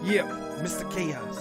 Yeah, Mr. Chaos.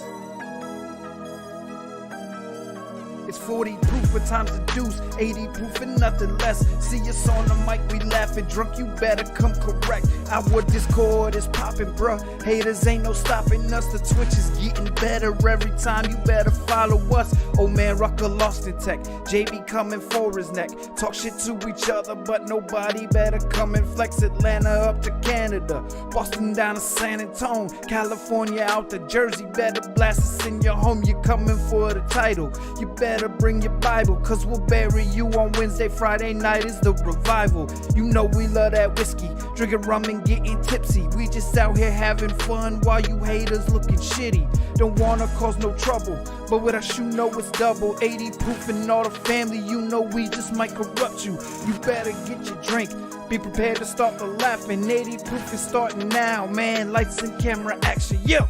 It's 40 proof with times the deuce, 80 proof and nothing less. See us on the mic, we laughing drunk, you better come correct. Our Discord is popping, bruh. Haters ain't no stopping us. The Twitch is getting better every time, you better follow us. Oh man, Rucker lost in tech. JB coming for his neck. Talk shit to each other, but nobody better come and flex. Atlanta up to Canada, Boston down to San Antonio, California out to Jersey. Better blast us in your home, you're coming for the title. You better bring your Bible, cause we'll bury you on Wednesday. Friday night is the revival. You know we love that whiskey, drinking rum and getting tipsy. We just out here having fun while you haters looking shitty. Don't wanna cause no trouble, but with us you know it's double. 80 proof and all the family, you know we just might corrupt you. You better get your drink, be prepared to start the laughing. 80 proof is starting now, man. Lights and camera action, yeah.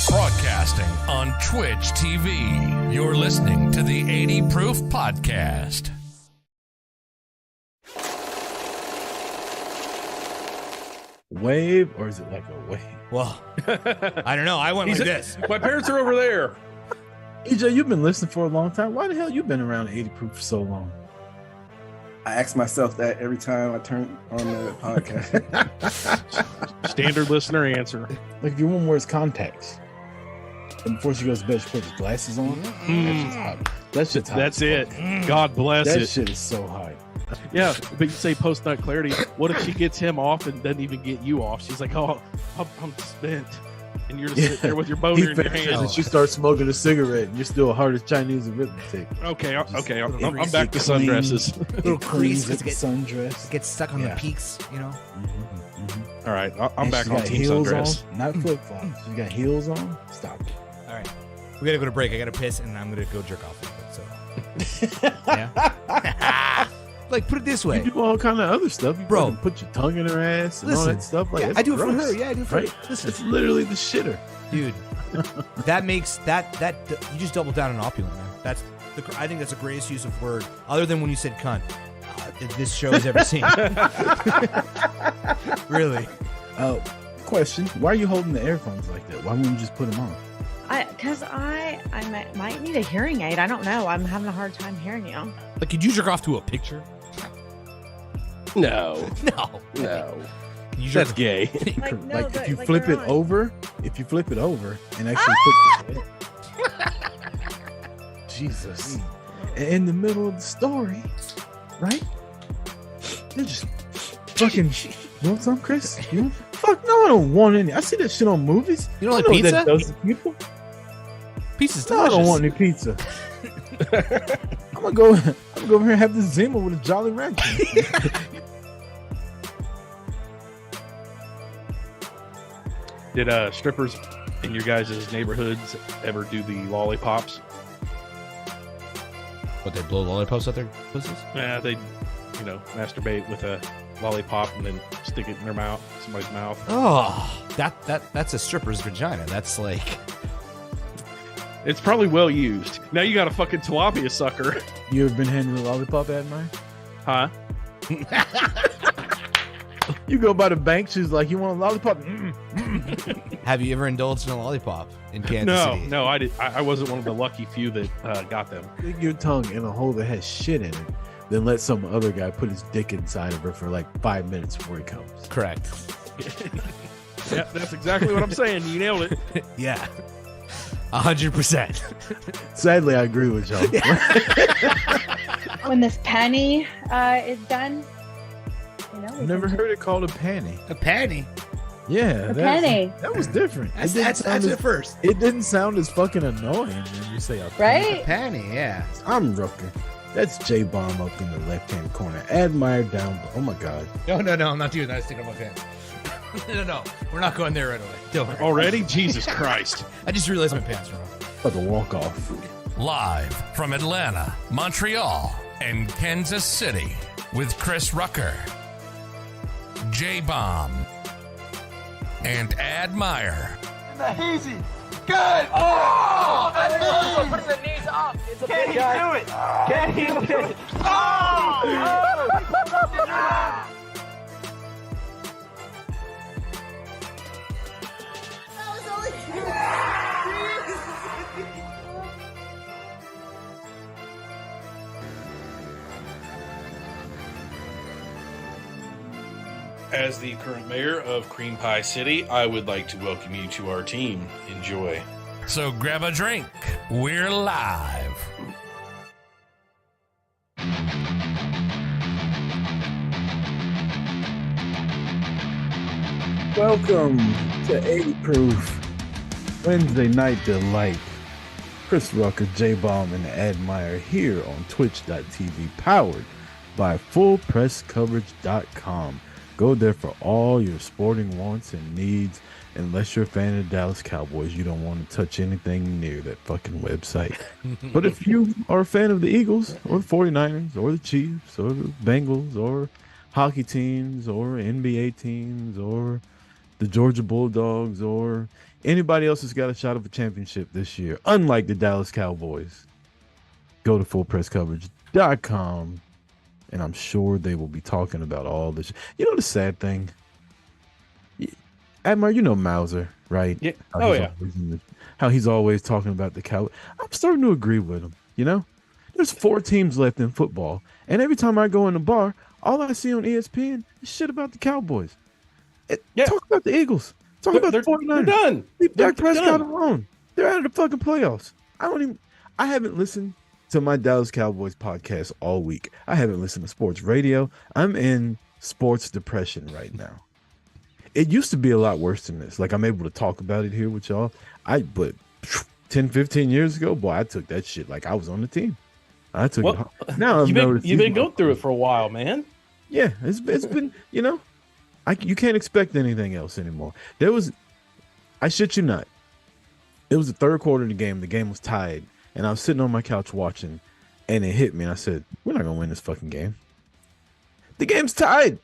Broadcasting on Twitch TV. You're listening to the 80 Proof Podcast. Wave, or is it like a wave? Well, I don't know. I went like this. My parents are over there. EJ, you've been listening for a long time. Why the hell you been around 80 Proof for so long? I ask myself that every time I turn on the podcast. Standard listener answer. Like if your woman wears contacts, and before she goes to bed, she puts her glasses on. That shit's hot. That shit's hot. That's it. God bless That it. shit is so high. Yeah, but you say post nut clarity. What if she gets him off and doesn't even get you off? She's like, "Oh, I'm spent," and you're just sitting there with your boner in your hand. And she starts smoking a cigarette, and you're still hard as Chinese arithmetic. Okay, I'm It back to clean. sundresses. Little Crease, crease, get- sundress. Get stuck on Yeah. the peaks, you know. All right, I'm And back she on got team heels sundress. on, not flip flops. She got heels on. Stop it. All right, we gotta go to break. I gotta piss, and I'm gonna go jerk off. So, yeah. like put it this way. You do all kind of other stuff. You Bro. fucking put your tongue in her ass and all Listen, that stuff. Like yeah, that's I do it for gross, her. Yeah, I do it for right? her. Listen, It's literally the shitter. dude, that makes that you just double down on opulent, man. That's I think that's the greatest use of word, other than when you said cunt. This show has ever seen. Really. Question: why are you holding the earphones like that? Why wouldn't you just put them on? Because I might need a hearing aid. I don't know. I'm having a hard time hearing you. Like, could you jerk off to a picture? No, no. Can you That's jerk gay. Like, no, Like but, if you like, flip you're it on. over, and actually put the Jesus in the middle of the story, right? They're just fucking. You want some, Chris? You want? Fuck no, I don't want any. I see that shit on movies. You don't I like know what that pizza? does to people. Pizza's No, I delicious. don't want any pizza. I'm gonna go over here and have this Zima with a Jolly Rancher. Did strippers in your guys' neighborhoods ever do the lollipops? What, they blow lollipops out their pussies? Yeah, they, masturbate with a lollipop and then stick it in their mouth, somebody's mouth. Oh, that's a stripper's vagina. That's like, It's probably well used. Now you got a fucking tilapia sucker, You ever been handed a lollipop at night? huh? You go by the bank, she's like, "You want a lollipop?" have you ever indulged in a lollipop in Kansas City? No, I did. I wasn't one of the lucky few that got them. Stick your tongue in a hole that has shit in it, then let some other guy put his dick inside of her for like 5 minutes before he comes. Correct. Yeah, that's exactly what I'm saying. You nailed it. Yeah. 100%. Sadly, I agree with y'all. When this penny is done, I've never heard it called a panty. A panty. Yeah, A penny. That was different. That's sound it as, first. it didn't sound as fucking annoying when you say a panty. Right? Panty, yeah. I'm Rucker. That's J Bomb up in the left hand corner. Admire down. Oh my god. No, I'm not doing that. Stick on my pants. No, we're not going there right away. Don't worry. Already? Jesus Christ. I just realized my pants were off. About to walk off. Live from Atlanta, Montreal, and Kansas City with Chris Rucker, J Bomb, and Ad Meyer. As the current mayor of Cream Pie City, I would like to welcome you to our team. Enjoy. So grab a drink. We're live. Welcome to 80 Proof Wednesday Night Delight. Chris Rucker, J Bomb, and Admire here on Twitch.tv, powered by FullPressCoverage.com. Go there for all your sporting wants and needs. Unless you're a fan of the Dallas Cowboys, you don't want to touch anything near that fucking website. But if you are a fan of the Eagles or the 49ers or the Chiefs or the Bengals or hockey teams or NBA teams or the Georgia Bulldogs or anybody else that's got a shot of a championship this year, unlike the Dallas Cowboys, go to FullPressCoverage.com. And I'm sure they will be talking about all this. You know the sad thing? Admire, you know Mauser, right? Yeah. How how he's always talking about the Cowboys. I'm starting to agree with him, you know? There's 4 teams left in football. And every time I go in the bar, all I see on ESPN is shit about the Cowboys. Talk about the Eagles. Talk about the 49ers. They're done. Leave They're Dak Prescott done. alone. They're out of the fucking playoffs. I haven't listened to my Dallas Cowboys podcast all week. I haven't listened to sports radio. I'm in sports depression right now. It used to be a lot worse than this. Like, I'm able to talk about it here with y'all. But 10, 15 years ago, boy, I took that shit like I was on the team. I took Well, it. Now I've noticed you've been these going through it for a while, man. Yeah, it's been, you know, you can't expect anything else anymore. I shit you not. It was the third quarter of the game. The game was tied. And I was sitting on my couch watching, and it hit me. And I said, we're not going to win this fucking game. The game's tied.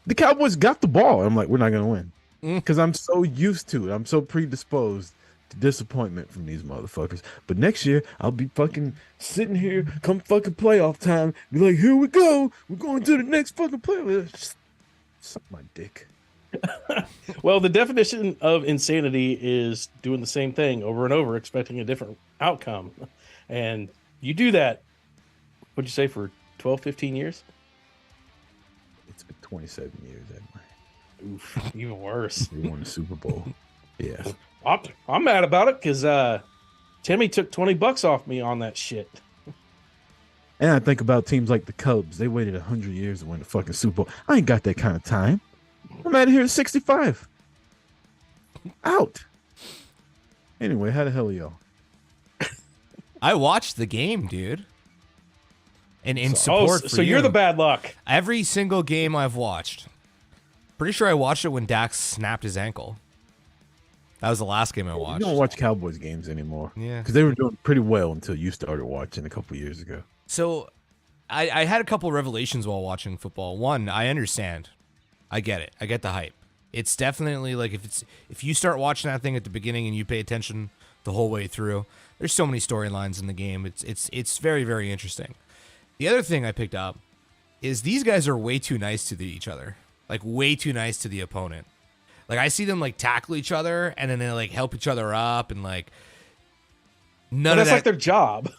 The Cowboys got the ball. I'm like, we're not gonna win because I'm so used to it. I'm so predisposed to disappointment from these motherfuckers. But next year, I'll be fucking sitting here, come fucking playoff time, be like, here we go. We're going to the next fucking playoff. Just suck my dick. Well, the definition of insanity is doing the same thing over and over, expecting a different outcome. And you do that, what'd you say, for 12, 15 years? It's been 27 years, Edmund. Oof, even worse. We won the Super Bowl. Yeah. I'm mad about it because Timmy took $20 off me on that shit. And I think about teams like the Cubs. They waited 100 years to win the fucking Super Bowl. I ain't got that kind of time. I'm out of here at 65. Out. Anyway, how the hell are y'all? I watched the game, dude. And in support for so you're you. the bad luck. Every single game I've watched. Pretty sure I watched it when Dax snapped his ankle. That was the last game I watched. You don't watch Cowboys games anymore. Yeah. Because they were doing pretty well until you started watching a couple years ago. So I had a couple revelations while watching football. One, I understand. I get it. I get the hype. It's definitely like if you start watching that thing at the beginning and you pay attention the whole way through, there's so many storylines in the game. It's very, very interesting. The other thing I picked up is these guys are way too nice to each other. Like way too nice to the opponent. Like I see them like tackle each other and then they like help each other up and like none of That's that. like their job.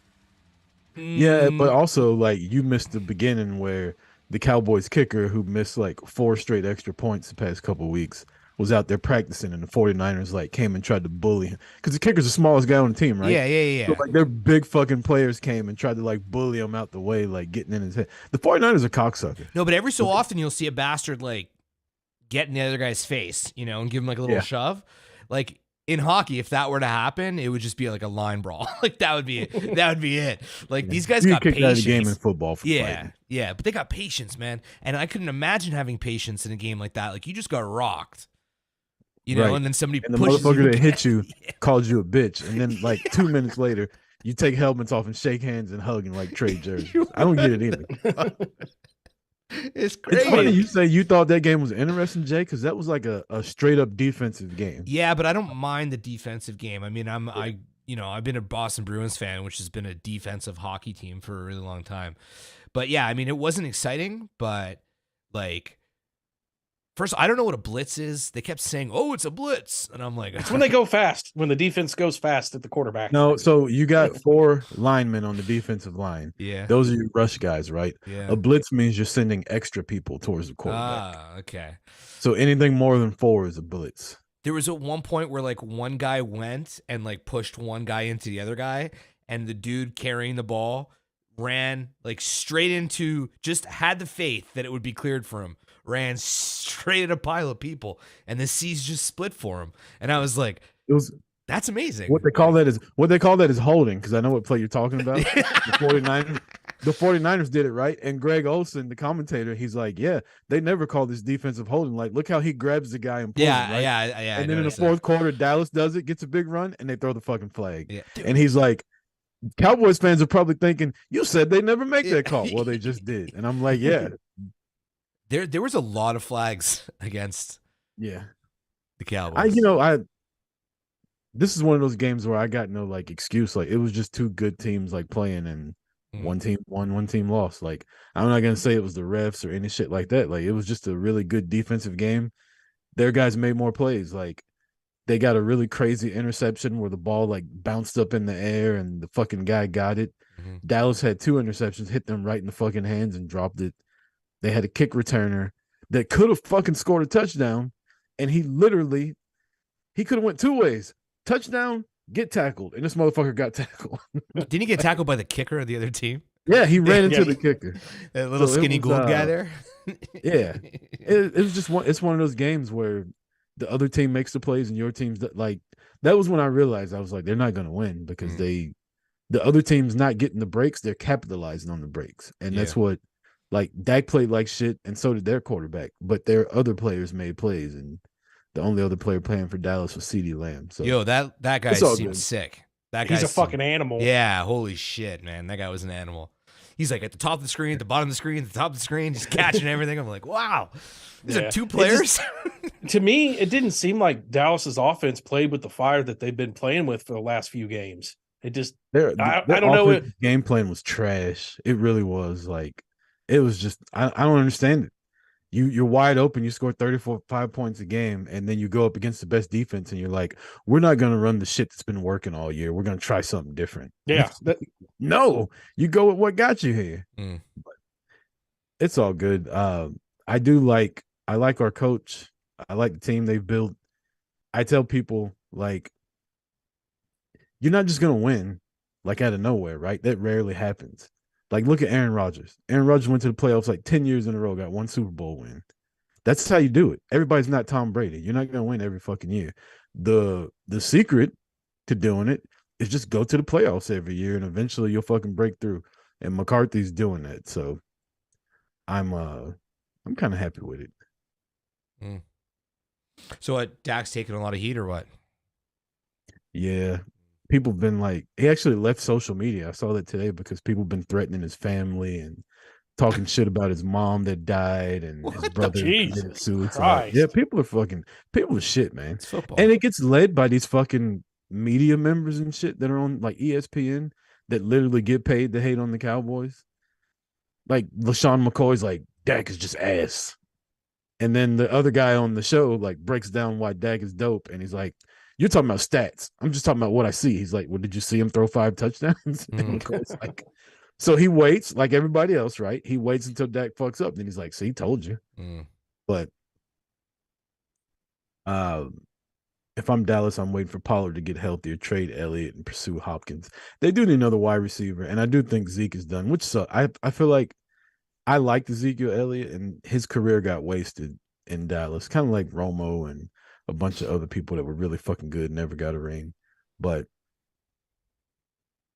Yeah, but also like you missed the beginning where the Cowboys kicker, who missed like 4 straight extra points the past couple of weeks, was out there practicing, and the 49ers like came and tried to bully him because the kicker's the smallest guy on the team, right? Yeah. So, like their big fucking players came and tried to like bully him out the way, like getting in his head. The 49ers are cocksuckers. No, but every so often you'll see a bastard like get in the other guy's face, you know, and give him like a little shove. Like in hockey, if that were to happen, it would just be like a line brawl. Like that would be it. That would be it. Like these guys You got kicked patience. out of the game in football for fighting. Yeah, but they got patience, man. And I couldn't imagine having patience in a game like that. Like you just got rocked. You know, Right. and then somebody And the pushes motherfucker you. that hit you called you a bitch, and then like 2 minutes later, you take helmets off and shake hands and hug and like trade jerseys. I don't get it either. It's It's funny crazy. you say you thought that game was interesting, Jay, because that was like a straight up defensive game. Yeah, but I don't mind the defensive game. I mean, I've been a Boston Bruins fan, which has been a defensive hockey team for a really long time. But yeah, I mean, it wasn't exciting, but like, first, I don't know what a blitz is. They kept saying, "Oh, it's a blitz," and I'm like, It's when they go fast, when the defense goes fast at the quarterback. No, so you got 4 linemen on the defensive line. yeah, Those are your rush guys, right? yeah. A blitz means you're sending extra people towards the quarterback. Ah, okay. So anything more than 4 is a blitz. There was at one point where like one guy went and like pushed one guy into the other guy, and the dude carrying the ball ran like straight into, just had the faith that it would be cleared for him, ran straight at a pile of people, and the seas just split for him. And I was like, It was that's amazing. what they call that is holding, because I know what play you're talking about. The 49ers did it right, and Greg Olsen, the commentator, he's like, yeah, they never call this defensive holding. Like, look how he grabs the guy and pulls him, right? yeah. And then in the fourth quarter, Dallas does it, gets a big run, and they throw the fucking flag. Yeah. And he's like, Cowboys fans are probably thinking, you said they never make that call. Well, they just did. And I'm like, yeah. There was a lot of flags against Yeah. the Cowboys. This is one of those games where I got no like excuse. Like, it was just 2 good teams like playing, and one team won, one team lost. Like, I'm not gonna say it was the refs or any shit like that. Like, it was just a really good defensive game. Their guys made more plays. Like, they got a really crazy interception where the ball like bounced up in the air and the fucking guy got it. Mhm. Dallas had 2 interceptions, hit them right in the fucking hands and dropped it. They had a kick returner that could have fucking scored a touchdown, and he could have went 2 ways. Touchdown, get tackled, and this motherfucker got tackled. Didn't he get tackled by the kicker of the other team? Yeah, he ran into Yeah. the kicker. That little So it skinny was, Gould guy there. Yeah, it was just one. It's one of those games where the other team makes the plays and your team's like. That was when I realized I was like, they're not going to win because the other team's not getting the breaks. They're capitalizing on the breaks, and that's what. Like, Dak played like shit, and so did their quarterback. But their other players made plays, and the only other player playing for Dallas was CeeDee Lamb. So Yo, that guy It's all seems good. sick. That He's guy a fucking animal. Yeah, holy shit, man. That guy was an animal. He's like at the top of the screen, at the bottom of the screen, at the top of the screen, just catching everything. I'm like, wow, these Yeah. are two It players. To me, it didn't seem like Dallas's offense played with the fire that they've been playing with for the last few games. It just, Their I don't know. offensive game plan was trash. It really was. Like, it was just I don't understand it. You're wide open. You score 5 points a game, and then you go up against the best defense, and you're like, we're not gonna run the shit that's been working all year. We're gonna try something different. Yeah. No, you go with what got you here. Mm. But it's all good. I like our coach. I like the team they've built. I tell people, like, you're not just gonna win like out of nowhere, right? That rarely happens. Like, look at Aaron Rodgers. Aaron Rodgers went to the playoffs like 10 years in a row, got one Super Bowl win. That's how you do it. Everybody's not Tom Brady. You're not gonna win every fucking year. The secret to doing it is just go to the playoffs every year, and eventually you'll fucking break through. And McCarthy's doing that. So I'm kind of happy with it. So what? Dak's taking a lot of heat or what? Yeah. People have been like, he actually left social media. I saw that today because people have been threatening his family and talking shit about his mom that died and his brother committed Jesus suicide. Christ. Yeah, people are shit, man. It's football. And it gets led by these fucking media members and shit that are on like ESPN that literally get paid to hate on the Cowboys. Like LaShawn McCoy's like, Dak is just ass. And then the other guy on the show like breaks down why Dak is dope. And he's like, you're talking about stats. I'm just talking about what I see. He's like, well, did you see him throw 5 touchdowns? And McCoy's like, so he waits like everybody else, right? He waits until Dak fucks up. Then he's like, see, told you. But if I'm Dallas, I'm waiting for Pollard to get healthier, trade Elliott, and pursue Hopkins. They do need another wide receiver, and I do think Zeke is done, which sucks. I feel like I liked Ezekiel Elliott, and his career got wasted in Dallas, kind of like Romo and a bunch of other people that were really fucking good and never got a ring. But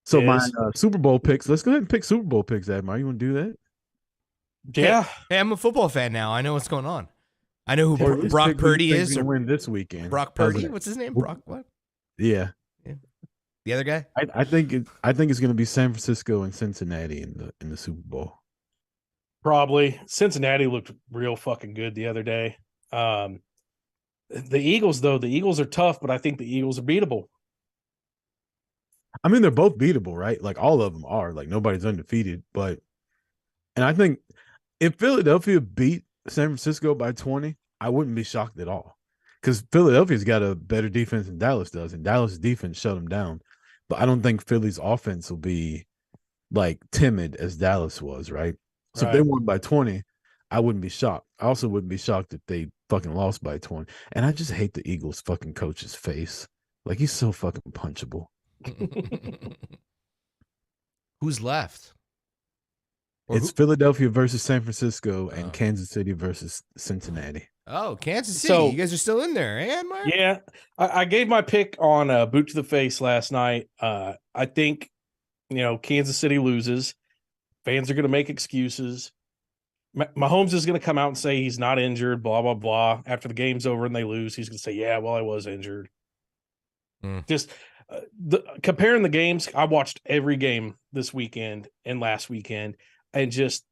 so my Super Bowl picks, let's go ahead and pick Super Bowl picks, Admar. You want to do that? Yeah. Hey, I'm a football fan now. I know what's going on. I know who Or let's Brock pick who you Purdy think's is. gonna win this weekend. Brock How's Purdy? that? What's his name? Brock what? Yeah. The other guy? I think it's going to be San Francisco and Cincinnati in the Super Bowl. Probably. Cincinnati looked real fucking good the other day. The Eagles, though, the Eagles are tough, but I think the Eagles are beatable. I mean, they're both beatable, right? Like all of them are. Like nobody's undefeated, and I think if Philadelphia beat San Francisco by 20, I wouldn't be shocked at all. Because Philadelphia's got a better defense than Dallas does, and Dallas' defense shut them down. But I don't think Philly's offense will be like timid as Dallas was, right? So if they won by 20, I wouldn't be shocked. I also wouldn't be shocked if they fucking lost by 20. And I just hate the Eagles fucking coach's face. Like he's so fucking punchable. Who's left? Or It's Philadelphia versus San Francisco and Kansas City versus Cincinnati. Oh, Kansas City. So- you guys are still in there, eh, Mark? Yeah. I gave my pick on boot to the face last night. I think, Kansas City loses. Fans are going to make excuses. Mahomes is going to come out and say he's not injured, blah, blah, blah. After the game's over and they lose, he's going to say, yeah, well, I was injured. Just comparing the games, I watched every game this weekend and last weekend, and just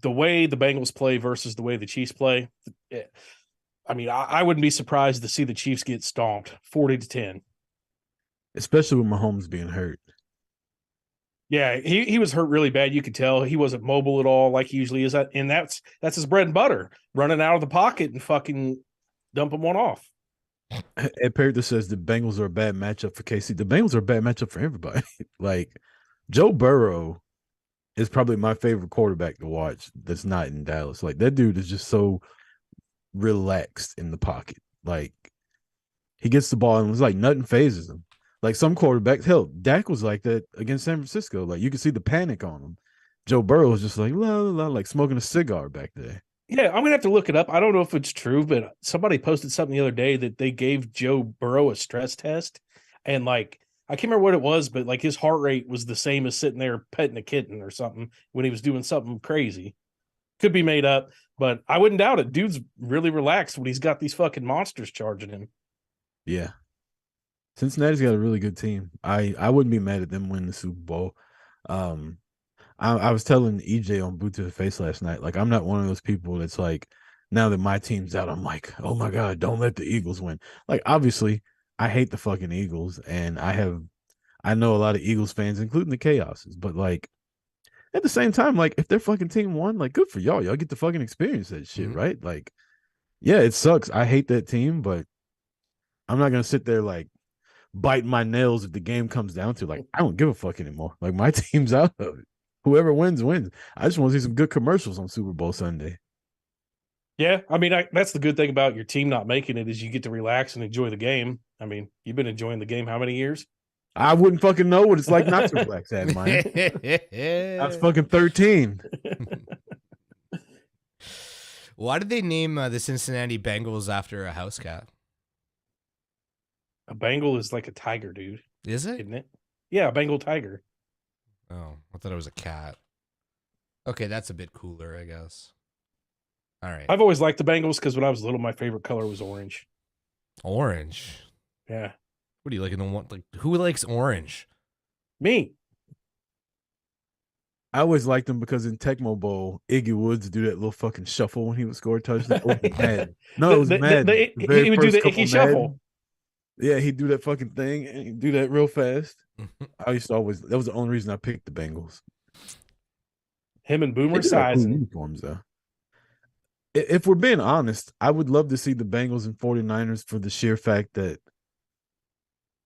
the way the Bengals play versus the way the Chiefs play. I mean, I wouldn't be surprised to see the Chiefs get stomped 40-10. Especially with Mahomes being hurt. Yeah, he was hurt really bad. You could tell he wasn't mobile at all like he usually is. And that's his bread and butter, running out of the pocket and fucking dumping one off. Ed Perry says the Bengals are a bad matchup for KC. The Bengals are a bad matchup for everybody. Like Joe Burrow is probably my favorite quarterback to watch that's not in Dallas. Like that dude is just so relaxed in the pocket. Like he gets the ball and it's like nothing phases him. Like some quarterbacks, hell, Dak was like that against San Francisco. Like you could see the panic on him. Joe Burrow was just like la la la, like smoking a cigar back there. Yeah, I'm gonna have to look it up. I don't know if it's true, but somebody posted something the other day that they gave Joe Burrow a stress test, and like I can't remember what it was, but like his heart rate was the same as sitting there petting a kitten or something when he was doing something crazy. Could be made up, but I wouldn't doubt it. Dude's really relaxed when he's got these fucking monsters charging him. Yeah. Cincinnati's got a really good team. I wouldn't be mad at them winning the Super Bowl. I was telling EJ on Boot to the Face last night, like I'm not one of those people that's like, now that my team's out, I'm like, oh my God, don't let the Eagles win. Like, obviously, I hate the fucking Eagles, and I know a lot of Eagles fans, including the Chaoses, but like at the same time, like if their fucking team won, like good for y'all. Y'all get to fucking experience that shit, right? Like, yeah, it sucks. I hate that team, but I'm not gonna sit there like biting my nails if the game comes down to like I don't give a fuck anymore. Like my team's out of it. Whoever wins, wins. I just want to see some good commercials on Super Bowl Sunday. Yeah, I mean, that's the good thing about your team not making it is you get to relax and enjoy the game. I mean, you've been enjoying the game how many years? I wouldn't fucking know what it's like not to relax at mine. That's fucking 13. Why did they name the Cincinnati Bengals after a house cat? A Bengal is like a tiger, dude. Is it? Isn't it? Yeah, a Bengal tiger. Oh, I thought it was a cat. Okay, that's a bit cooler, I guess. All right. I've always liked the Bengals because when I was little, my favorite color was orange. Orange. Yeah. What do you like in the one? Like, who likes orange? Me. I always liked him because in Tecmo Bowl, Iggy Woods do that little fucking shuffle when he would score a touchdown. It was mad. No, it was mad. He would do the icky shuffle. Yeah, he'd do that fucking thing and he'd do that real fast. I used to always, that was the only reason I picked the Bengals. Him and Boomer They got cool Esiason. uniforms, though. If we're being honest, I would love to see the Bengals and 49ers for the sheer fact that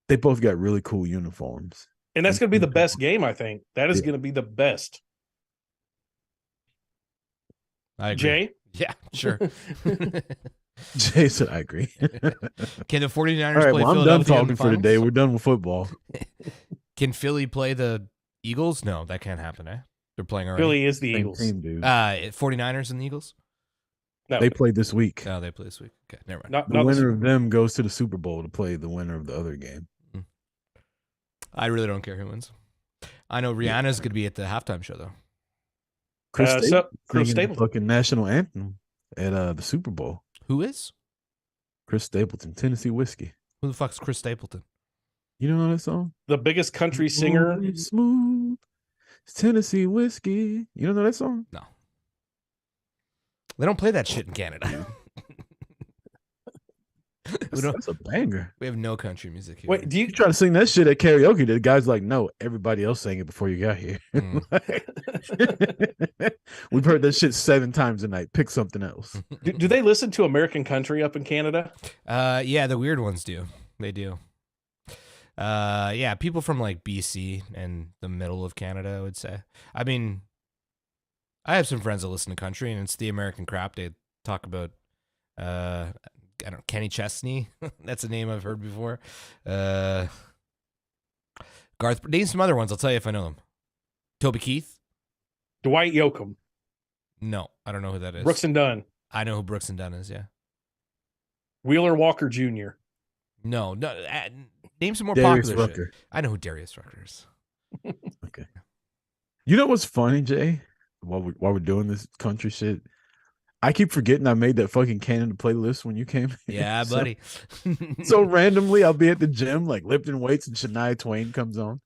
they both got really cool uniforms. And that's going to be the best game, I think. That is going to be the best. I agree. Jay? Yeah, sure. Jay said, I agree. Can the 49ers All right, play well, I'm Philadelphia done in the talking for finals? today. We're done with football. Can Philly play the Eagles? No, that can't happen, eh? They're playing already. Philly is the Same Eagles. team, dude. 49ers and the Eagles? No, They play this week. Oh, they play this week. Okay, never mind. not, The not winner of them goes to the Super Bowl to play the winner of the other game. I really don't care who wins. I know Rihanna's going to be at the halftime show, though. Chris Chris singing the Stapleton. fucking national anthem at the Super Bowl. Who is? Chris Stapleton, Tennessee Whiskey. Who the fuck's Chris Stapleton? You don't know that song? The biggest country singer. Smooth. It's Tennessee Whiskey. You don't know that song? No. They don't play that shit in Canada. That's a banger. We have no country music here. Wait, do You try to sing that shit at karaoke. The guy's like, no, everybody else sang it before you got here. We've heard that shit 7 times a night. Pick something else. do they listen to American country up in Canada? Yeah, the weird ones do. They do. Yeah, people from like BC and the middle of Canada, I would say. I mean, I have some friends that listen to country, and it's the American crap. They talk about, I don't know, Kenny Chesney. That's a name I've heard before. Garth, name some other ones. I'll tell you if I know them. Toby Keith. Dwight Yoakam. No, I don't know who that is. Brooks and Dunn. I know who Brooks and Dunn is. Yeah. Wheeler Walker Jr. No. Name some more Darius popular Rucker. shit. I know who Darius Rucker is. Okay. You know what's funny, Jay? While we're doing this country shit, I keep forgetting I made that fucking Canada playlist when you came. Yeah, So- buddy. So randomly, I'll be at the gym, like lifting weights, and Shania Twain comes on.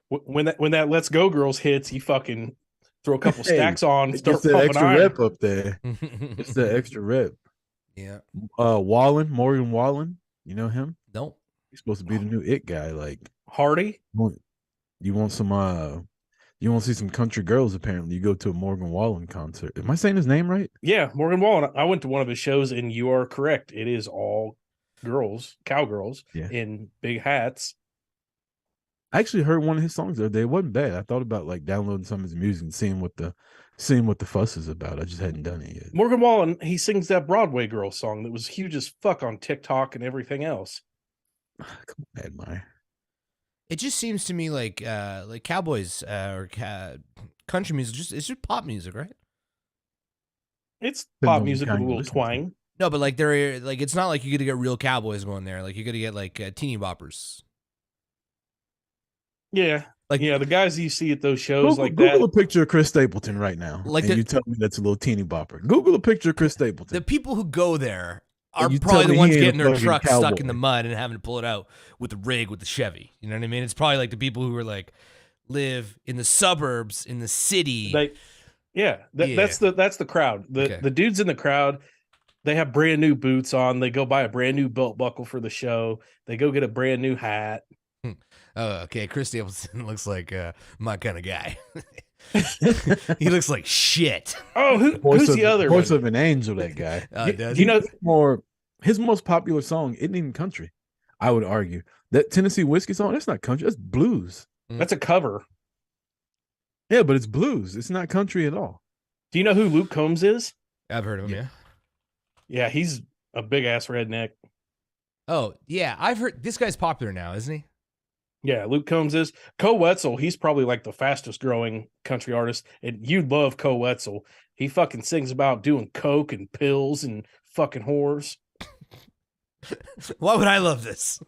When that Let's Go Girls hits, you fucking throw a couple Hey, stacks on, It's start the pumping extra iron. rep up there. It's the extra rep. Yeah. Morgan Wallen, you know him? Nope. He's supposed to be the new it guy. Like, Hardy. you want some you want to see some country girls? Apparently, you go to a Morgan Wallen concert. Am I saying his name right? Yeah, Morgan Wallen. I went to one of his shows, and you are correct. It is all girls, cowgirls, Yeah. in big hats. I actually heard one of his songs the other day. It wasn't bad. I thought about like downloading some of his music and seeing what the fuss is about. I just hadn't done it yet. Morgan Wallen, he sings that Broadway girl song that was huge as fuck on TikTok and everything else. Come on, Admire. It just seems to me like cowboys or country music. It's just pop music, right? It's Depends pop on the music with kind a you little listen to. twang. No, but like it's not like you're gonna get real cowboys going there. Like you're gonna get like teeny boppers. Yeah. Like- yeah, the guys you see at those shows like Google that. a picture of Chris Stapleton right now. Like and the- you tell me that's a little teeny bopper. Google a picture of Chris Stapleton. The people who go there are You probably tell the me ones he ain't a getting their fucking truck stuck cowboy. in the mud and having to pull it out with the rig with the Chevy. You know what I mean? It's probably like the people who are like live in the suburbs in the city. That's the crowd. Okay. The dudes in the crowd, they have brand new boots on. They go buy a brand new belt buckle for the show. They go get a brand new hat. Oh, okay. Chris Stapleton looks like my kind of guy. He looks like shit. Oh, who's the other voice one? of an angel? That guy. Does You know, More his most popular song isn't even country. I would argue that Tennessee Whiskey song. That's not country. That's blues. that's a cover. Yeah, but it's blues. It's not country at all. Do you know who Luke Combs is? I've heard of him. Yeah. Yeah, he's a big ass redneck. Oh, yeah. I've heard this guy's popular now, isn't he? Yeah, Luke Combs is. Co Wetzel, he's probably like the fastest growing country artist. And you'd love Co Wetzel. He fucking sings about doing coke and pills and fucking whores. Why would I love this?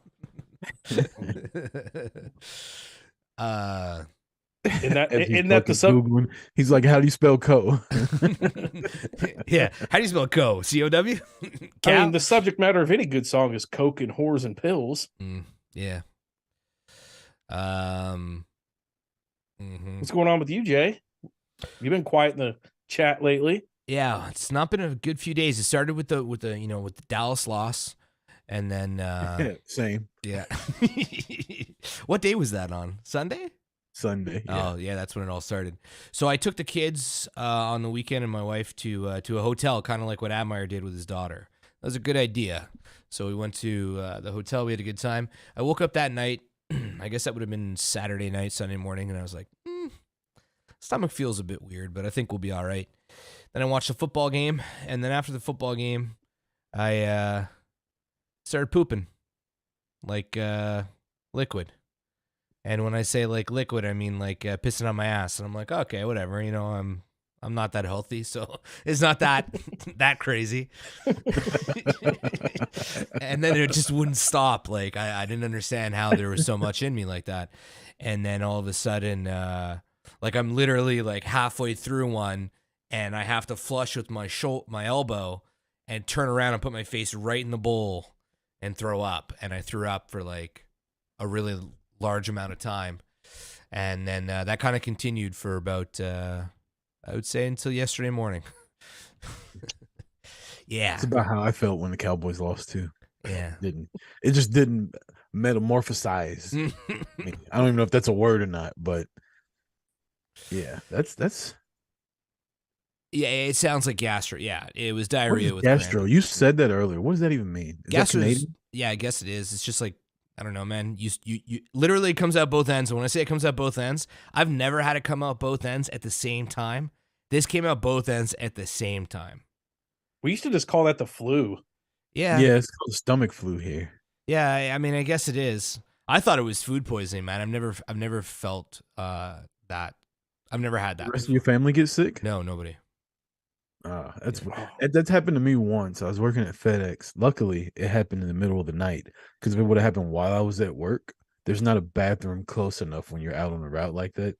In that As he's in that the fucking sub Googling, he's like, "How do you spell co?" Yeah. How do you spell co? C-O-W? I mean, the subject matter of any good song is coke and whores and pills. Yeah. Mhm. What's going on with you, Jay? You've been quiet in the chat lately. Yeah, it's not been a good few days. It started with the with the Dallas loss, and then Same yeah. What day was that on? Sunday? Sunday. Yeah. Oh yeah, that's when it all started. So I took the kids on the weekend and my wife to a hotel, kind of like what Admire did with his daughter. That was a good idea. So we went to the hotel. We had a good time. I woke up that night. I guess that would have been Saturday night, Sunday morning, and I was like, stomach feels a bit weird, but I think we'll be all right. Then I watched the football game, and then after the football game, I started pooping like liquid. And when I say like liquid, I mean like pissing on my ass. And I'm like, okay, whatever. I'm not that healthy, so it's not that that crazy. And then it just wouldn't stop. Like I didn't understand how there was so much in me like that. And then all of a sudden, like I'm literally like halfway through one, and I have to flush with my elbow, and turn around and put my face right in the bowl and throw up. And I threw up for like a really large amount of time, and then that kind of continued for about I would say until yesterday morning. Yeah, It's about how I felt when the Cowboys lost too. yeah. It just didn't metamorphosize. me. I don't even know if that's a word or not, but yeah, that's Yeah, it sounds like gastro. Yeah, it was what diarrhea is with gastro. Granny. You said that earlier. What does that even mean? Is that Gastro is, Canadian? yeah, I guess it is. It's just like, I don't know, man. You literally it comes out both ends. And when I say it comes out both ends, I've never had it come out both ends at the same time. This came out both ends at the same time. We used to just call that the flu. Yeah. Yeah, it's called stomach flu here. Yeah, I mean, I guess it is. I thought it was food poisoning, man. I've never felt that. I've never had The that. rest of your family get sick? No, nobody. That's happened to me once. I was working at FedEx. Luckily, it happened in the middle of the night because if it would have happened while I was at work, there's not a bathroom close enough when you're out on a route like that.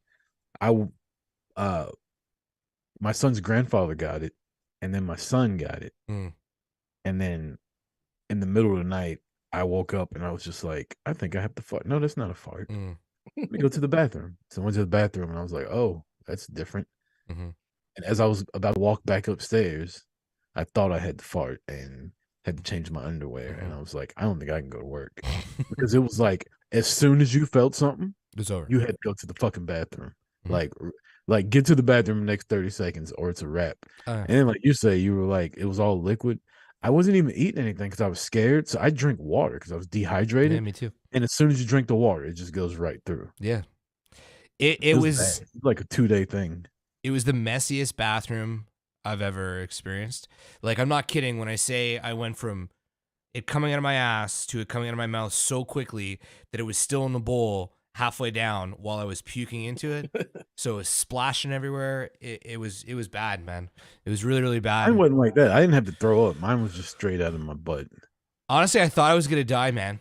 My son's grandfather got it, and then my son got it, Mm. and then in the middle of the night, I woke up and I was just like, I think I have to fart. No, that's not a fart. Mm. Let me go to the bathroom. So I went to the bathroom and I was like, oh, that's different. Mhm. And as I was about to walk back upstairs, I thought I had to fart and had to change my underwear. And I was like, I don't think I can go to work because it was like, as soon as you felt something, It's over. you had to go to the fucking bathroom. Mhm. Like get to the bathroom in the next 30 seconds or it's a wrap. And then like you say, you were like, it was all liquid. I wasn't even eating anything because I was scared. So I drink water because I was dehydrated. Yeah, me too. And as soon as you drink the water, it just goes right through. Yeah. It was bad. It was like a 2-day thing. It was the messiest bathroom I've ever experienced. Like, I'm not kidding when I say I went from it coming out of my ass to it coming out of my mouth so quickly that it was still in the bowl halfway down while I was puking into it. So it was splashing everywhere. It was bad, man. It was really, really bad. Mine wasn't like that. I didn't have to throw up. Mine was just straight out of my butt. Honestly, I thought I was going to die, man.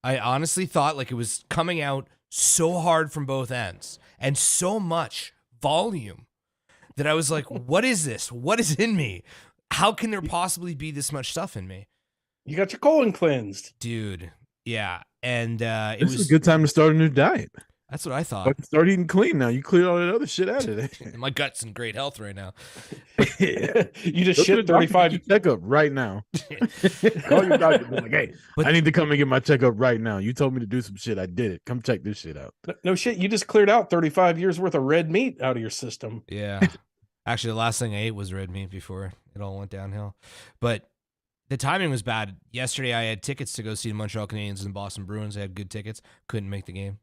I honestly thought like it was coming out so hard from both ends and so much volume that I was like, what is this? What is in me? How can there possibly be this much stuff in me? You got your colon cleansed. dude. Yeah, and it This was is a good time to start a new diet. That's what I thought. Fucking start eating clean now. You cleared all that other shit out of it. My gut's in great health right now. You just Go to shit the doctor, 35. get your checkup right now. Call your doctor. Be like, hey, But- I need to come and get my checkup right now. You told me to do some shit. I did it. Come check this shit out. No shit. You just cleared out 35 years worth of red meat out of your system. Yeah. Actually, the last thing I ate was red meat before it all went downhill. But the timing was bad. Yesterday, I had tickets to go see the Montreal Canadiens and Boston Bruins. I had good tickets. Couldn't make the game.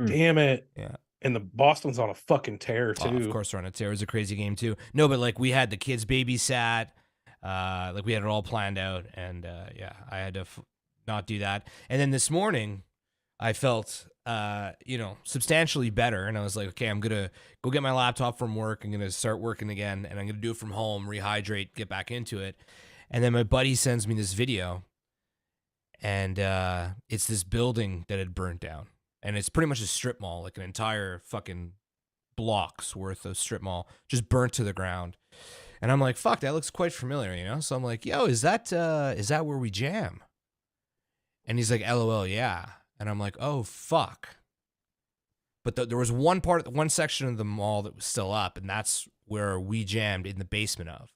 Damn it. Yeah. And the Boston's on a fucking tear, too. Oh, of course, we're on a tear. It was a crazy game, too. No, but like we had the kids babysat. Like we had it all planned out. And yeah, I had to not do that. And then this morning, I felt, substantially better. And I was like, okay, I'm going to go get my laptop from work. I'm going to start working again. And I'm going to do it from home, rehydrate, get back into it. And then my buddy sends me this video. And it's this building that had burnt down. And it's pretty much a strip mall, like an entire fucking blocks worth of strip mall, just burnt to the ground. And I'm like, fuck, that looks quite familiar, you know? So I'm like, yo, is that where we jam? And he's like, LOL, yeah. And I'm like, oh, fuck. But there was one section of the mall that was still up, and that's where we jammed in the basement of.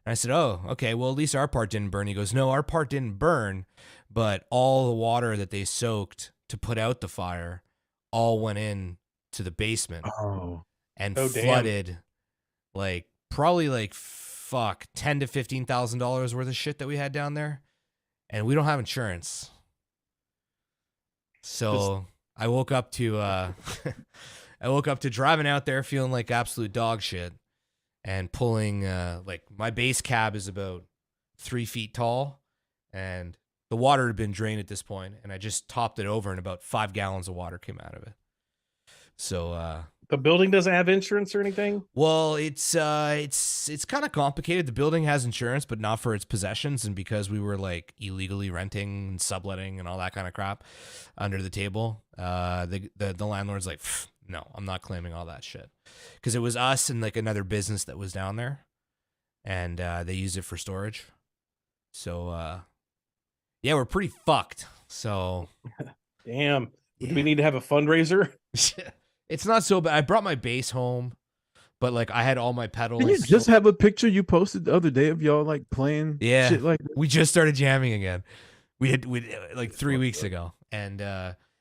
And I said, oh, okay, well, at least our part didn't burn. He goes, no, our part didn't burn, but all the water that they soaked to put out the fire all went in to the basement and flooded like probably like $10,000 to $15,000 worth of shit that we had down there, and we don't have insurance. So I woke up to driving out there feeling like absolute dog shit and pulling like my base cab is about 3 feet tall, and the water had been drained at this point, and I just topped it over, and about 5 gallons of water came out of it. So the building doesn't have insurance or anything? well, it's kind of complicated. The building has insurance, but not for its possessions, and because we were like illegally renting and subletting and all that kind of crap under the table, the landlord's like, no, I'm not claiming all that shit, because it was us and like another business that was down there, and they used it for storage. So yeah, we're pretty fucked. So Damn. Yeah. Do we need to have a fundraiser? It's not so bad. I brought my bass home, but like I had all my pedals. Did you just have a picture you posted the other day of y'all like playing shit like that? We just started jamming again. We like 3 weeks ago. And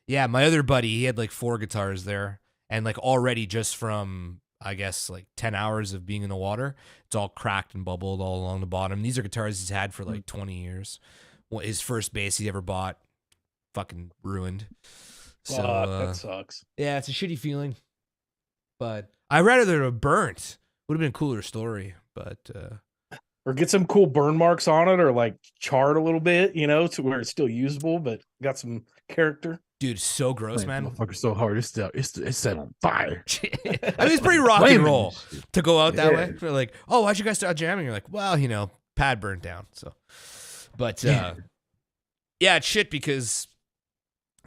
yeah, my other buddy, he had like 4 guitars there, and like already just from I guess like 10 hours of being in the water, it's all cracked and bubbled all along the bottom. These are guitars he's had for like 20 years. His first bass he ever bought, fucking ruined. So that sucks. yeah, it's a shitty feeling. But I'd rather it have burnt. Would have been a cooler story. But Or get some cool burn marks on it, or like charred a little bit, to where it's still usable, but got some character. dude, so gross, man. Motherfucker so hard. It's set on fire. I mean, it's pretty rock and Flaming roll shit. to go out that way. We're like, oh, why'd you guys start jamming? You're like, well, pad burnt down. So, but yeah, it's shit because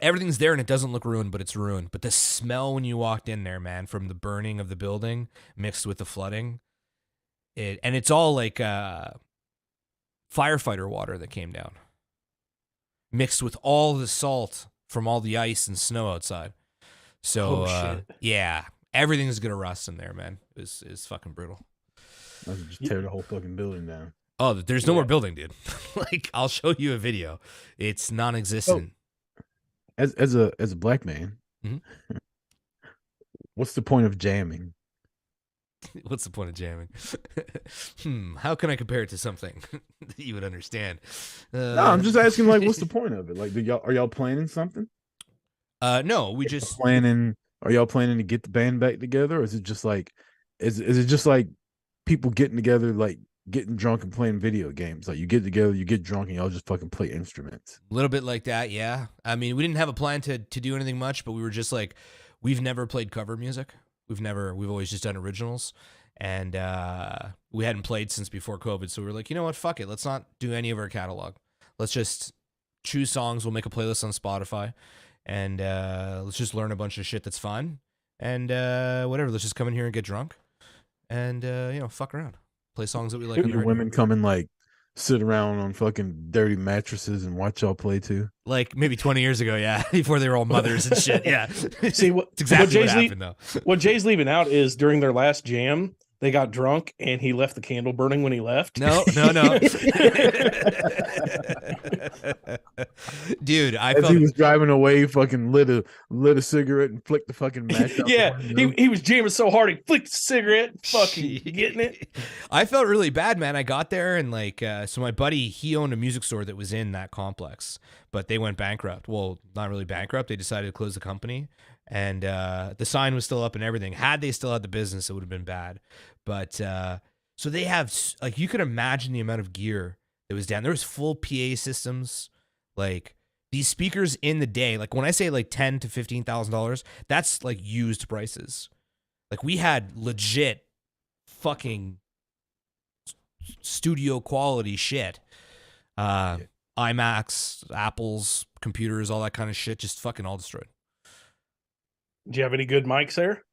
everything's there and it doesn't look ruined, but it's ruined. But the smell when you walked in there, man, from the burning of the building mixed with the flooding, and it's all like firefighter water that came down, mixed with all the salt from all the ice and snow outside. So shit. yeah, everything's gonna rust in there, man. It's fucking brutal. I would just tear the whole fucking building down. Oh, there's no more building, dude. Like, I'll show you a video. It's non-existent. As a black man, Mhm. what's the point of jamming? What's the point of jamming? How can I compare it to something that you would understand? No, I'm just asking, like, what's the point of it? Like, are y'all planning something? No, we just Are y'all planning to get the band back together, or is it just like, is it just like people getting together, like getting drunk and playing video games? Like, you get together, you get drunk, and y'all just fucking play instruments. a little bit like that, yeah. I mean, we didn't have a plan to do anything much, but we were just like, we've never played cover music. We've always just done originals, and we hadn't played since before COVID. So we were like, you know what, fuck it. Let's not do any of our catalog. Let's just choose songs. We'll make a playlist on Spotify, and let's just learn a bunch of shit that's fun, and whatever. Let's just come in here and get drunk, and fuck around, play songs that we like. Your women come in like sit around on fucking dirty mattresses and watch y'all play too? Like maybe 20 years ago, yeah, before they were all mothers and shit. Yeah. See what? It's exactly what Jay's what happened, though. What Jay's leaving out is during their last jam, they got drunk and he left the candle burning when he left. No. Dude, I As felt he was driving away, fucking lit a cigarette and flicked the fucking match out. Yeah, the window. he was jamming so hard he flicked the cigarette, fucking getting it. I felt really bad, man. I got there and like, so my buddy, he owned a music store that was in that complex, but they went bankrupt. Well, not really bankrupt. They decided to close the company, and the sign was still up and everything. Had they still had the business, it would have been bad. But so they have, like, you could imagine the amount of gear that was down. There was full PA systems, like these speakers in the day. Like when I say like $10,000 to $15,000, that's like used prices. Like we had legit fucking studio quality shit. iMacs, Apple's computers, all that kind of shit, just fucking all destroyed. Do you have any good mics there?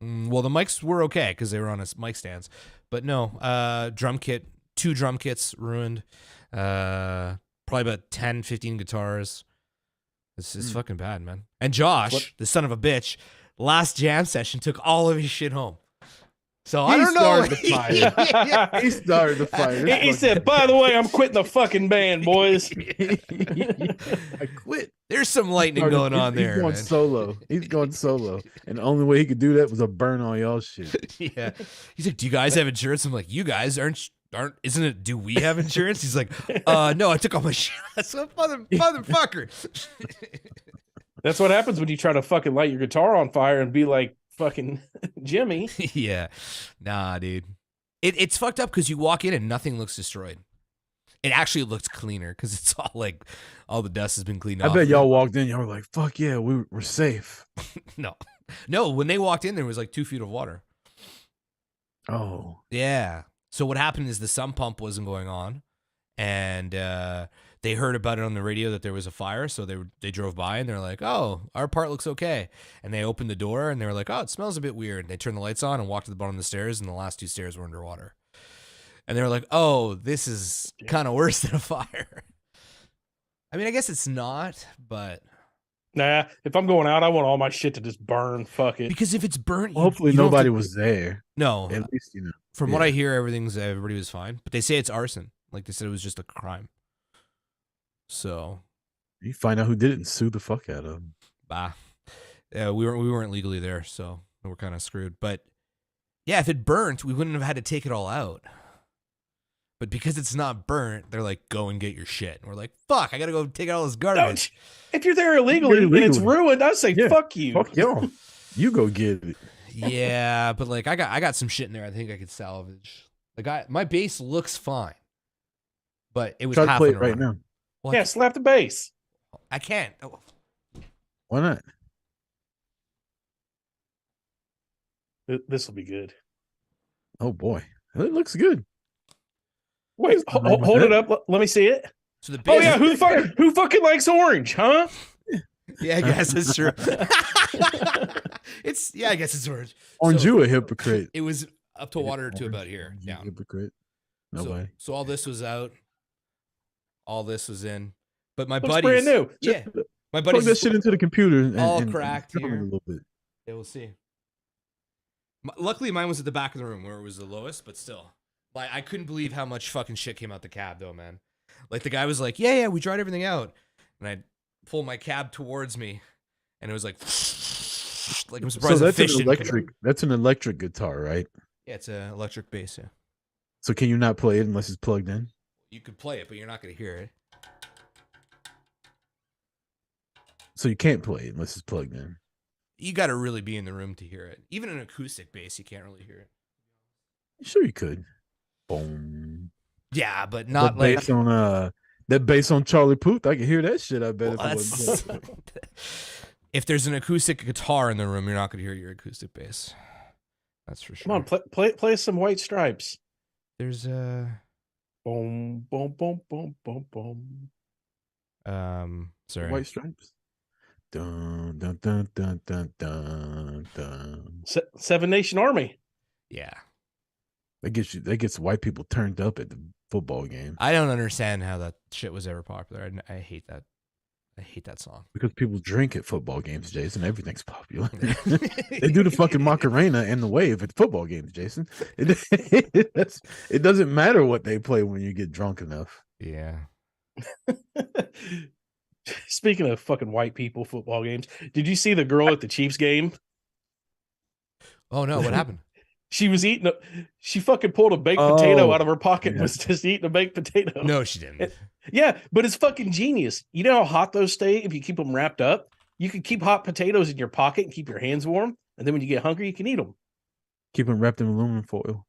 Well, the mics were okay because they were on mic stands, but no, drum kit, 2 drum kits ruined, probably about 10, 15 guitars. This is fucking bad, man. And Josh, the son of a bitch, last jam session took all of his shit home. So I don't know. Started the fire. He started the fire. He said, "By the way, I'm quitting the fucking band, boys." I quit. There's some lightning going on there. He's going Man. solo. He's going solo. And the only way he could do that was a burn all y'all shit. Yeah. He's like, "Do you guys have insurance?" I'm like, "You guys aren't, isn't it? Do we have insurance?" He's like, no, I took all my shit." So motherfucker. That's what happens when you try to fucking light your guitar on fire and be like fucking Jimmy. Yeah. Nah, dude. It's fucked up because you walk in and nothing looks destroyed. It actually looks cleaner because it's all like, all the dust has been cleaned off. I bet y'all walked in, y'all were like, fuck yeah, we're safe. No, when they walked in, there was like 2 feet of water. Oh. Yeah. So what happened is the sump pump wasn't going on, and they heard about it on the radio that there was a fire. So they drove by and they're like, "Oh, our part looks okay." And they opened the door and they were like, "Oh, it smells a bit weird." And they turned the lights on and walked to the bottom of the stairs, and the last 2 stairs were underwater. And they were like, "Oh, this is kind of worse than a fire." I mean, I guess it's not, but Nah, if I'm going out, I want all my shit to just burn. Fuck it. because if it's burnt, Well, hopefully you don't have nobody to- was there. No, At least, you know. from what yeah. I hear, everybody was fine. But they say it's arson. Like they said, it was just a crime. So, You find out who did it and sue the fuck out of them. bah, we weren't legally there, so we're kind of screwed. But yeah, if it burnt, we wouldn't have had to take it all out. But because it's not burnt, they're like, "Go and get your shit." And we're like, "Fuck, I gotta go take out all this garbage." If you're there illegally and it's illegally. ruined, I say Yeah. fuck you. Fuck y'all. You go get it. Yeah, but like I got some shit in there. I think I could salvage. Like my bass looks fine, but it was Try to half play an it right around. now. Well, Yeah, slap the bass. I can't. Why not? This will be good. Oh boy. It looks good. Wait, Nothing wrong with hold it that. up. Let me see it. So the bass. Oh yeah, who fucking likes orange, huh? Yeah, I guess it's true. I guess it's orange. Aren't So you a hypocrite? It was up to water to Orange. about here. Aren't you a Down. hypocrite. So, Nobody. so all this was out. All this was in. But my Looks buddies. brand new. Yeah. My Plug buddies. that shit into the computer and all and cracked turn it here. a little bit. Yeah, we'll see. Luckily, mine was at the back of the room where it was the lowest, but still. Like, I couldn't believe how much fucking shit came out the cab, though, man. Like, the guy was like, yeah, we dried everything out. And I pulled my cab towards me, and it was like, like I'm surprised So the that's fish an didn't come out. electric. That's an electric guitar, right? Yeah, it's an electric bass, yeah. So can you not play it unless it's plugged in? You could play it, but you're not going to hear it. So you can't play it unless it's plugged in. You got to really be in the room to hear it. Even an acoustic bass, you can't really hear it. Sure, you could. Boom. Yeah, but not That like... bass on that bass on Charlie Puth. I can hear that shit. I bet. Well, if it wasn't that's... plugged in. If there's an acoustic guitar in the room, you're not going to hear your acoustic bass. That's for sure. Come on, play some White Stripes. There's Boom, boom, boom, boom, boom, boom. sorry. White Stripes. Dun dun dun dun dun dun dun. Seven Nation Army. Yeah. That gets white people turned up at the football game I don't understand how that shit was ever popular. I hate that. I hate that song. because people drink at football games, Jason. Everything's popular. They do the fucking Macarena and the wave at football games, Jason. It doesn't matter what they play when you get drunk enough. Yeah. Speaking of fucking white people football games, did you see the girl at the Chiefs game? Oh no, what happened? She was eating she fucking pulled a baked potato Oh, out of her pocket and yeah. was just eating a baked potato. No, she didn't. Yeah, but it's fucking genius. You know how hot those stay if you keep them wrapped up? You can keep hot potatoes in your pocket and keep your hands warm. And then when you get hungry, you can eat them. Keep them wrapped in aluminum foil.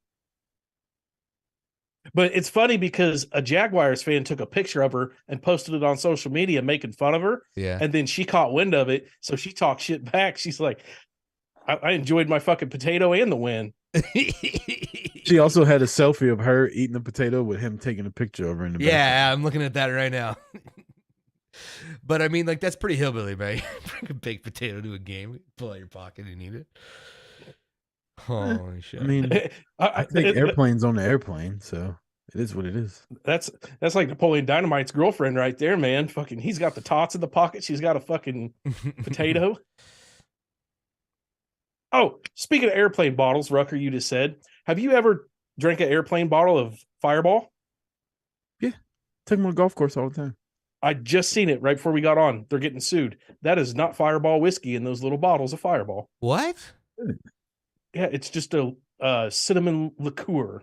But it's funny because a Jaguars fan took a picture of her and posted it on social media making fun of her. Yeah. And then she caught wind of it. So she talked shit back. She's like, I enjoyed my fucking potato and the win. She also had a selfie of her eating a potato with him taking a picture of her in the back. Yeah, I'm looking at that right now. But I mean, like, that's pretty hillbilly, man. Bring a baked potato to a game, pull out your pocket and eat it. Holy shit. I mean, I take airplanes on the airplane, so it is what it is. That's like Napoleon Dynamite's girlfriend right there, man. Fucking, he's got the tots in the pocket. She's got a fucking potato. Oh, speaking of airplane bottles, Rucker, you just said, have you ever drank an airplane bottle of Fireball? Take them on a golf course all the time. I just seen it right before we got on. They're getting sued. That is not Fireball whiskey in those little bottles of Fireball. What? Yeah, it's just a cinnamon liqueur.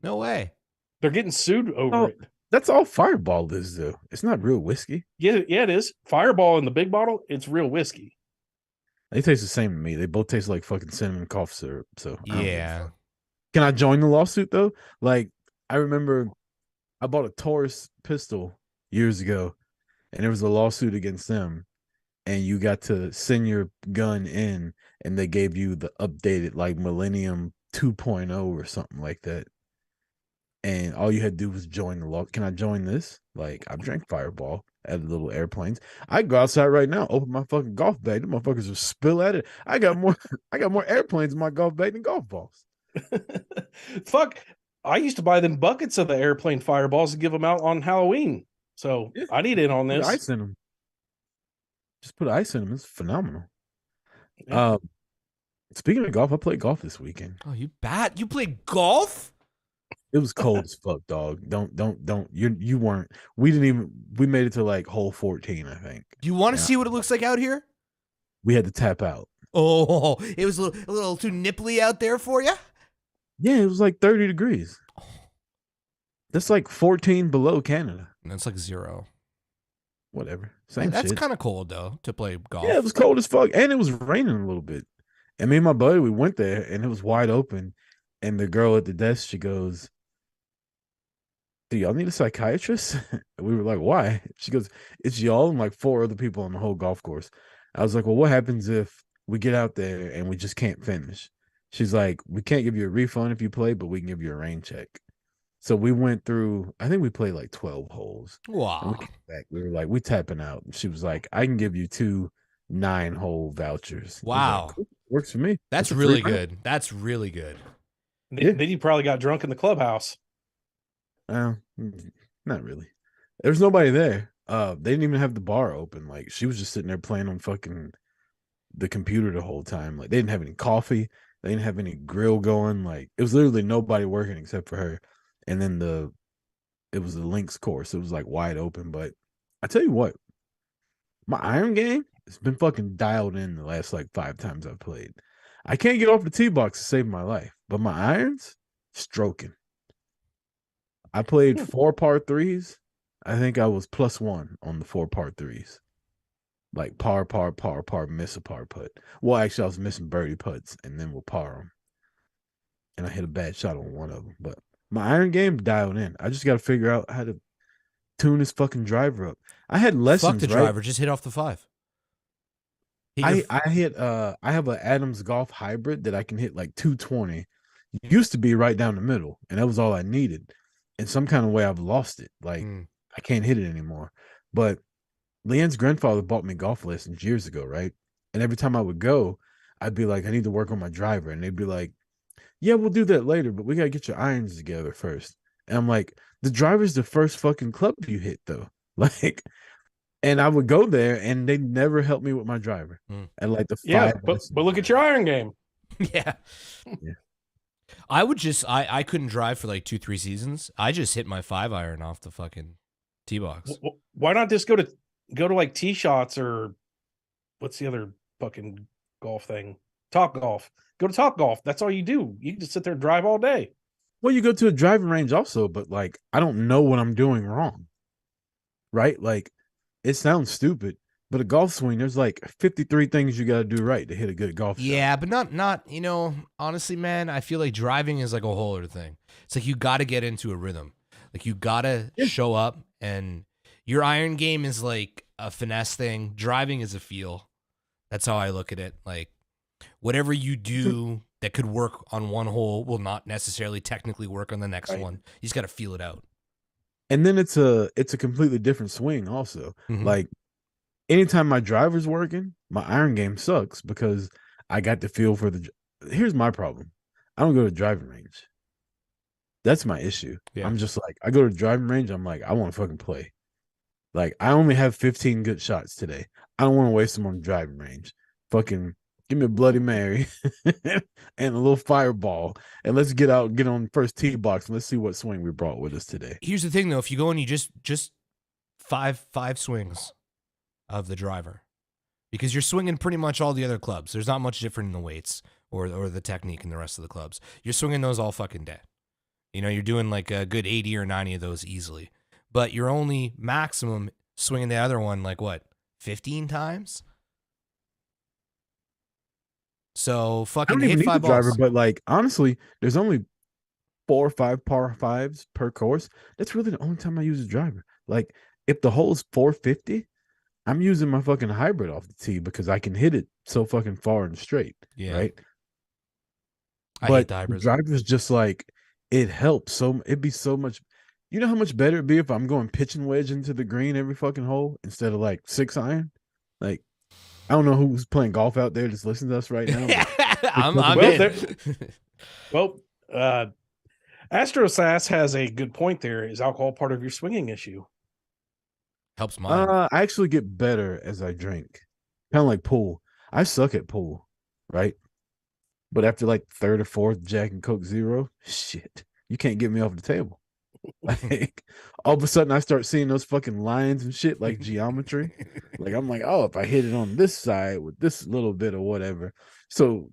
No way. They're getting sued over it. That's all Fireball is, though. It's not real whiskey. Yeah, it is. Fireball in the big bottle, it's real whiskey. They taste the same to me. They both taste like fucking cinnamon cough syrup. So I don't give a Yeah. fuck. Can I join the lawsuit though? Like, I remember I bought a Taurus pistol years ago, and there was a lawsuit against them, and you got to send your gun in, and they gave you the updated like Millennium 2.0 or something like that. And all you had to do was join the law. Can I join this? Like, I've drank Fireball at little airplanes. I go outside right now, open my fucking golf bag. The motherfuckers will spill at it. I got more airplanes in my golf bag than golf balls. Fuck. I used to buy them buckets of the airplane Fireballs and give them out on Halloween. So Yeah. I need in on Put this. ice in them. Just put ice in them. It's phenomenal. Yeah. Speaking of golf, I played golf this weekend. Oh, you bat? You play golf? It was cold as fuck, dog. Don't. You weren't. We made it to like hole 14, I think. Do you want to Yeah. see what it looks like out here? We had to tap out. Oh, it was a little too nipply out there for you? Yeah, it was like 30 degrees. That's like 14 below Canada. That's like 0. Whatever. Same That's shit. kind of cold, though, to play golf. Yeah, it was cold as fuck. And it was raining a little bit. And me and my buddy, we went there and it was wide open. And the girl at the desk, she goes, "Do y'all need a psychiatrist?" And we were like, "Why?" She goes, "It's y'all and like 4 other people on the whole golf course." I was like, "Well, what happens if we get out there and we just can't finish?" She's like, "We can't give you a refund if you play, but we can give you a rain check." So we went through, I think we played like 12 holes. And Wow. we came back. We were like, we tapping out. And she was like, "I can give you 2 9-hole vouchers." I was like, Wow. "Cool. Works for me." That's a really free good. That's really good. Then you probably got drunk in the clubhouse. Not really. There was nobody there. They didn't even have the bar open. Like, she was just sitting there playing on fucking the computer the whole time. Like, they didn't have any coffee. They didn't have any grill going. Like, it was literally nobody working except for her. And then it was the links course. It was like wide open. But I tell you what, my iron game has been fucking dialed in the last like 5 times I've played. I can't get off the tee box to save my life, but my irons, stroking. I played 4 par 3s. I think I was +1 on the 4 par 3s. Like par, miss a par putt. Well, actually, I was missing birdie putts, and then we'll par them. And I hit a bad shot on one of them. But my iron game dialed in. I just got to figure out how to tune this fucking driver up. I had lessons. Fuck the right? driver. Just hit off the 5. Hit your- I hit I have an Adams Golf hybrid that I can hit like 220. Used to be right down the middle, and that was all I needed. In some kind of way, I've lost it. Like, I can't hit it anymore. But Leanne's grandfather bought me golf lessons years ago, right? And every time I would go, I'd be like, "I need to work on my driver," and they'd be like, "Yeah, we'll do that later, but we gotta get your irons together first." And I'm like, the driver's the first fucking club you hit though. Like, and I would go there and they never helped me with my driver. And like the Yeah, five. but look at your iron game. Yeah. Yeah. I would just I couldn't drive for like 2-3 seasons. I just hit my 5-iron off the fucking tee box. Why not just go to like tee shots or what's the other fucking golf thing? Top Golf. Go to Top Golf. That's all you do. You can just sit there and drive all day. Well, you go to a driving range also, but like I don't know what I'm doing wrong. Right? Like it sounds stupid, but a golf swing, there's like 53 things you got to do right to hit a good golf shot. Yeah, but not, you know, honestly, man, I feel like driving is like a whole other thing. It's like you got to get into a rhythm. Like you got to show up, and your iron game is like a finesse thing. Driving is a feel. That's how I look at it. Like whatever you do that could work on one hole will not necessarily technically work on the next one. You just got to feel it out. And then it's a completely different swing also. Like anytime my driver's working, my iron game sucks because I got the feel for the. Here's my problem: I don't go to driving range. That's my issue. Yeah. I'm just like I go to driving range. I'm like I want to fucking play. Like I only have 15 good shots today. I don't want to waste them on driving range. Fucking give me a Bloody Mary and a little fireball, and let's get out, get on the first tee box, and let's see what swing we brought with us today. Here's the thing, though: if you go and you just five swings of the driver, because you're swinging pretty much all the other clubs. There's not much different in the weights or the technique in the rest of the clubs. You're swinging those all fucking day. You know, you're doing like a good 80 or 90 of those easily, but you're only maximum swinging the other one like what, 15 times? So I fucking don't even hit need the 5 driver, balls. but like honestly, there's only 4 or 5 par fives per course. That's really the only time I use a driver. Like if the hole is 450, I'm using my fucking hybrid off the tee because I can hit it so fucking far and straight. Yeah. Right. I But hate the the hybrids. driver's just like it helps so. It'd be so much. You know how much better it'd be if I'm going pitching wedge into the green every fucking hole instead of like 6-iron. Like I don't know who's playing golf out there that's listening to us right now. I'm Well, in. Well, Astrosass has a good point there. Is alcohol part of your swinging issue? Helps mine. I actually get better as I drink. Kind of like pool. I suck at pool, right? But after like third or fourth Jack and Coke Zero, shit, you can't get me off the table. Like all of a sudden I start seeing those fucking lines and shit like geometry. Like I'm like, oh, if I hit it on this side with this little bit or whatever. So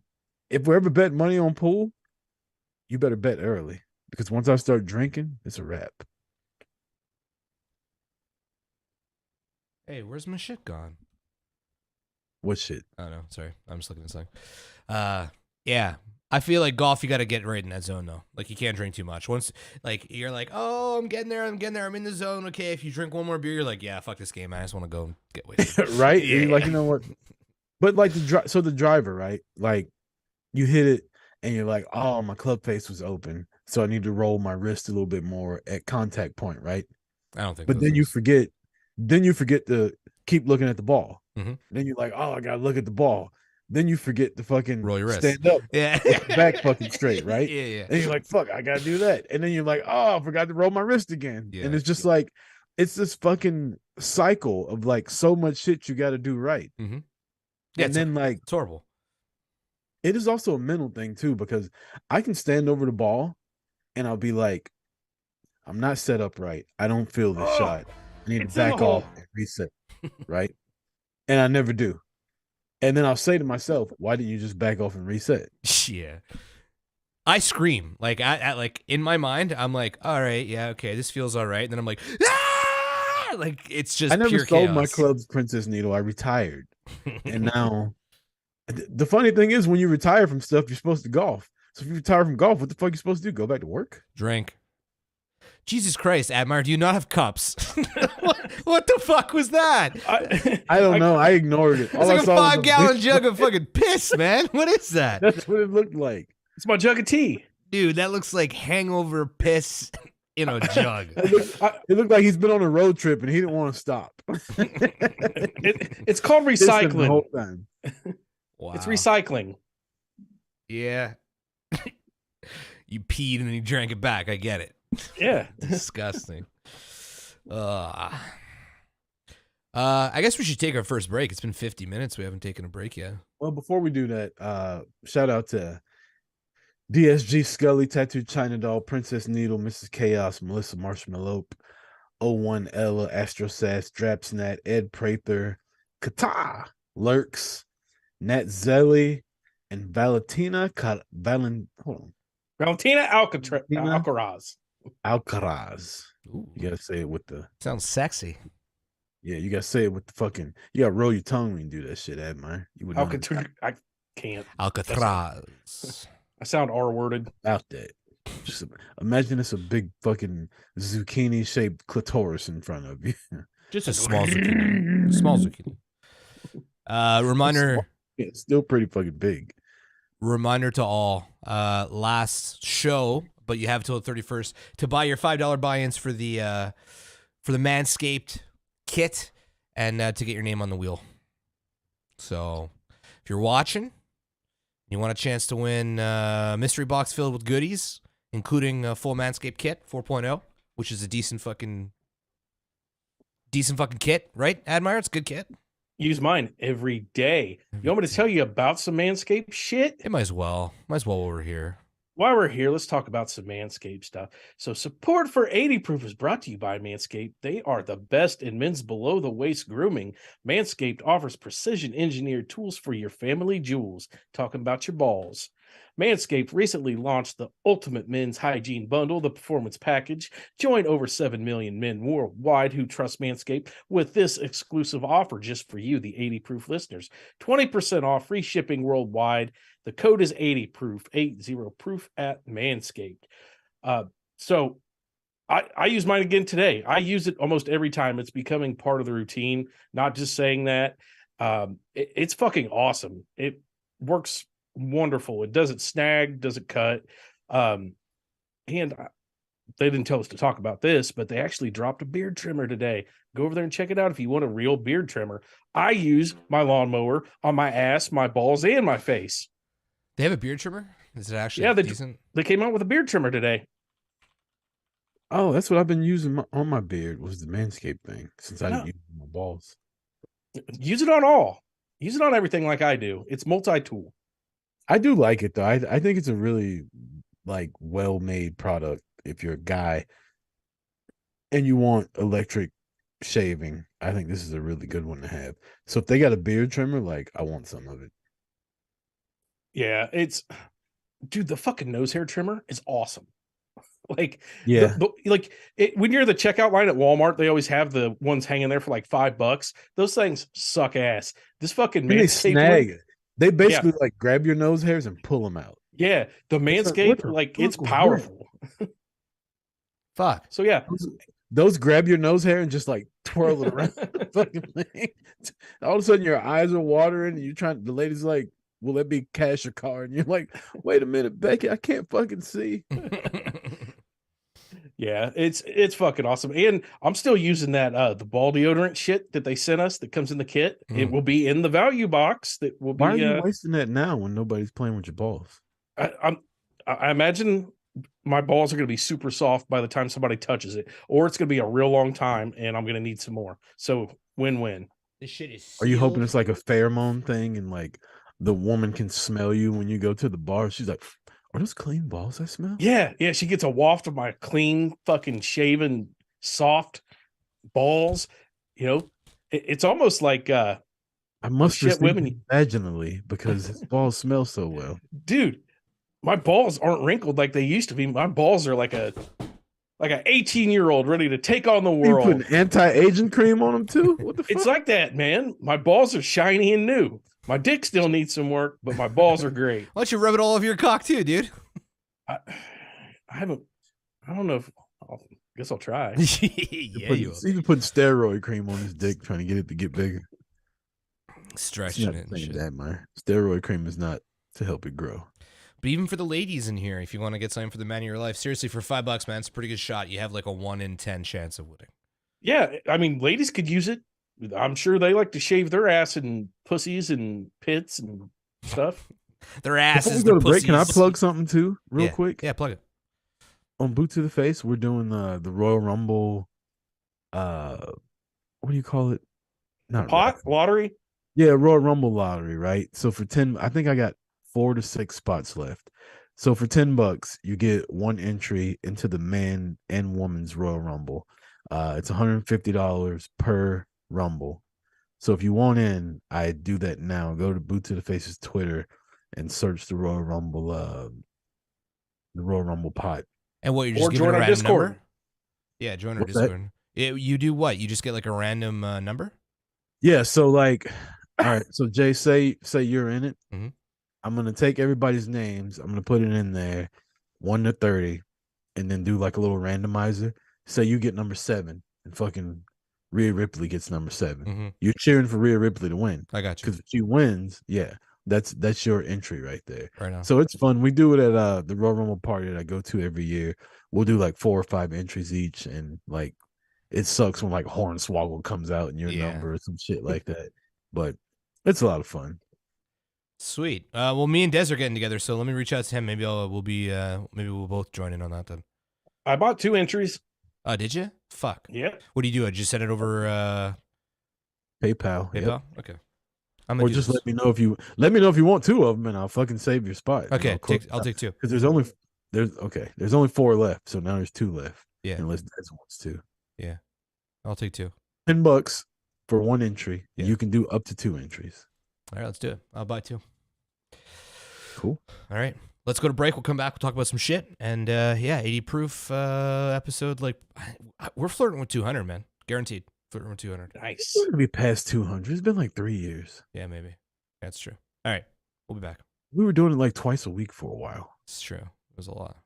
if we're ever betting money on pool, you better bet early because once I start drinking, it's a wrap. Hey, where's my shit gone? What shit? Oh no, sorry. I'm just looking at something. Yeah. I feel like golf, you got to get right in that zone though. Like you can't drink too much. Once, like you're like, oh, I'm getting there. I'm in the zone. Okay, if you drink one more beer, you're like, yeah, fuck this game. I just want to go get wasted. Right? Yeah. You're like, you know what? But like the driver, right? Like you hit it and you're like, oh, my club face was open, so I need to roll my wrist a little bit more at contact point, right? I don't think. But those then you things- forget. Then you forget to keep looking at the ball. Mhm. Then you're like, oh, I gotta look at the ball. Then you forget to fucking Roll your wrist. stand up, Yeah. back fucking straight, right? Yeah, yeah. And you're like, fuck, I gotta do that. And then you're like, oh, I forgot to roll my wrist again. Yeah. And it's just like, it's this fucking cycle of like so much shit you gotta do right. Yeah, And it's, then like it's horrible. it is also a mental thing too, because I can stand over the ball and I'll be like, I'm not set up right. I don't feel the shot. I need it's to in the back off hole. and reset. Right. And I never do. And then I'll say to myself, why didn't you just back off and reset? Yeah. I scream like like in my mind. I'm like, all right, yeah, okay, this feels all right. And then I'm like, ah! Like it's just I never pure sold chaos. my club's Princess Needle. I retired. And now the funny thing is when you retire from stuff, you're supposed to golf. So if you retire from golf, what the fuck are you supposed to do? Go back to work? Drink. Jesus Christ, Admire, do you not have cups? what the fuck was that? I don't know. I ignored it. It's All I like a saw was 5-gallon big- jug of fucking piss, man. What is that? That's what it looked like. It's my jug of tea. Dude, that looks like hangover piss in a jug. It looked like he's been on a road trip and he didn't want to stop. It's called Pissing the recycling. whole time. Wow. It's recycling. Yeah. You peed and then you drank it back. I get it. Yeah. Disgusting. I guess we should take our first break. It's been 50 minutes. We haven't taken a break yet. Well, before we do that, shout out to DSG Scully, Tattooed China Doll, Princess Needle, Mrs. Chaos, Melissa Marshmallow, 01 Ella, Astro Sass, Drapsnat, Ed Prather, Kata, Lurks, Nat Zelly, and Valentina Valentina Alcaraz. Alcaraz. Ooh, You gotta say it with the sounds sexy. you gotta say it with the fucking you gotta roll your tongue when you do that shit, Admire. You would know Alcatraz. I can't. Alcatraz. I sound R-worded. about that. Just imagine it's a big fucking zucchini shaped clitoris in front of you. Just a small zucchini. Small zucchini. Reminder. It's still pretty fucking big. Reminder to all, last show, but you have till the 31st to buy your $5 buy-ins for the Manscaped kit and to get your name on the wheel. So if you're watching, you want a chance to win a mystery box filled with goodies, including a full Manscaped kit 4.0, which is a decent fucking kit, right, Admire? It's a good kit. Use mine every day. You want me to tell you about some Manscaped shit? It might as well. Might as well while we're here. While we're here, let's talk about some Manscaped stuff. So support for 80 Proof is brought to you by Manscaped. They are the best in men's below-the-waist grooming. Manscaped offers precision-engineered tools for your family jewels. Talking about your balls. Manscaped recently launched the Ultimate Men's Hygiene Bundle, the Performance Package. Join over 7 million men worldwide who trust Manscaped with this exclusive offer just for you, the 80 Proof listeners. 20% off, free shipping worldwide. The code is 80 Proof, 80 Proof at Manscaped. So I use mine again today. I use it almost every time. It's becoming part of the routine, not just saying that. It's fucking awesome. It works wonderful. It doesn't snag, doesn't cut. And they didn't tell us to talk about this, but they actually dropped a beard trimmer today. Go over there and check it out if you want a real beard trimmer. I use my lawnmower on my ass, my balls, and my face. They have a beard trimmer? Is it actually decent? They came out with a beard trimmer today. Oh, that's what I've been using on my beard was the Manscaped thing since I didn't use my balls. Use it on all. Use it on everything like I do. It's multi-tool. I do like it though. I think it's a really like well-made product if you're a guy and you want electric shaving. I think this is a really good one to have. So if they got a beard trimmer, like I want some of it. Yeah, dude, the fucking nose hair trimmer is awesome. Like, yeah, when you're in the checkout line at Walmart, they always have the ones hanging there for like $5. Those things suck ass. This fucking they snag it. They basically like grab your nose hairs and pull them out. Yeah, the Manscaped, like it's powerful. Fuck. So yeah, those grab your nose hair and just like twirl it around. Fucking thing. All of a sudden, your eyes are watering, and you're trying. The lady's like, "Will it be cash or card?" And you're like, "Wait a minute, Becky, I can't fucking see." Yeah, it's fucking awesome. And I'm still using that the ball deodorant shit that they sent us that comes in the kit. It will be in the value box. That will be. Why are you wasting that now when nobody's playing with your balls? I imagine my balls are going to be super soft by the time somebody touches it, or it's going to be a real long time, and I'm going to need some more. So win-win. This shit is. Are you hoping it's like a pheromone thing and like the woman can smell you when you go to the bar? She's like, "Are those clean balls I smell?" Yeah. She gets a waft of my clean, fucking shaven, soft balls. You know, it's almost like I must shit women vaginally because his balls smell so well. Dude, my balls aren't wrinkled like they used to be. My balls are like an 18-year-old ready to take on the world. You putting anti-aging cream on them too? What the fuck? It's like that, man. My balls are shiny and new. My dick still needs some work, but my balls are great. Why don't you rub it all over your cock too, dude? I don't know if I guess I'll try. Yeah, he's putting steroid cream on his dick, trying to get it to get bigger. Stretching it. Steroid cream is not to help it grow. But even for the ladies in here, if you want to get something for the man of your life, seriously, for $5, man, it's a pretty good shot. You have like a 1 in 10 chance of winning. Yeah, I mean, ladies could use it. I'm sure they like to shave their ass and pussies and pits and stuff. Their asses. Before we go to break, can I plug something too, real quick? Yeah, plug it. on Boot to the Face, we're doing the Royal Rumble. What do you call it? Not Pot raffle. lottery. Yeah, Royal Rumble lottery, right? So for 10, I think I got 4 to 6 spots left. So for $10, you get one entry into the man and woman's Royal Rumble. It's $150 per Rumble. So if you want in, I do that now. Go to Boot to the Face's Twitter and search the Royal Rumble, pot. And what, you're just Or giving join a our random Discord. number? Yeah, join our What's that? Discord. You do what? You just get like a random number? Yeah, so like, all right. So Jay, say you're in it. Mhm. I'm gonna take everybody's names. I'm gonna put it in there, 1 to 30, and then do like a little randomizer. Say you get number 7, and fucking Rhea Ripley gets number 7. Mhm. You're cheering for Rhea Ripley to win I got you. because if she wins, yeah, that's your entry right there. Right now. So it's fun. We do it at the Royal Rumble party that I go to every year. We'll do like 4 or 5 entries each, and like it sucks when like Hornswoggle comes out in your Yeah. number or some shit like that. But it's a lot of fun. Sweet. Well, me and Des are getting together, so let me reach out to him. Maybe maybe we'll both join in on that then. I bought 2 entries. Did you? Fuck. Yep. What do you do? I just send it over PayPal. PayPal. Yep. Okay. I'm Or gonna do just this. let me know if you want 2 of them, and I'll fucking save your spot. Okay, I'll take 2. Because there's only 4 left, so now there's 2 left. Yeah. Unless Des wants 2. Yeah. I'll take 2. $10 for 1 entry. Yeah. You can do up to 2 entries. All right, let's do it. I'll buy 2. Cool. All right. Let's go to break. We'll come back. We'll talk about some shit. And 80 proof episode. Like, we're flirting with 200, man. Guaranteed. Flirting with 200. Nice. It's gonna be past 200. It's been like 3 years. Yeah, maybe. That's true. All right. We'll be back. We were doing it like twice a week for a while. It's true. It was a lot.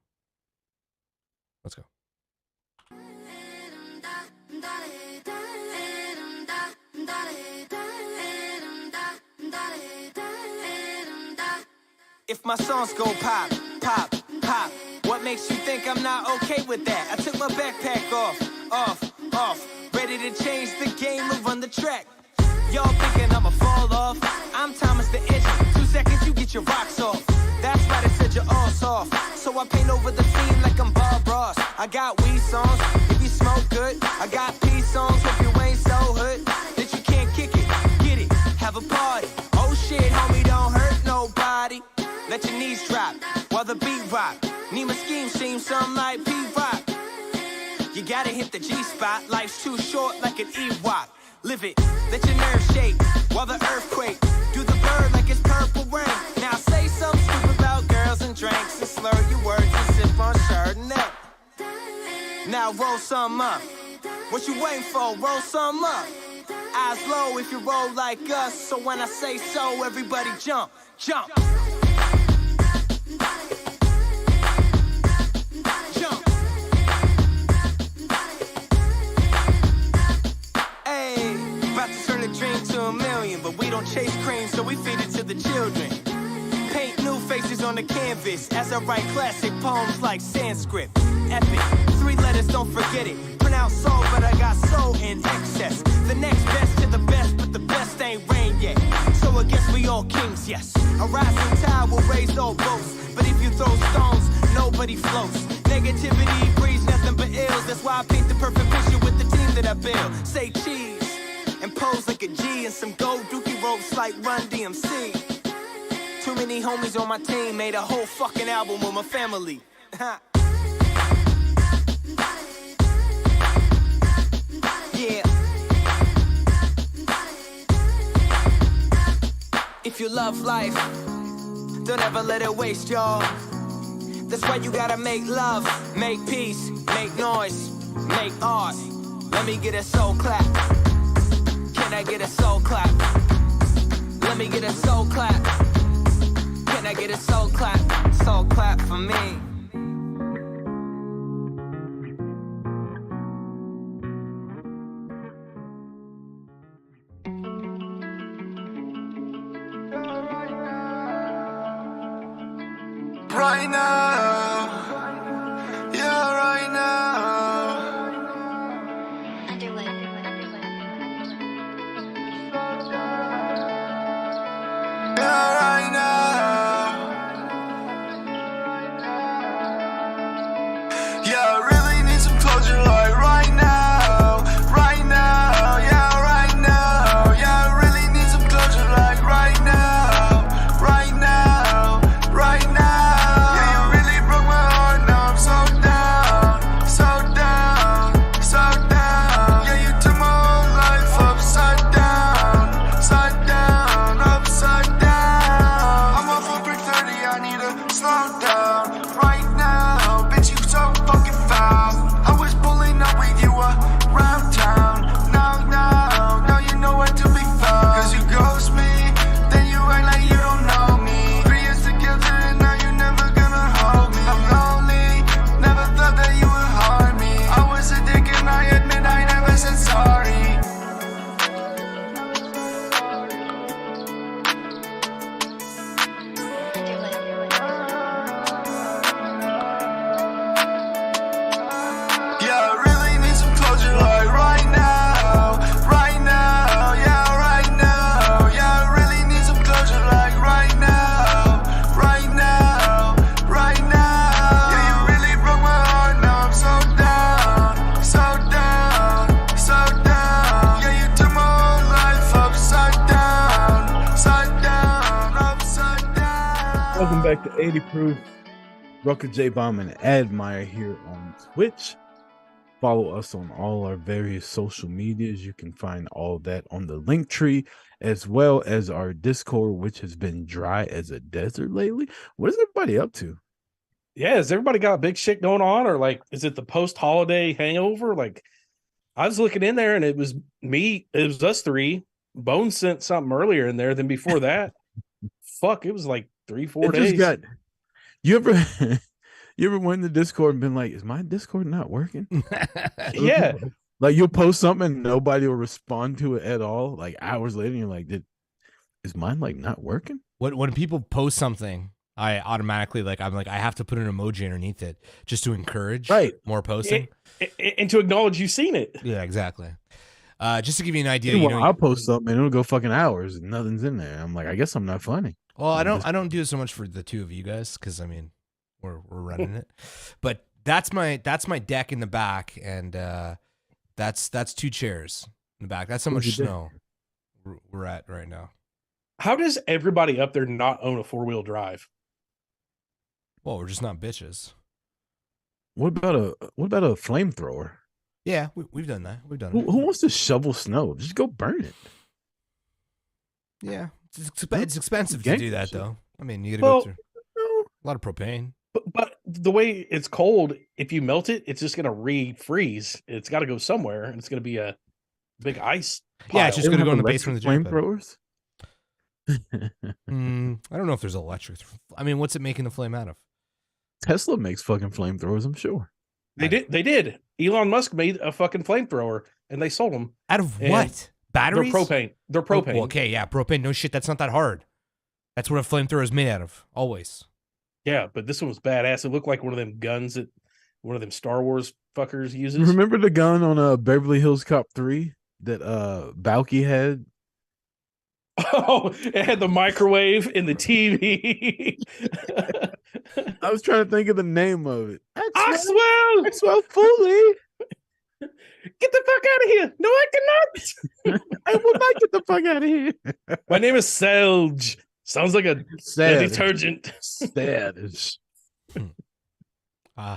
Let's go. If my songs go pop, pop, pop, what makes you think I'm not okay with that? I took my backpack off, ready to change the game and run the track. Y'all thinking I'ma fall off? I'm Thomas the Edge. 2 seconds, you get your rocks off. That's right, I said you're all soft. So I paint over the scene like I'm Bob Ross. I got weed songs, if you smoke good. I got peace songs, hope you ain't so hood that you can't kick it. Get it, have a party. Oh shit, homie, don't hurt nobody. Let your knees drop while the beat rock. Need my scheme seem something like P-Rock. You gotta hit the G-spot. Life's too short like an Ewok. Live it, let your nerves shake while the earthquake. Do the bird like it's purple rain. Now say something stupid about girls and drinks and slur your words and sip on Chardonnay. Now roll some up. What you waiting for? Roll some up. Eyes low if you roll like us. So when I say so, everybody jump, jump. Dream to a million, but we don't chase cream, so we feed it to the children. Paint new faces on the canvas as I write classic poems like Sanskrit. Epic, 3 letters, don't forget it. Pronounce soul, but I got soul in excess. The next best to the best, but the best ain't rain yet. So I guess we all kings, yes. A rising tide will raise all boats, but if you throw stones, nobody floats. Negativity breeds nothing but ills. That's why I paint the perfect picture with the team that I build. Say cheese. And pose like a G and some gold dookie ropes like Run DMC. Too many homies on my team, made a whole fucking album with my family. Yeah. If you love life, don't ever let it waste, y'all. That's why you gotta make love, make peace, make noise, make art. Let me get a soul clap. Can I get a soul clap? Let me get a soul clap. Can I get a soul clap? Soul clap for me. Right now, yeah, right now. Yeah, right now. back to 80 Proof. Rucker J Bomb and Admire here on Twitch. Follow us on all our various social medias. You can find all that on the link tree, as well as our Discord, which has been dry as a desert lately. What is everybody up to? Yeah, has everybody got big shit going on, or like, is it the post-holiday hangover? Like, I was looking in there and it was us three. Bones sent something earlier in there. Then before that, fuck, it was like 3-4 days. You ever went in the Discord and been like, is my Discord not working? Yeah. Like you'll post something and nobody will respond to it at all. Like hours later, and you're like, is mine like not working? When people post something, I automatically I'm like, I have to put an emoji underneath it just to encourage more posting. And to acknowledge you've seen it. Yeah, exactly. Just to give you an idea, I'll post something and it'll go fucking hours and nothing's in there. I'm like, I guess I'm not funny. Well, I don't do it so much for the two of you guys because I mean we're running it, but that's my deck in the back, and that's 2 chairs in the back. That's how much snow we're at right now. How does everybody up there not own a 4-wheel drive? Well, we're just not bitches. What about a flamethrower? Yeah, we've done that. We've done Who it. wants to shovel snow? Just go burn it. Yeah, it's expensive to do that though. I mean, you gotta go through a lot of propane. But the way it's cold, if you melt it, it's just gonna refreeze. It's got to go somewhere, and it's gonna be a big ice pile. Yeah, it's just gonna go in the basement of the flamethrowers. I don't know if there's electric. I mean, what's it making the flame out of? Tesla makes fucking flamethrowers, I'm sure. They did. Elon Musk made a fucking flamethrower, and they sold them. Out of what? Batteries? They're propane. Oh, okay, yeah, propane. No shit, that's not that hard. That's what a flamethrower is made out of, always. Yeah, but this one was badass. It looked like one of them guns that one of them Star Wars fuckers uses. Remember the gun on Beverly Hills Cop 3 that Balky had? Oh, it had the microwave in the TV. I was trying to think of the name of it. Maxwell Foley. Get the fuck out of here. No, I cannot. I will not get the fuck out of here. My name is Selge. Sounds like a detergent. Savage.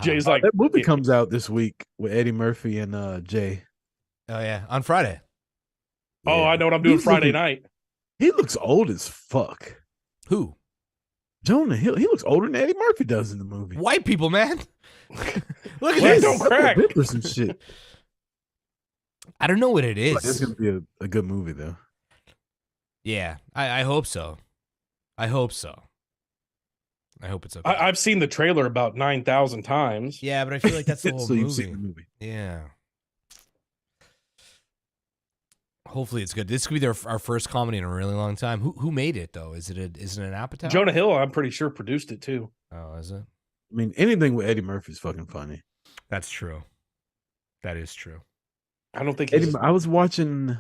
Jay's like, that movie comes out this week with Eddie Murphy and Jay. Oh yeah, on Friday. Oh, I know what I'm doing Friday night. He looks old as fuck. Who? Jonah Hill. He looks older than Eddie Murphy does in the movie. White people, man. Look at Legs this. don't crack. Or some shit. I don't know what it is. It's gonna be a good movie though. Yeah, I hope so. I hope so. I hope it's okay. I've seen the trailer about 9,000 times. Yeah, but I feel like that's the whole So movie. you've seen the movie. Yeah. Hopefully it's good. This could be our first comedy in a really long time. Who made it though? Is it an Apatow? Jonah Hill, I'm pretty sure, produced it too. Oh, is it? I mean, anything with Eddie Murphy is fucking funny. That's true. That is true. I don't think I was watching.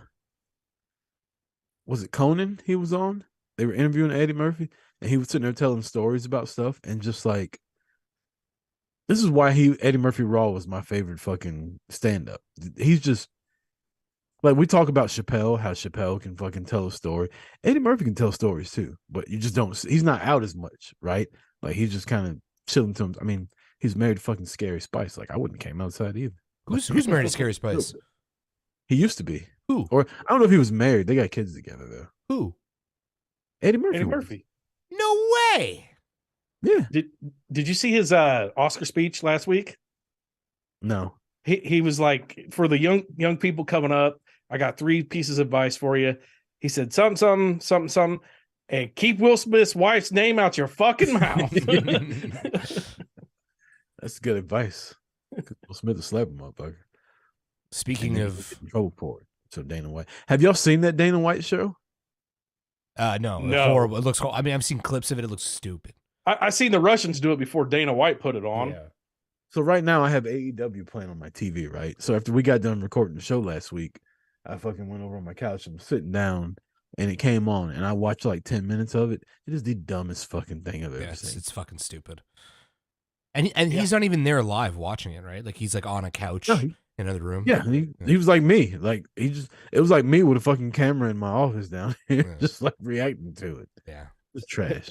Was it Conan? He was on. They were interviewing Eddie Murphy, and he was sitting there telling stories about stuff, and just like, this is why Eddie Murphy Raw was my favorite fucking stand up. He's just like, we talk about Chappelle, how Chappelle can fucking tell a story. Eddie Murphy can tell stories too, but you just don't. He's not out as much, right? Like he's just kind of chilling to him. I mean, he's married to fucking Scary Spice. Like I wouldn't came outside either. Who's married to Scary Spice? He used to be. Who? Or I don't know if he was married. They got kids together though. Who? Eddie Murphy. Eddie Murphy. No way. Yeah. Did you see his Oscar speech last week? No. He was like, for the young people coming up, I got 3 pieces of advice for you. He said something, and keep Will Smith's wife's name out your fucking mouth. That's good advice. Will Smith will slap him, motherfucker. Speaking of trouble for it. So Dana White. Have y'all seen that Dana White show? No. Horrible. It looks horrible. I mean, I've seen clips of it. It looks stupid. I seen the Russians do it before Dana White put it on. Yeah. So right now I have AEW playing on my TV, right? So after we got done recording the show last week, I fucking went over on my couch and was sitting down and it came on and I watched like 10 minutes of it. It is the dumbest fucking thing I've ever seen. It's fucking stupid. And he's not even there live watching it, right? Like he's like on a couch in another room. Yeah, he was like me. Like it was like me with a fucking camera in my office down here, just like reacting to it. Yeah. It's trash.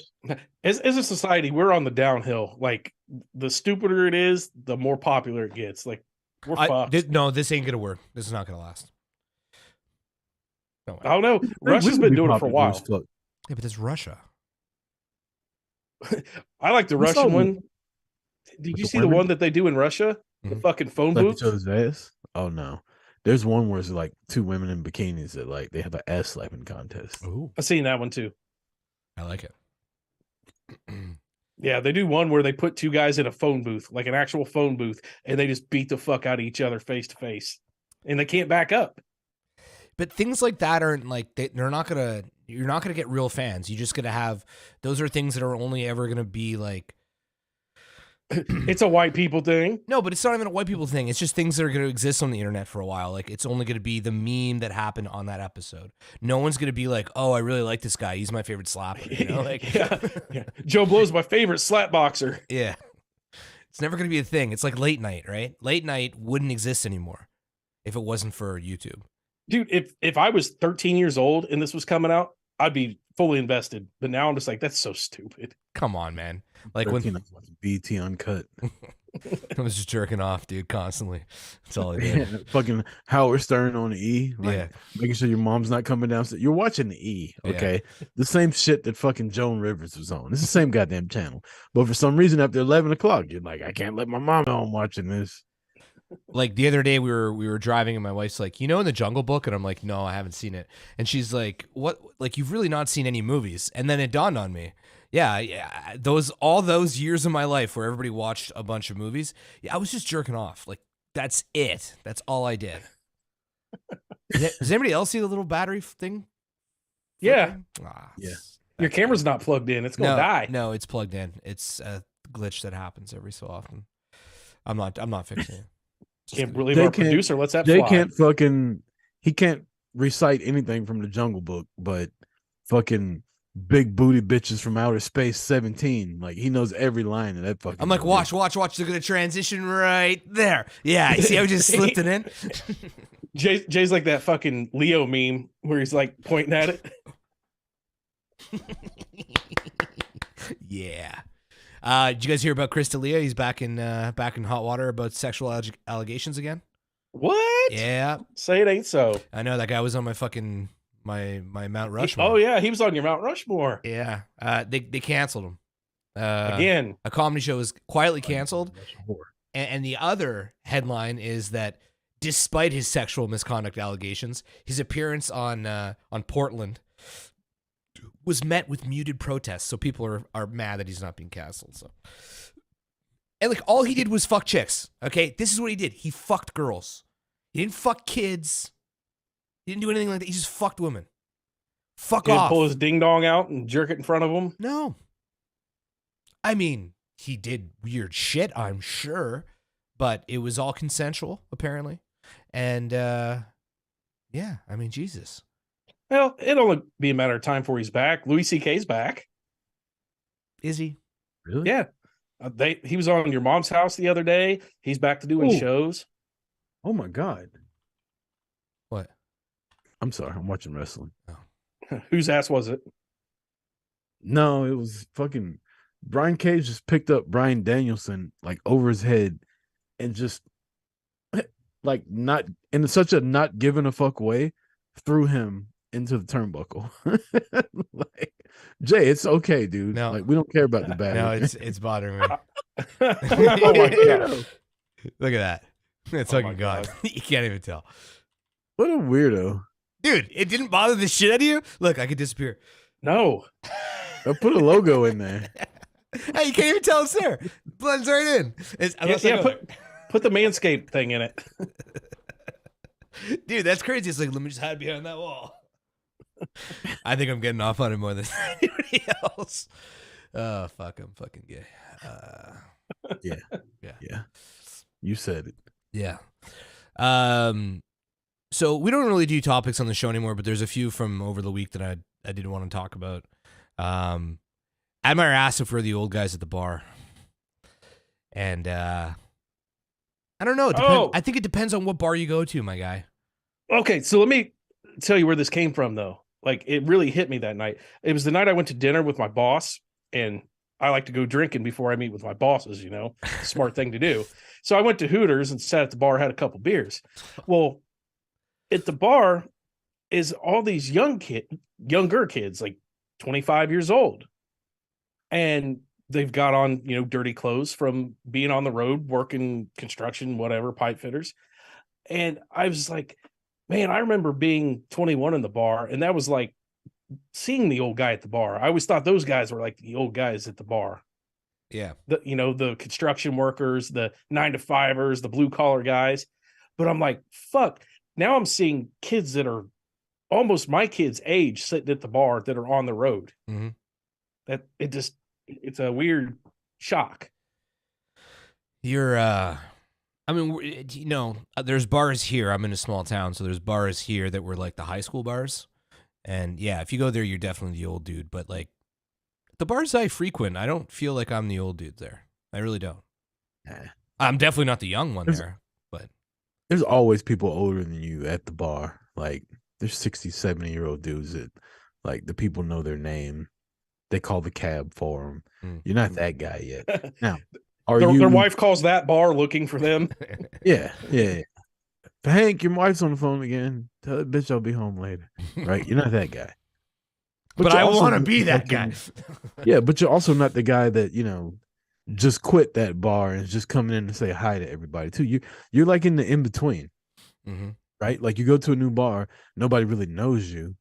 As a society, we're on the downhill. Like the stupider it is, the more popular it gets. Like we're fucked. No, this ain't gonna work. This is not gonna last. No way. I don't know. Russia's been doing it for a while. Fuck. Yeah, but it's Russia. I like the We saw Russian one. one. Did With you the see the women? one that they do in Russia? The Mhm. fucking phone Slap booths. each other's ass. Oh no. There's one where it's like two women in bikinis that like they have an ass slapping contest. Ooh, I've seen that one too. I like it. Yeah, they do one where they put two guys in a phone booth, like an actual phone booth, and they just beat the fuck out of each other face to face, and they can't back up. But things like that aren't like they're not gonna. You're not gonna get real fans. You just gonna have. Those are things that are only ever gonna be like. It's a white people thing. No, but it's not even a white people thing. It's just things that are going to exist on the internet for a while. Like it's only going to be the meme that happened on that episode. No one's going to be like, "Oh, I really like this guy. He's my favorite slapper." You know, like Yeah. Joe Blow's my favorite slap boxer. yeah. It's never going to be a thing. It's like late night, right? Late night wouldn't exist anymore if it wasn't for YouTube. Dude, if I was 13 years old and this was coming out, I'd be fully invested. But now I'm just like, that's so stupid. Come on, man. Like 13, when I was watching BT Uncut. I was just jerking off, dude, constantly. That's all I did. Yeah, fucking Howard Stern on the E. Like, Yeah. making sure your mom's not coming downstairs. You're watching the E, Yeah. okay? The same shit that fucking Joan Rivers was on. It's the same goddamn channel. But for some reason, after 11 o'clock, you're like, I can't let my mom know I'm watching this. Like the other day we were driving and my wife's like, "You know, in the Jungle Book?" And I'm like, "No, I haven't seen it." And she's like, "What? Like you've really not seen any movies?" And then it dawned on me. Yeah, all those years of my life where everybody watched a bunch of movies, yeah, I was just jerking off. Like that's it. That's all I did. Does anybody else see the little battery thing? Yeah. Ah, Yeah. Your camera's not plugged in. It's going to die. No, it's plugged in. It's a glitch that happens every so often. I'm not fixing it. Can't believe Jay our can't- producer lets that Jay fly. can't he can't recite anything from the Jungle Book, but fucking big booty bitches from outer space 17. Like he knows every line of that fucking I'm like, movie. watch. They're gonna transition right there. Yeah, you see how we just slipped it in? Jay's like that fucking Leo meme where he's like pointing at it. Yeah. Did you guys hear about Chris D'Elia? He's back in hot water about sexual allegations again. What? Yeah, Say it ain't so. I know that guy was on my fucking my Mount Rushmore. Oh yeah, he was on your Mount Rushmore Yeah. They canceled him. again. A comedy show was quietly canceled. And the other headline is that despite his sexual misconduct allegations, his appearance on Portland was met with muted protests. So people are mad that he's not being canceled. So, and like all he did was fuck chicks. Okay, this is what he did. He fucked girls. He didn't fuck kids. He didn't do anything like that. He just fucked women. Fuck He would off. pull his ding dong out and jerk it in front of him. No. I mean, he did weird shit, I'm sure, but it was all consensual, apparently. And yeah, I mean, Jesus. Well, it'll only be a matter of time before he's back. Louis C.K.'s back. Is he? Really? Yeah. He was on your mom's house the other day. He's back to doing Ooh. shows. Oh my god. What? I'm sorry, I'm watching wrestling. Whose ass was it? No, it was fucking Brian Cage just picked up Bryan Danielson like over his head and just like not in such a not giving a fuck way threw him into the turnbuckle. Like, Jay, it's okay, dude. No. Like we don't care about the bad. No, it's bothering me. Oh my god. Look at that. It's Oh fucking my gone. God. You can't even tell. What a weirdo. Dude, it didn't bother the shit out of you? Look, I could disappear. No. I put a logo in there. Hey, you can't even tell it's there. Blends right in. Put the Manscaped thing in it. Dude, that's crazy. It's like, let me just hide behind that wall. I think I'm getting off on it more than anybody else. Oh, fuck, I'm fucking gay. Yeah. You said it. Yeah. So we don't really do topics on the show anymore, but there's a few from over the week that I did want to talk about. Admire asked if we're the old guys at the bar. And I don't know. Oh. I think it depends on what bar you go to, my guy. Okay, so let me tell you where this came from, though. like it really hit me that night. It was the night I went to dinner with my boss, and I like to go drinking before I meet with my bosses, smart thing to do. So I went to Hooters and sat at the bar, had a couple beers. Well, at the bar is all these younger kids, like 25 years old. And they've got on, dirty clothes from being on the road, working construction, whatever, pipe fitters. And I was like, man, I remember being 21 in the bar, and that was like seeing the old guy at the bar. I always thought those guys were like the old guys at the bar. Yeah. The construction workers, the 9-to-5ers, the blue collar guys. But I'm like, fuck. Now I'm seeing kids that are almost my kids' age sitting at the bar that are on the road. Mm-hmm. That it's a weird shock. There's bars here. I'm in a small town, so there's bars here that were like the high school bars. And yeah, if you go there, you're definitely the old dude. But like the bars I frequent, I don't feel like I'm the old dude there. I really don't. I'm definitely not the young one there. But there's always people older than you at the bar. Like there's 60, 70-year-old dudes that like the people know their name. They call the cab for them. You're not that guy yet. Now, their wife calls that bar looking for them. Yeah. Hank, your wife's on the phone again. Tell that bitch I'll be home later. Right? You're not that guy. But I want to be that guy. Yeah, but you're also not the guy that, just quit that bar and is just coming in to say hi to everybody too. You're like in the in-between. Mm-hmm. Right? Like you go to a new bar, nobody really knows you.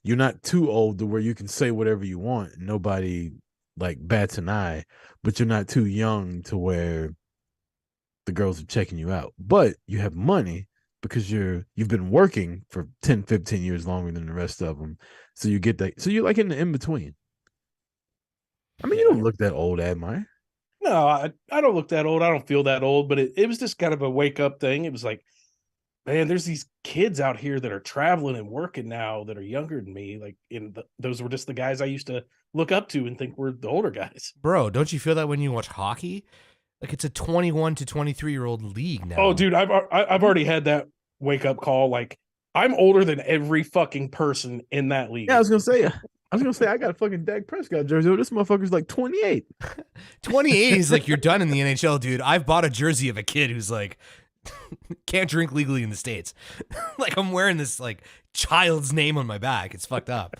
You're not too old to where you can say whatever you want. Nobody like bats an eye, but you're not too young to where the girls are checking you out. But you have money because you've been working for 10, 15 years longer than the rest of them. So you get that. So you're like in the in-between. I mean, you don't look that old, am I? No, I don't look that old. I don't feel that old, but it was just kind of a wake up thing. It was like, man, there's these kids out here that are traveling and working now that are younger than me. Like, those were just the guys I used to look up to and think were the older guys. Bro, don't you feel that when you watch hockey? Like it's a 21 to 23-year-old league now. Oh, dude, I've already had that wake up call. Like, I'm older than every fucking person in that league. Yeah, I was gonna say, I got a fucking Dak Prescott jersey. Oh, this motherfucker's like 28. 28 is like you're done in the NHL, dude. I've bought a jersey of a kid who's like can't drink legally in the States. Like I'm wearing this like child's name on my back. It's fucked up.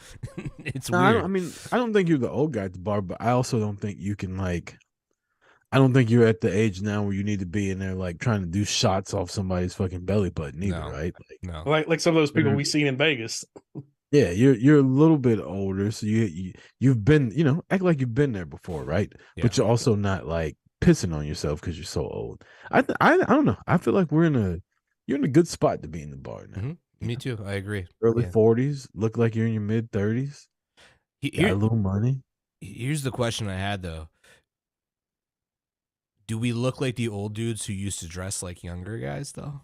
It's weird. I don't think you're the old guy at the bar, but I also don't think you can I don't think you're at the age now where you need to be in there like trying to do shots off somebody's fucking belly button either, right? No. Like some of those people we've seen in Vegas. Yeah, you're a little bit older, so you've been, act like you've been there before, right? Yeah. But you're also not like pissing on yourself because you're so old. I don't know. I feel like you're in a good spot to be in the bar now. Mm-hmm. Me too. I agree. Early 40s, look like you're in your mid 30s. Got a little money. Here's the question I had though. Do we look like the old dudes who used to dress like younger guys though?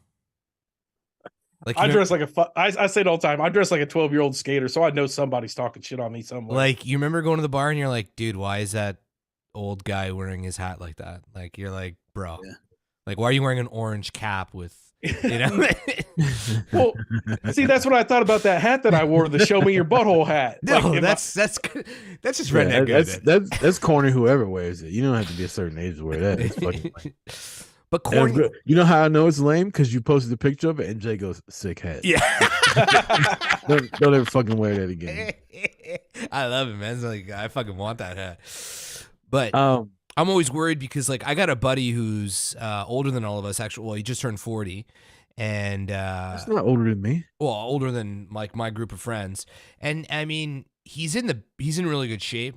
Like I dress like I say it all the time. I dress like a 12-year-old skater, so I know somebody's talking shit on me somewhere. Like you remember going to the bar and you're like, dude, why is that old guy wearing his hat like that? Like you're like, bro, like why are you wearing an orange cap with, Well, see, that's what I thought about that hat that I wore, the "Show Me Your Butthole" hat. No, like, that's just redneck good. That's corny. Whoever wears it, you don't have to be a certain age to wear that. It's fucking lame. But corny. You know how I know it's lame? Because you posted a picture of it and Jay goes, "Sick hat." Yeah. don't ever fucking wear that again. I love it, man. It's like I fucking want that hat. But I'm always worried because like I got a buddy who's older than all of us. Actually, well, he just turned 40, and that's not older than me. Well, older than like my group of friends. And I mean, he's in really good shape,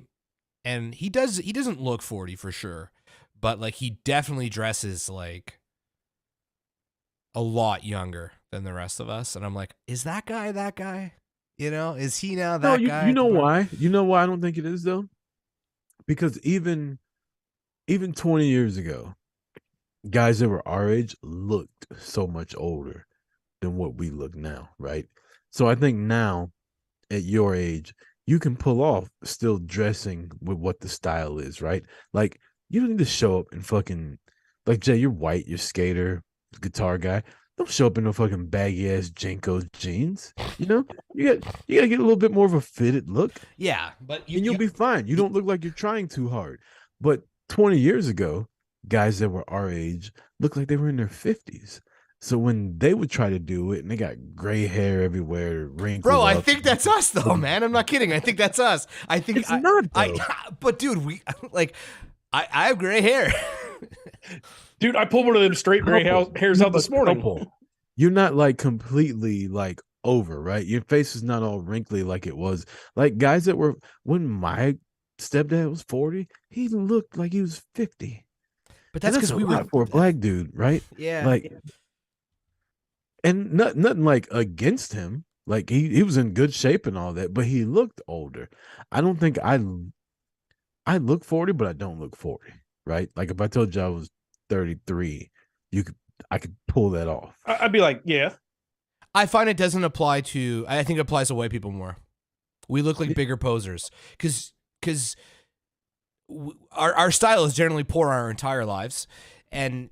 and he doesn't look 40 for sure, but like he definitely dresses like a lot younger than the rest of us. And I'm like, is that guy that guy? Is he now that guy? You know why? You know why I don't think it is though? Because even 20 years ago, guys that were our age looked so much older than what we look now, right? So I think now, at your age, you can pull off still dressing with what the style is, right? Like, you don't need to show up in fucking, like, Jay, you're white, you're skater, guitar guy. Don't show up in no fucking baggy-ass Jenko jeans. You know, you gotta get a little bit more of a fitted look, Yeah, but and you'll be fine. You don't look like you're trying too hard. But 20 years ago, guys that were our age looked like they were in their 50s. So when they would try to do it, and they got gray hair everywhere, wrinkles. Bro, I up, think that's us though, man. I'm not kidding. I think that's us. I think It's not, though. but dude, I have gray hair. Dude, I pulled one of them straight gray hairs out this morning. Couple. You're not like completely like over, right? Your face is not all wrinkly like it was. Like guys that were when my stepdad was 40, he looked like he was 50. But that's because a we lot were for a black dude, right? Yeah. Like, and nothing like against him. Like he was in good shape and all that, but he looked older. I don't think I look 40, but I don't look 40, right? Like if I told you I was 33, I could pull that off. I'd be like, yeah. I find it doesn't apply to. I think it applies to white people more. We look like bigger posers because our style is generally poor our entire lives, and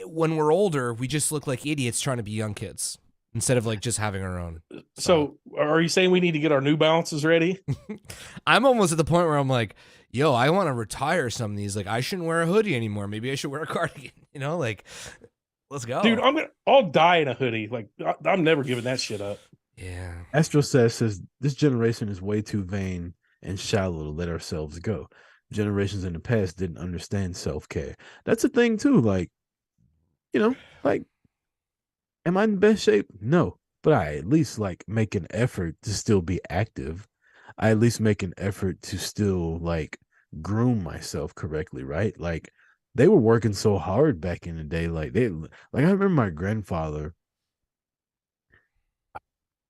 when we're older, we just look like idiots trying to be young kids instead of like just having our own. So are you saying we need to get our New Balances ready? I'm almost at the point where I'm like, yo, I want to retire some of these. Like, I shouldn't wear a hoodie anymore. Maybe I should wear a cardigan. You know, like, let's go, dude. I'll die in a hoodie. Like, I'm never giving that shit up. Yeah. Astro says this generation is way too vain and shallow to let ourselves go. Generations in the past didn't understand self-care. That's a thing too. Like, you know, like, am I in the best shape? No, but I at least like make an effort to still be active. I at least make an effort to still like groom myself correctly, right? Like they were working so hard back in the day. Like I remember my grandfather.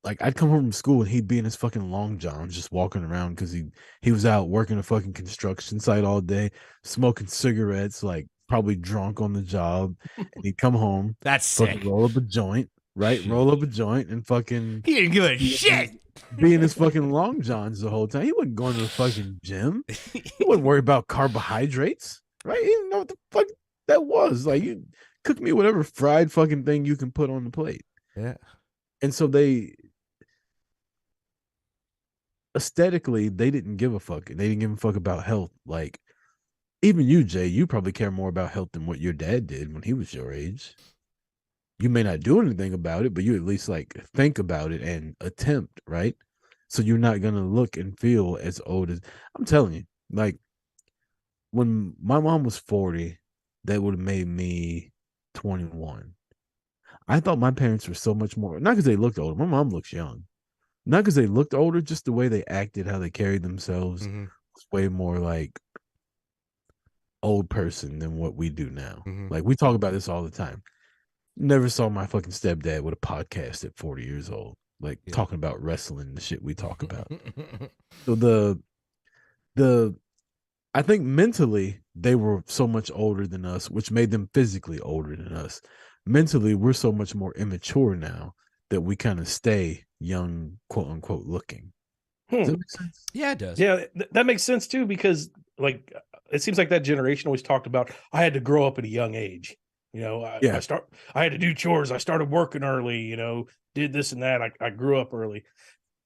Like I'd come home from school and he'd be in his fucking long johns just walking around because he was out working a fucking construction site all day, smoking cigarettes, like probably drunk on the job. And he'd come home, That's fucking sick. roll up a joint, right? Roll up a joint and fucking He didn't give a shit. be in his fucking long johns the whole time. He wasn't going to the fucking gym. He wasn't worried about carbohydrates, right? He didn't know what the fuck that was. Like you cook me whatever fried fucking thing you can put on the plate. Yeah. And so aesthetically, they didn't give a fuck. They didn't give a fuck about health. Like, even you, Jay, you probably care more about health than what your dad did when he was your age. You may not do anything about it, but you at least like think about it and attempt, right? So you're not gonna look and feel as old as I'm telling you. Like, when my mom was 40, that would have made me 21. I thought my parents were so much more, not because they looked older. My mom looks young. Not because they looked older, just the way they acted, how they carried themselves was way more like old person than what we do now. Like we talk about this all the time. Never saw my fucking stepdad with a podcast at 40 years old, like talking about wrestling and the shit we talk about. So I think mentally they were so much older than us, which made them physically older than us. Mentally, we're so much more immature now that we kind of stay young, quote unquote, looking. Does that make sense? Yeah, it does. Yeah, that makes sense too, because like it seems like that generation always talked about I had to grow up at a young age. You know, I had to do chores. I started working early, you know, did this and that. I grew up early.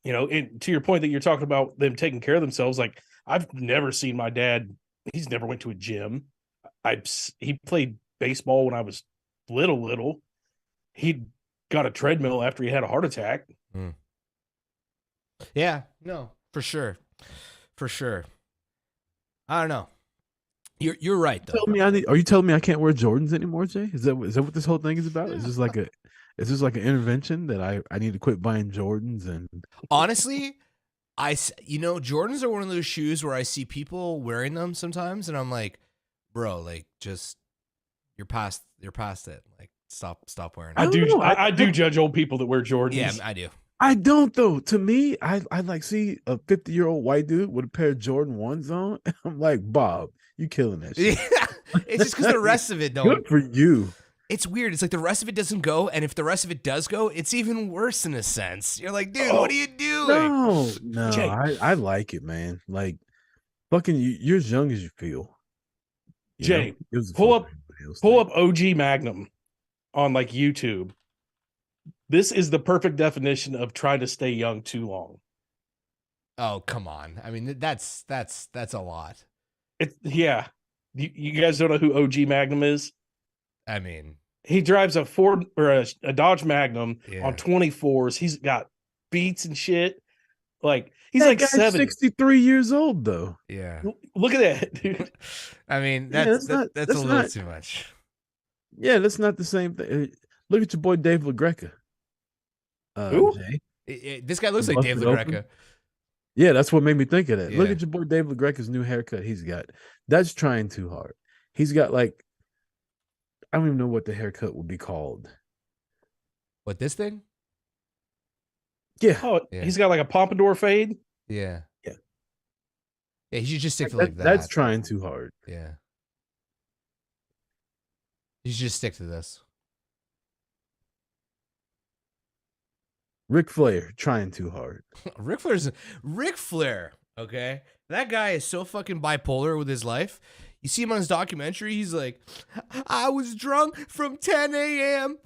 You know, and to your point that you're talking about them taking care of themselves, like I've never seen my dad, he's never went to a gym. He played baseball when I was little. He got a treadmill after he had a heart attack. Yeah, no, for sure. I don't know. You're right though. Are you telling me I can't wear Jordans anymore, Jay? Is that what this whole thing is about? Is this like an intervention that I need to quit buying Jordans? And honestly, Jordans are one of those shoes where I see people wearing them sometimes, and I'm like, bro, like just you're past it. Like stop wearing them. I do judge old people that wear Jordans. Yeah, I do. I don't though. To me, I like see a 50-year-old white dude with a pair of Jordan 1s on. I'm like, Bob, you killing that shit. It's just because the rest of it don't. Good for you. It's weird. It's like the rest of it doesn't go, and if the rest of it does go, it's even worse in a sense. You're like, dude, what are you doing? No, I like it, man. Like, fucking, you're as young as you feel. Jay, pull up OG Magnum on like YouTube. This is the perfect definition of trying to stay young too long. Oh, come on. I mean, that's a lot. Yeah. You guys don't know who OG Magnum is? I mean, he drives a Ford or a Dodge Magnum Yeah. on 24s. He's got beats and shit. Like he's That like guy's 70. 63 years old though. yeah. Look at that, dude. I mean, Yeah, that's that's that's a not- little too much. Yeah, that's not the same thing. Look at your boy Dave LaGreca. Who? Jay. This guy looks like Busted Dave Open? LaGreca. Yeah, that's what made me think of that. Look Yeah. at your boy Dave LaGreca's new haircut he's got. That's trying too hard. He's got like, I don't even know what the haircut would be called. What, this thing? Yeah. Oh, Yeah. he's got like a pompadour fade. Yeah. Yeah. Yeah, he should just stick to like that. That's trying too hard. Yeah. You should just stick to this. Ric Flair trying too hard. Ric Flair, okay? That guy is so fucking bipolar with his life. You see him on his documentary, he's like, I was drunk from 10 a.m.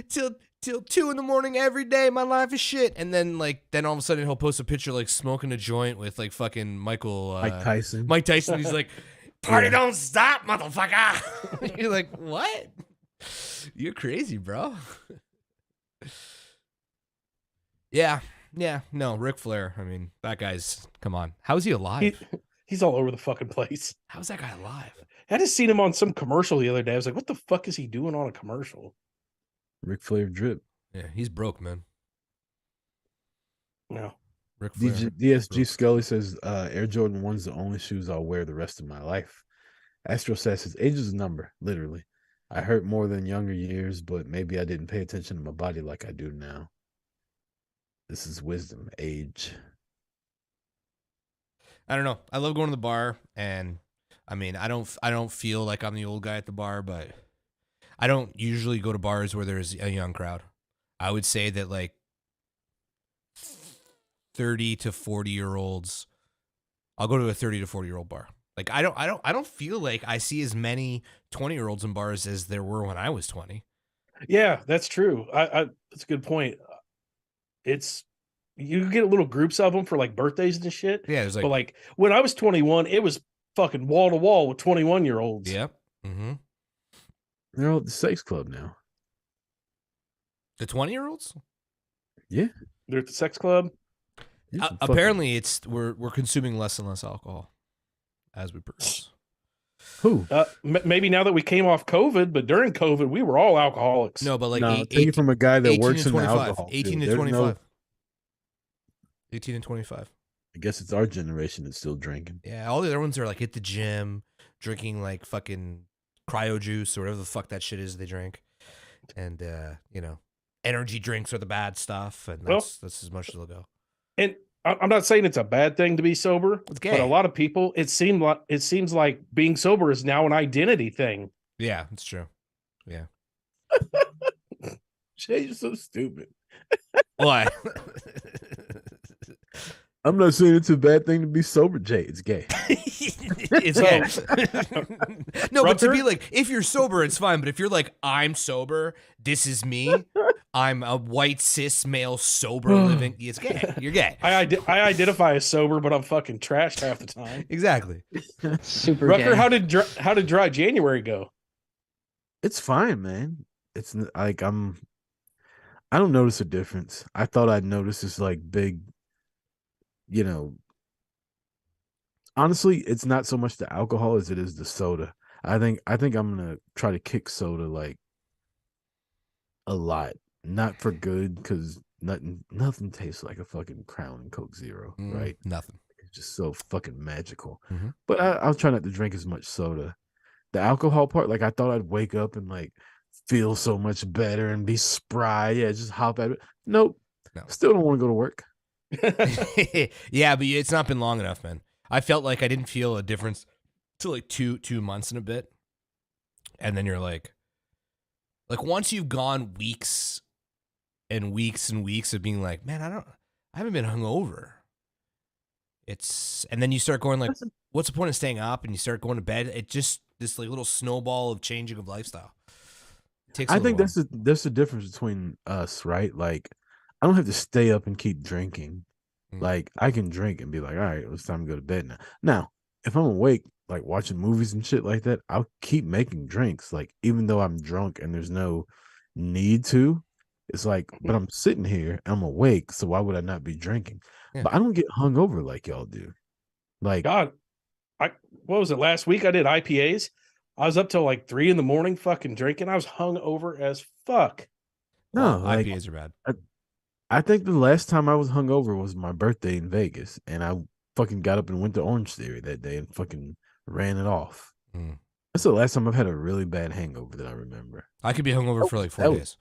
till 2 in the morning every day. My life is shit. And then all of a sudden he'll post a picture like smoking a joint with like fucking Mike Tyson. Mike Tyson. He's like, party don't stop, motherfucker. You're like, what? You're crazy, bro. Yeah. No, Ric Flair. I mean, that guy's, come on. How is he alive? He's all over the fucking place. How's that guy alive? I just seen him on some commercial the other day. I was like, what the fuck is he doing on a commercial? Ric Flair drip. Yeah, he's broke, man. No. Ric Flair. DSG Scully says Air Jordan 1's the only shoes I'll wear the rest of my life. Astro says his age is a number, literally. I hurt more than younger years, but maybe I didn't pay attention to my body like I do now. This is wisdom, age. I don't know. I love going to the bar, and I mean, I don't feel like I'm the old guy at the bar, but I don't usually go to bars where there's a young crowd. I would say that like 30 to 40-year-olds. I'll go to a 30 to 40-year-old bar. Like I don't feel like I see as many 20-year-olds in bars as there were when I was 20. Yeah, that's true. I that's a good point. It's you get little groups of them for like birthdays and shit. Yeah, there's like, But like when I was 21, it was fucking wall to wall with 21-year-olds. yep. Mm-hmm. They're all at the sex club now. The 20-year-olds? Yeah. They're at the sex club. Here's some Apparently, we're consuming less and less alcohol as we progress. Who? Maybe now that we came off COVID, but during COVID, we were all alcoholics. No, but like No, take it from a guy that 18 works to in the 25. alcohol 18 field. to There's 25. 18 and 25. I guess it's our generation that's still drinking. Yeah, all the other ones are like hit the gym, drinking like fucking cryo juice or whatever the fuck that shit is they drink. And energy drinks are the bad stuff, and that's as much as they'll go. And I'm not saying it's a bad thing to be sober, It's but gay. a lot of people, it seems like being sober is now an identity thing. Yeah, it's true. Yeah. Jay, you're so stupid. Why? I'm not saying it's a bad thing to be sober, Jay. It's gay. It's gay. No, but to Rucker? be like, if you're sober, it's fine. But if you're like, I'm sober, this is me. I'm a white cis male sober living. It's gay. You're gay. I identify as sober, but I'm fucking trashed half the time. Exactly. Super Rucker, gay. how did dry January go? It's fine, man. It's like I don't notice a difference. I thought I'd notice this like big, honestly, it's not so much the alcohol as it is the soda. I think I'm gonna try to kick soda like a lot. Not for good, because nothing tastes like a fucking Crown and Coke Zero, right? Nothing. It's just so fucking magical. Mhm. But I'll try not to drink as much soda. The alcohol part, like I thought I'd wake up and like feel so much better and be spry. Yeah, just hop at it. Nope. No. Still don't want to go to work. Yeah, but it's not been long enough, man. I felt like I didn't feel a difference till like two months and a bit. And then you're like once you've gone weeks and weeks and weeks of being like, man, I haven't been hungover. And then you start going like, what's the point of staying up? And you start going to bed. It just, this like little snowball of changing of lifestyle. takes. I think that's the difference between us, right? Like, I don't have to stay up and keep drinking. Like, I can drink and be like, all right, it's time to go to bed now. Now, if I'm awake, like watching movies and shit like that, I'll keep making drinks. Like, even though I'm drunk and there's no need to, it's like, but I'm sitting here, I'm awake, so why would I not be drinking? Yeah. But I don't get hungover like y'all do. Like, God, what was it last week? I did IPAs. I was up till like 3 a.m. fucking drinking. I was hungover as fuck. no, like, IPAs are bad. I think the last time I was hungover was my birthday in Vegas, and I fucking got up and went to Orange Theory that day and fucking ran it off. That's the last time I've had a really bad hangover that I remember. I could be hungover for like 4 days.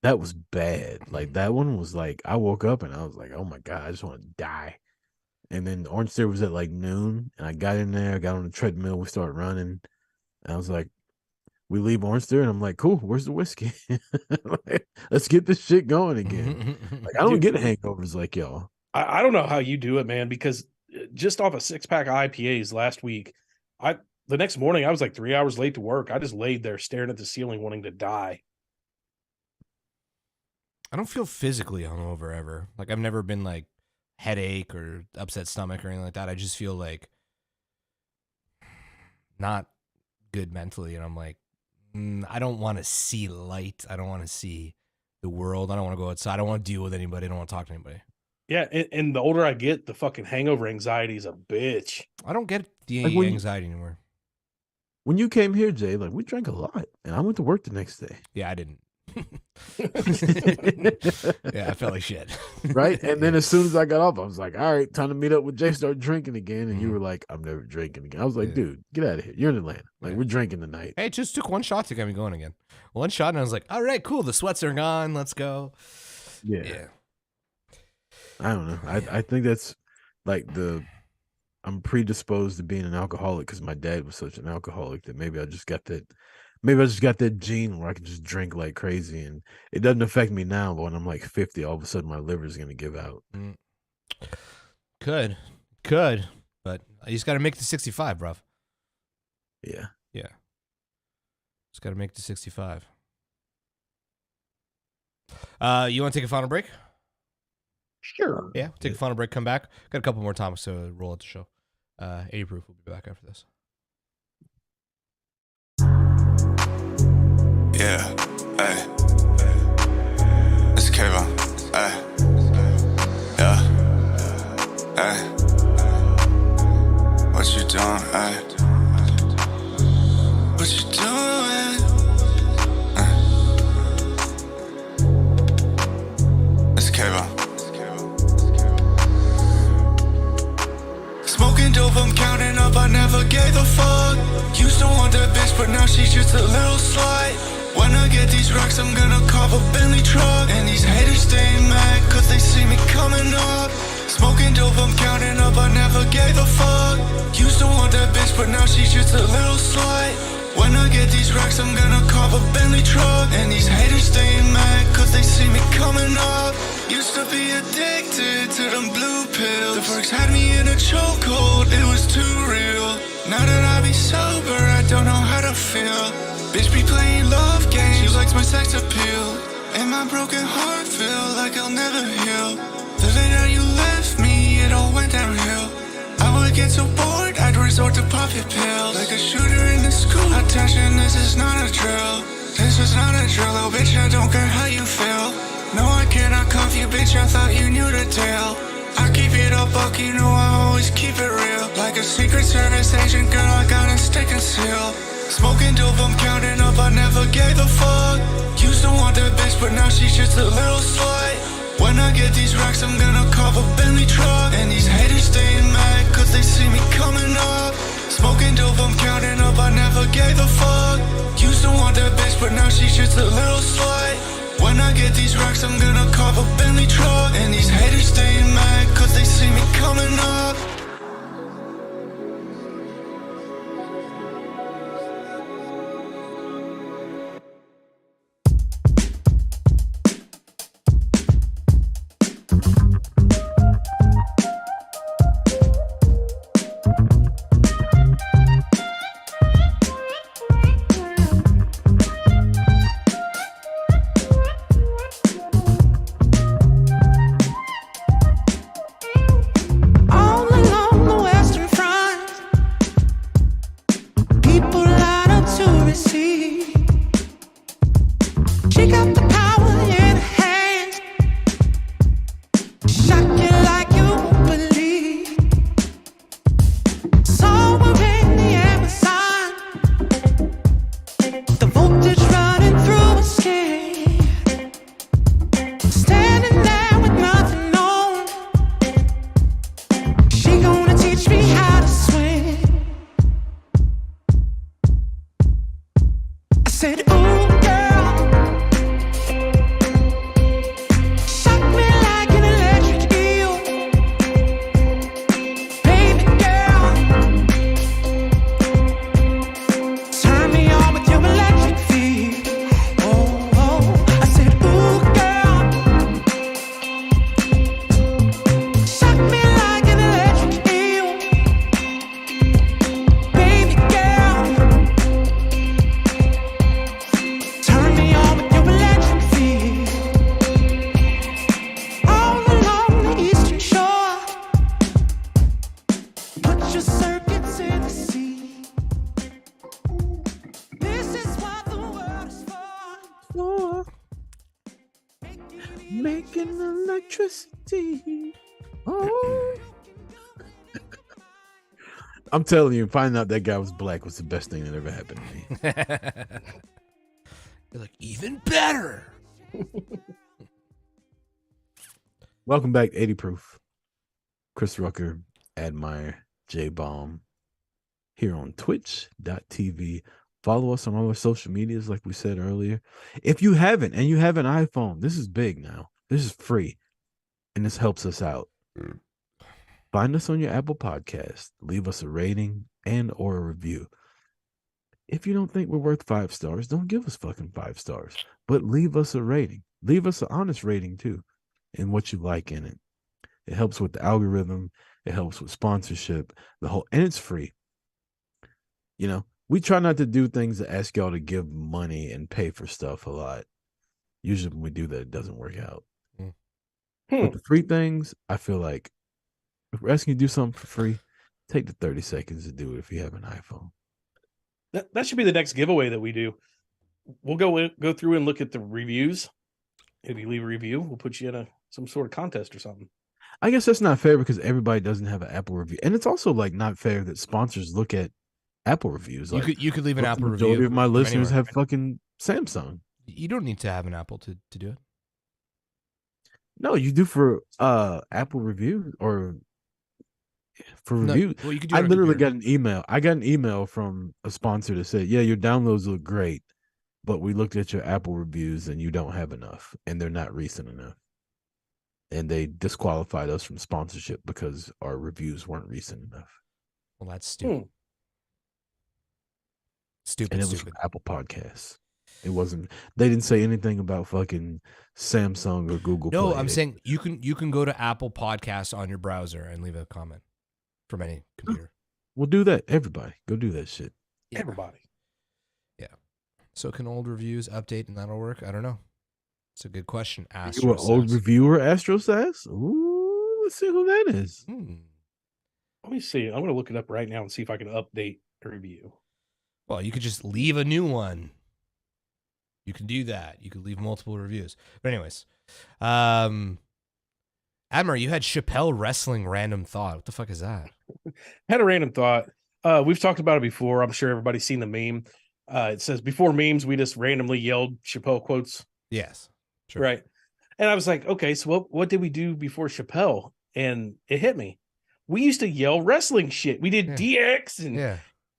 That was bad. Like, that one was like, I woke up and I was like, oh my God, I just want to die. And then Orange Theory was at like noon, and I got in there, I got on the treadmill, we started running, and I was like, we leave Orange Theory, and I'm like, cool, where's the whiskey? Like, let's get this shit going again. Like, I don't get hangovers like y'all. I don't know how you do it, man, because just off a 6-pack of IPAs last week, the next morning I was like 3 hours late to work. I just laid there staring at the ceiling wanting to die. I don't feel physically hungover ever. Like, I've never been like headache or upset stomach or anything like that. I just feel like not good mentally, and I'm like, I don't want to see light. I don't want to see the world. I don't want to go outside. I don't want to deal with anybody. I don't want to talk to anybody. Yeah, and the older I get, the fucking hangover anxiety is a bitch. I don't get the Like, when anxiety anymore. When you came here, Jay, like, we drank a lot, and I went to work the next day. Yeah, I didn't. Yeah, I felt like shit. Right? And then as soon as I got off, I was like, all right, time to meet up with Jay, start drinking again. And you were like, I'm never drinking again. I was like, dude, get out of here. You're in Atlanta. Like, we're drinking tonight. Hey, it just took one shot to get me going again. One shot, and I was like, all right, cool. The sweats are gone. Let's go. Yeah. I don't know. I think that's like I'm predisposed to being an alcoholic because my dad was such an alcoholic that maybe I just got that gene where I can just drink like crazy, and it doesn't affect me now. But when I'm like 50, all of a sudden my liver's gonna give out. Could, but you just got to make the 65, bruv. Yeah. Just got to make the 65. You want to take a final break? Sure. Yeah, take a final break. Come back. Got a couple more topics to roll at the show. 80 Proof. We'll be back after this. Yeah, hey. It's K-Von, hey. Yeah, hey. What you doing, hey? What you doing? It's K-Von. Smoking dope, I'm counting up, I never gave a fuck. Used to want that bitch, but now she's just a little slut. When I get these racks, I'm gonna cop a Bentley truck. And these haters stay mad, cause they see me coming up. Smoking dope, I'm counting up, I never gave a fuck. Used to want that bitch, but now she's just a little slut. When I get these racks, I'm gonna cop a Bentley truck. And these haters stay mad, cause they see me coming up. Used to be addicted to them blue pills. The perks had me in a chokehold, it was too real. Now that I be sober, I don't know how to feel. Bitch be playing love games, she likes my sex appeal. And my broken heart feel like I'll never heal. The day that you left me, it all went downhill. I would get so bored, I'd resort to poppy pills. Like a shooter in the school. Attention, this is not a drill. This is not a drill, oh bitch, I don't care how you feel. No, I cannot cuff you, bitch, I thought you knew the deal. I keep it up, buck, you know I always keep it real. Like a Secret Service agent, girl, I gotta stay concealed. Smoking dope, I'm counting up, I never gave a fuck. Used to want that bitch, but now she's just a little slut. When I get these racks, I'm gonna cop a Bentley truck. And these haters stay mad, cause they see me coming up. Smoking dope, I'm counting up, I never gave a fuck. Used to want that bitch, but now she's just a little slut. When I get these racks, I'm gonna cop a Bentley truck. And these haters stay mad, cause they see me coming up. I'm telling you, finding out that guy was black was the best thing that ever happened to me. You're like, even better. Welcome back, 80 Proof. Chris Rucker, Admire, J Bomb, here on twitch.tv. Follow us on all our social medias, like we said earlier. If you haven't, and you have an iPhone, this is big now. This is free, and this helps us out. Find us on your Apple Podcast. Leave us a rating and or a review. If you don't think we're worth 5 stars, don't give us fucking 5 stars. But leave us a rating. Leave us an honest rating too, and what you like in it. It helps with the algorithm. It helps with sponsorship. And it's free. You know, we try not to do things that ask y'all to give money and pay for stuff a lot. Usually when we do that, it doesn't work out. But the free things, I feel like if we're asking you to do something for free, take the 30 seconds to do it if you have an iPhone. That should be the next giveaway that we do. We'll go through and look at the reviews. If you leave a review, we'll put you in some sort of contest or something. I guess that's not fair because everybody doesn't have an Apple review. And it's also like not fair that sponsors look at Apple reviews. Like, you could leave an Apple review. The majority of my listeners anywhere. have fucking Samsung. You don't need to have an Apple to do it. No, you do for Apple review or for review. Well, you could do it I on literally computer. got an email. I got an email from a sponsor that said, yeah, your downloads look great, but we looked at your Apple reviews and you don't have enough and they're not recent enough. And they disqualified us from sponsorship because our reviews weren't recent enough. Well, that's stupid. Stupid, And it was stupid. from Apple Podcasts. It wasn't. They didn't say anything about fucking Samsung or Google. No, Play. I'm saying you can go to Apple Podcasts on your browser and leave a comment from any computer. We'll do that. Everybody, go do that shit. Yeah. Everybody. Yeah. So can old reviews update and that'll work? I don't know. It's a good question. Ask You an old reviewer, Astro Sass? Ooh, let's see who that is. Let me see. I'm going to look it up right now and see if I can update a review. Well, you could just leave a new one. You can do that. You could leave multiple reviews. But anyways, Admir, you had Chappelle Wrestling random thought. What the fuck is that? Had a random thought. We've talked about it before. I'm sure everybody's seen the meme. It says, before memes, we just randomly yelled Chappelle quotes. Yes. Sure. Right. And I was like, okay, so what did we do before Chappelle? And it hit me. We used to yell wrestling shit. We did DX and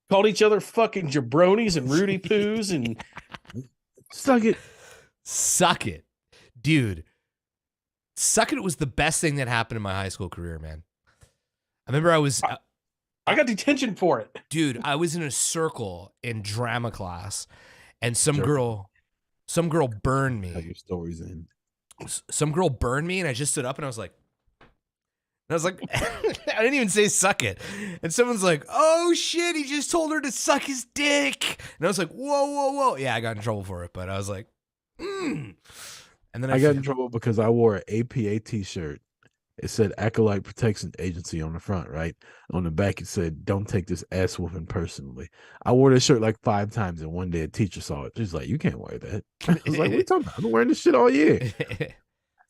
called each other fucking jabronis and Rudy Poos and Suck it. Suck it. Dude. Suck it was the best thing that happened in my high school career, man. I remember I got detention for it. Dude, I was in a circle in drama class and some girl burned me. Have your stories in. Some girl burned me and I just stood up and I was like, I didn't even say suck it. And someone's like, oh shit, he just told her to suck his dick. And I was like, whoa. Yeah, I got in trouble for it, but I was like, And then I got in trouble because I wore an APA t-shirt. It said Acolyte Protection Agency on the front, right? On the back, it said, don't take this ass whooping personally. I wore this shirt like 5 times, and one day a teacher saw it. She's like, you can't wear that. I was like, what are you talking about? I've been wearing this shit all year.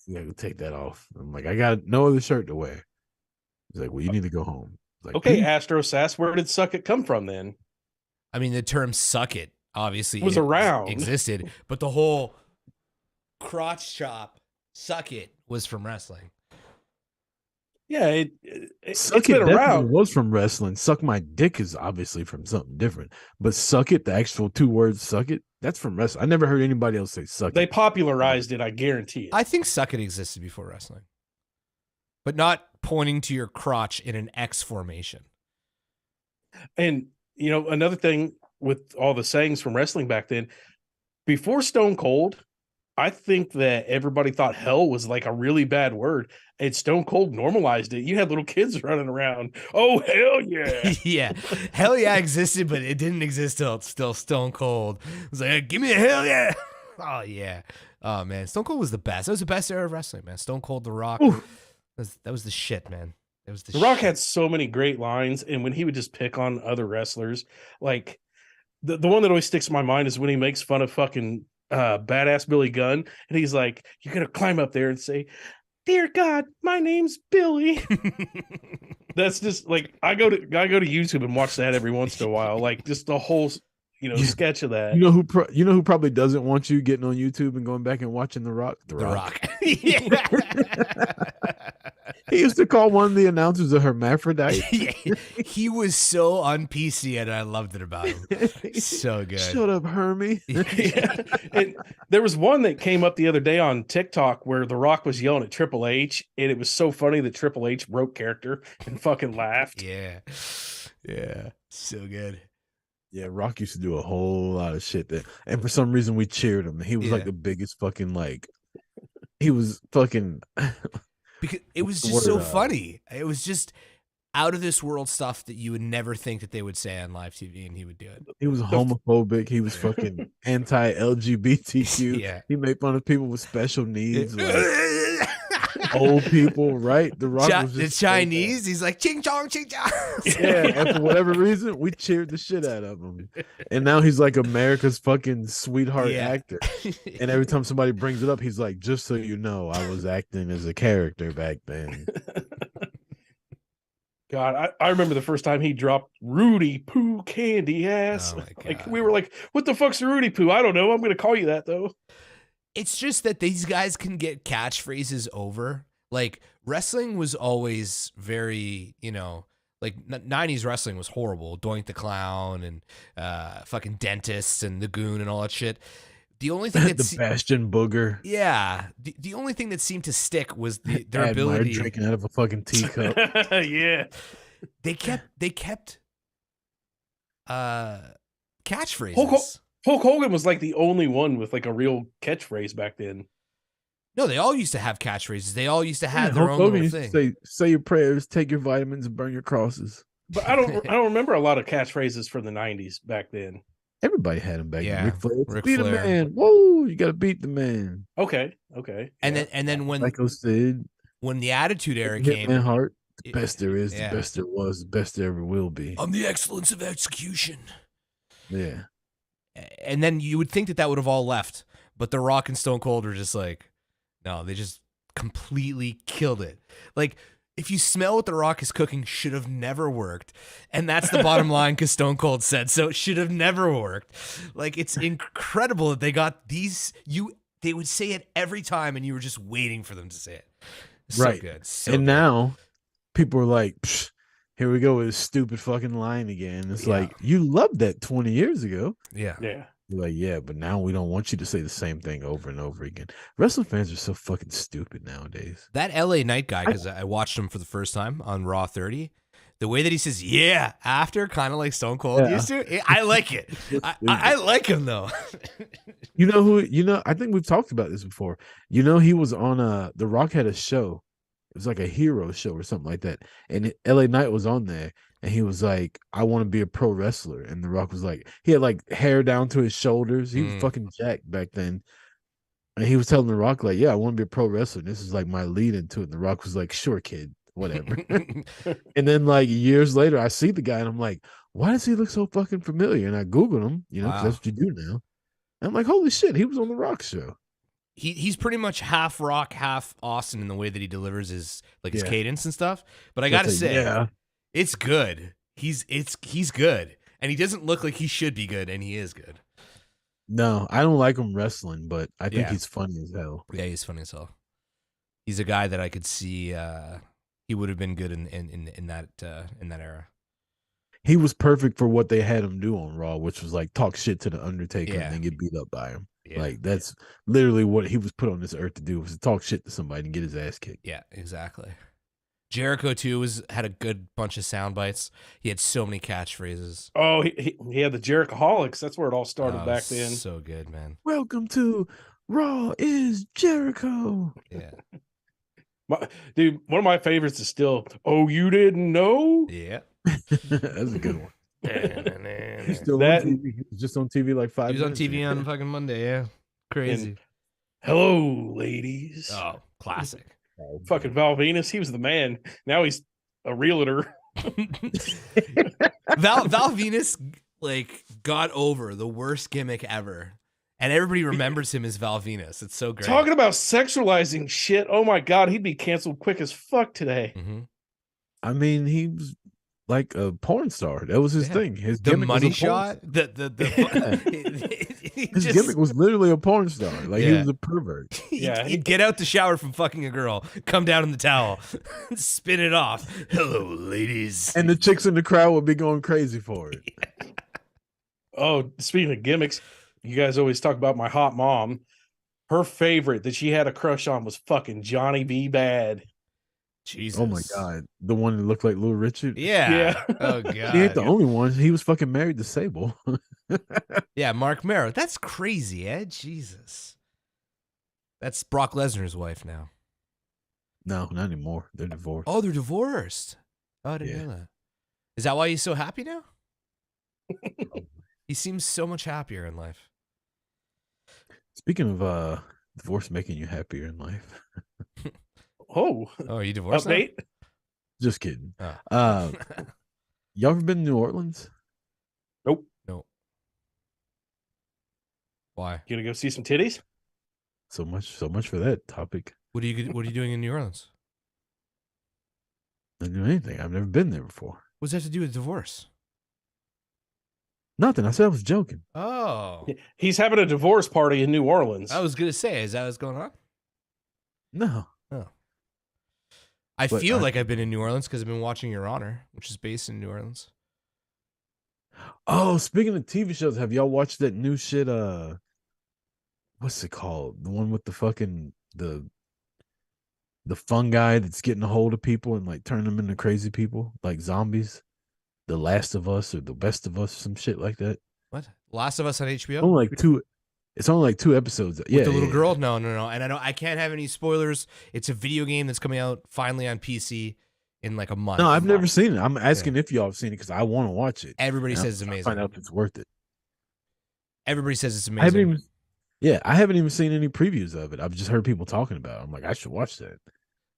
You gotta take that off. I'm like, I got no other shirt to wear. He's like, well, you need to go home. Like, okay, Astro Sass, where did suck it come from then? I mean, the term suck it obviously was around. Existed, but the whole crotch chop suck it was from wrestling. Yeah, Suck it's it been definitely around. was from wrestling. Suck my dick is obviously from something different. But suck it, the actual 2 words suck it, that's from wrestling. I never heard anybody else say suck They it. popularized it, I guarantee it. I think suck it existed before wrestling, but not pointing to your crotch in an X formation. And, you know, another thing with all the sayings from wrestling back then, before Stone Cold, I think that everybody thought hell was like a really bad word. And Stone Cold normalized it. You had little kids running around. Oh, hell yeah. Yeah. Hell yeah existed, but it didn't exist till it's still Stone Cold. It was like, hey, give me a hell yeah. Oh, yeah. Oh, man. Stone Cold was the best. That was the best era of wrestling, man. Stone Cold, The Rock. That was the shit, man. It was The Rock had so many great lines. And when he would just pick on other wrestlers, like the one that always sticks in my mind is when he makes fun of fucking badass Billy Gunn. And he's like, you're going to climb up there and say, dear God, my name's Billy. That's just like I go to YouTube and watch that every once in a while, like just the whole sketch of that. You know who probably doesn't want you getting on YouTube and going back and watching The Rock? The Rock. Yeah. He used to call one of the announcers a hermaphrodite. Yeah, he was so on PC, and I loved it about him. So good. Shut up, Hermie. Yeah. And there was one that came up the other day on TikTok where The Rock was yelling at Triple H, and it was so funny that Triple H broke character and fucking laughed. Yeah, so good. Yeah, Rock used to do a whole lot of shit that, and for some reason we cheered him. He was like the biggest fucking he was fucking. Because it was just so funny. It was just out of this world stuff that you would never think that they would say on live TV, and he would do it. He was homophobic. He was fucking anti-LGBTQ. Yeah. He made fun of people with special needs, like old people. Right? The Rock was the just Chinese. He's like ching chong, ching chong. Yeah, and for whatever reason, we cheered the shit out of him. And now he's like America's fucking sweetheart actor. And every time somebody brings it up, he's like, just so you know, I was acting as a character back then. God, I remember the first time he dropped Rudy Poo Candy Ass. Oh my Like God. we were like, what the fuck's Rudy Poo? I don't know. I'm going to call you that though. It's just that these guys can get catchphrases over. Like wrestling was always very, like 90s wrestling was horrible. Doink the Clown and fucking Dentists and the Goon and all that shit. The only thing The Bastion Booger. yeah, the only thing that seemed to stick was their Admire ability. drinking out of a fucking teacup. Yeah. They kept catchphrases. Hulk Hogan was like the only one with like a real catchphrase back then. No, they all used to have catchphrases. They all used to have Yeah, their Hulk own Hogan little used thing. to say your prayers, take your vitamins, and burn your crosses. But I don't remember a lot of catchphrases from the 90s back then. Everybody had him back Yeah, then. Ric Flair, Ric beat Flair. the man. Whoa, you gotta beat the man. Okay. And Yeah. then when Psycho Sid, the Attitude Era Hitman came, Hart. The best there is, Yeah. the best there was, the best there ever will be. I'm the excellence of execution. Yeah. And then you would think that would have all left, but The Rock and Stone Cold are just like, no, they just completely killed it. Like, if you smell what The Rock is cooking, should have never worked. And that's the bottom line, because Stone Cold said so. It should have never worked. Like, it's incredible that they got these. They would say it every time, and you were just waiting for them to say it. So Right. good. So And good. now people are like, psh, here we go with this stupid fucking line again. It's Yeah. like, you loved that 20 years ago. Yeah. Yeah. You're like, yeah, but now we don't want you to say the same thing over and over again. Wrestling fans are so fucking stupid nowadays. That LA Knight guy, because I watched him for the first time on Raw 30. The way that he says, yeah, after, kind of like Stone Cold Yeah. used to, I like it. I like him, though. You know who, I think we've talked about this before. He was on The Rock had a show. It was like a hero show or something like that. And LA Knight was on there. And he was like, I want to be a pro wrestler. And The Rock was like, he had like hair down to his shoulders. He was fucking jacked back then. And he was telling The Rock, like, yeah, I want to be a pro wrestler. This is like my lead into it. And The Rock was like, sure, kid, whatever. And then like years later, I see the guy and I'm like, why does he look so fucking familiar? And I Googled him, 'cause Wow. that's what you do now. And I'm like, holy shit, he was on The Rock show. He's pretty much half Rock, half Austin in the way that he delivers his his Yeah. cadence and stuff. But I gotta That's say, yeah. it's good. He's good, and he doesn't look like he should be good, and he is good. No, I don't like him wrestling, but I think Yeah. he's funny as hell. Yeah, he's funny as hell. He's a guy that I could see. He would have been good in that era. He was perfect for what they had him do on Raw, which was like talk shit to the Undertaker Yeah. and then get beat up by him. Yeah. Like that's literally what he was put on this earth to do, was to talk shit to somebody and get his ass kicked. Yeah, exactly. Jericho too had a good bunch of sound bites. He had so many catchphrases. Oh, he had the Jerichoholics. That's where it all started Oh, back then. So good, man. Welcome to Raw is Jericho. Yeah. Dude, one of my favorites is still, oh, you didn't know? Yeah. That's a good one. He's still That- on TV. He was just on TV like 5 He was on minutes TV ago. on fucking Monday. Yeah. Crazy. Hello, ladies. Oh, classic. Fucking Val Venus. He was the man. Now he's a realtor. Val Venus got over the worst gimmick ever, And everybody remembers him as Val Venus. It's so great. Talking about sexualizing shit. Oh my God, he'd be canceled quick as fuck today. Mm-hmm. I mean, he was like a porn star. That was his thing. His The gimmick money was a porn shot. His gimmick was literally a porn star. Like he Yeah. was a pervert. Yeah, He'd get out the shower from fucking a girl, come down in the towel, spin it off. Hello, ladies. And the chicks in the crowd would be going crazy for it. Oh, speaking of gimmicks, you guys always talk about my hot mom. Her favorite that she had a crush on was fucking Johnny B. Bad. Jesus. Oh my God. The one that looked like Little Richard. Yeah. Yeah. Oh god. He ain't the only one. He was fucking married to Sable. Yeah, Mark Merrow. That's crazy, Ed. Jesus. That's Brock Lesnar's wife now. No, not anymore. They're divorced. Oh, they're divorced. Oh, I didn't Yeah. know that. Is that why he's so happy now? He seems so much happier in life. Speaking of divorce making you happier in life. Oh, Oh, are you divorced now? update. Just kidding. Oh. Y'all ever been to New Orleans? Nope. No. Why? You gonna go see some titties? So much for that topic. What are you doing in New Orleans? I didn't do anything. I've never been there before. What's that to do with divorce? Nothing. I said I was joking. Oh. He's having a divorce party in New Orleans. I was gonna say, is that what's going on? No. I But feel I- like I've been in New Orleans because I've been watching Your Honor, which is based in New Orleans. Oh, speaking of TV shows, have y'all watched that new shit? What's it called? The one with the fucking the fungi that's getting a hold of people and like turning them into crazy people, like zombies. The Last of Us or The Best of Us, some shit like that. What? Last of Us on HBO? Only like two. It's only like 2 episodes. With Yeah, the little yeah. girl? No. And I can't have any spoilers. It's a video game that's coming out finally on PC in like a month. No, I've never seen it. I'm asking if y'all have seen it because I want to watch it. Everybody And I'm says it's trying to amazing. Find out if it's worth it. Everybody says it's I haven't amazing. even. Yeah, I haven't even seen any previews of it. I've just heard people talking about it. I'm like, I should watch that.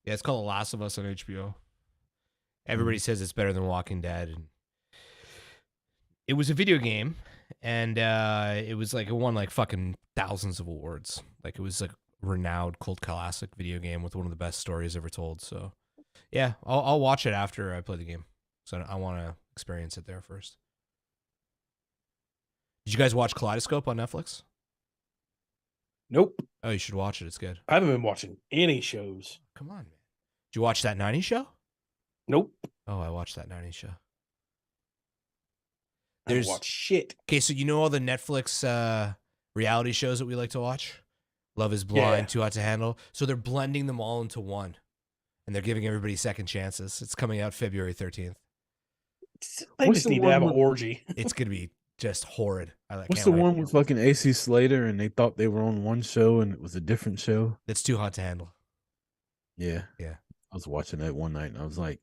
Yeah, it's called The Last of Us on HBO. Everybody says it's better than Walking Dead. And it was a video game, and it was like it won like fucking thousands of awards. Like it was like a renowned cult classic video game with one of the best stories ever told. So yeah, I'll watch it after I play the game. So I want to experience it there first. Did you guys watch Kaleidoscope on Netflix? Nope. Oh, you should watch it. It's good. I haven't been watching any shows. Come on, man. Did you watch that 90s show? Nope. Oh, I watched that 90s show. I haven't There's watched shit. Okay, so you know all the Netflix reality shows that we like to watch? Love is Blind, Yeah. Too Hot to Handle. So they're blending them all into one. And they're giving everybody second chances. It's coming out February 13th. They What's just the need to one have an with- orgy. It's going to be just horrid. What's can't the wait. one with fucking AC Slater and they thought they were on one show and it was a different show? That's Too Hot to Handle. Yeah. Yeah. I was watching that one night and I was like,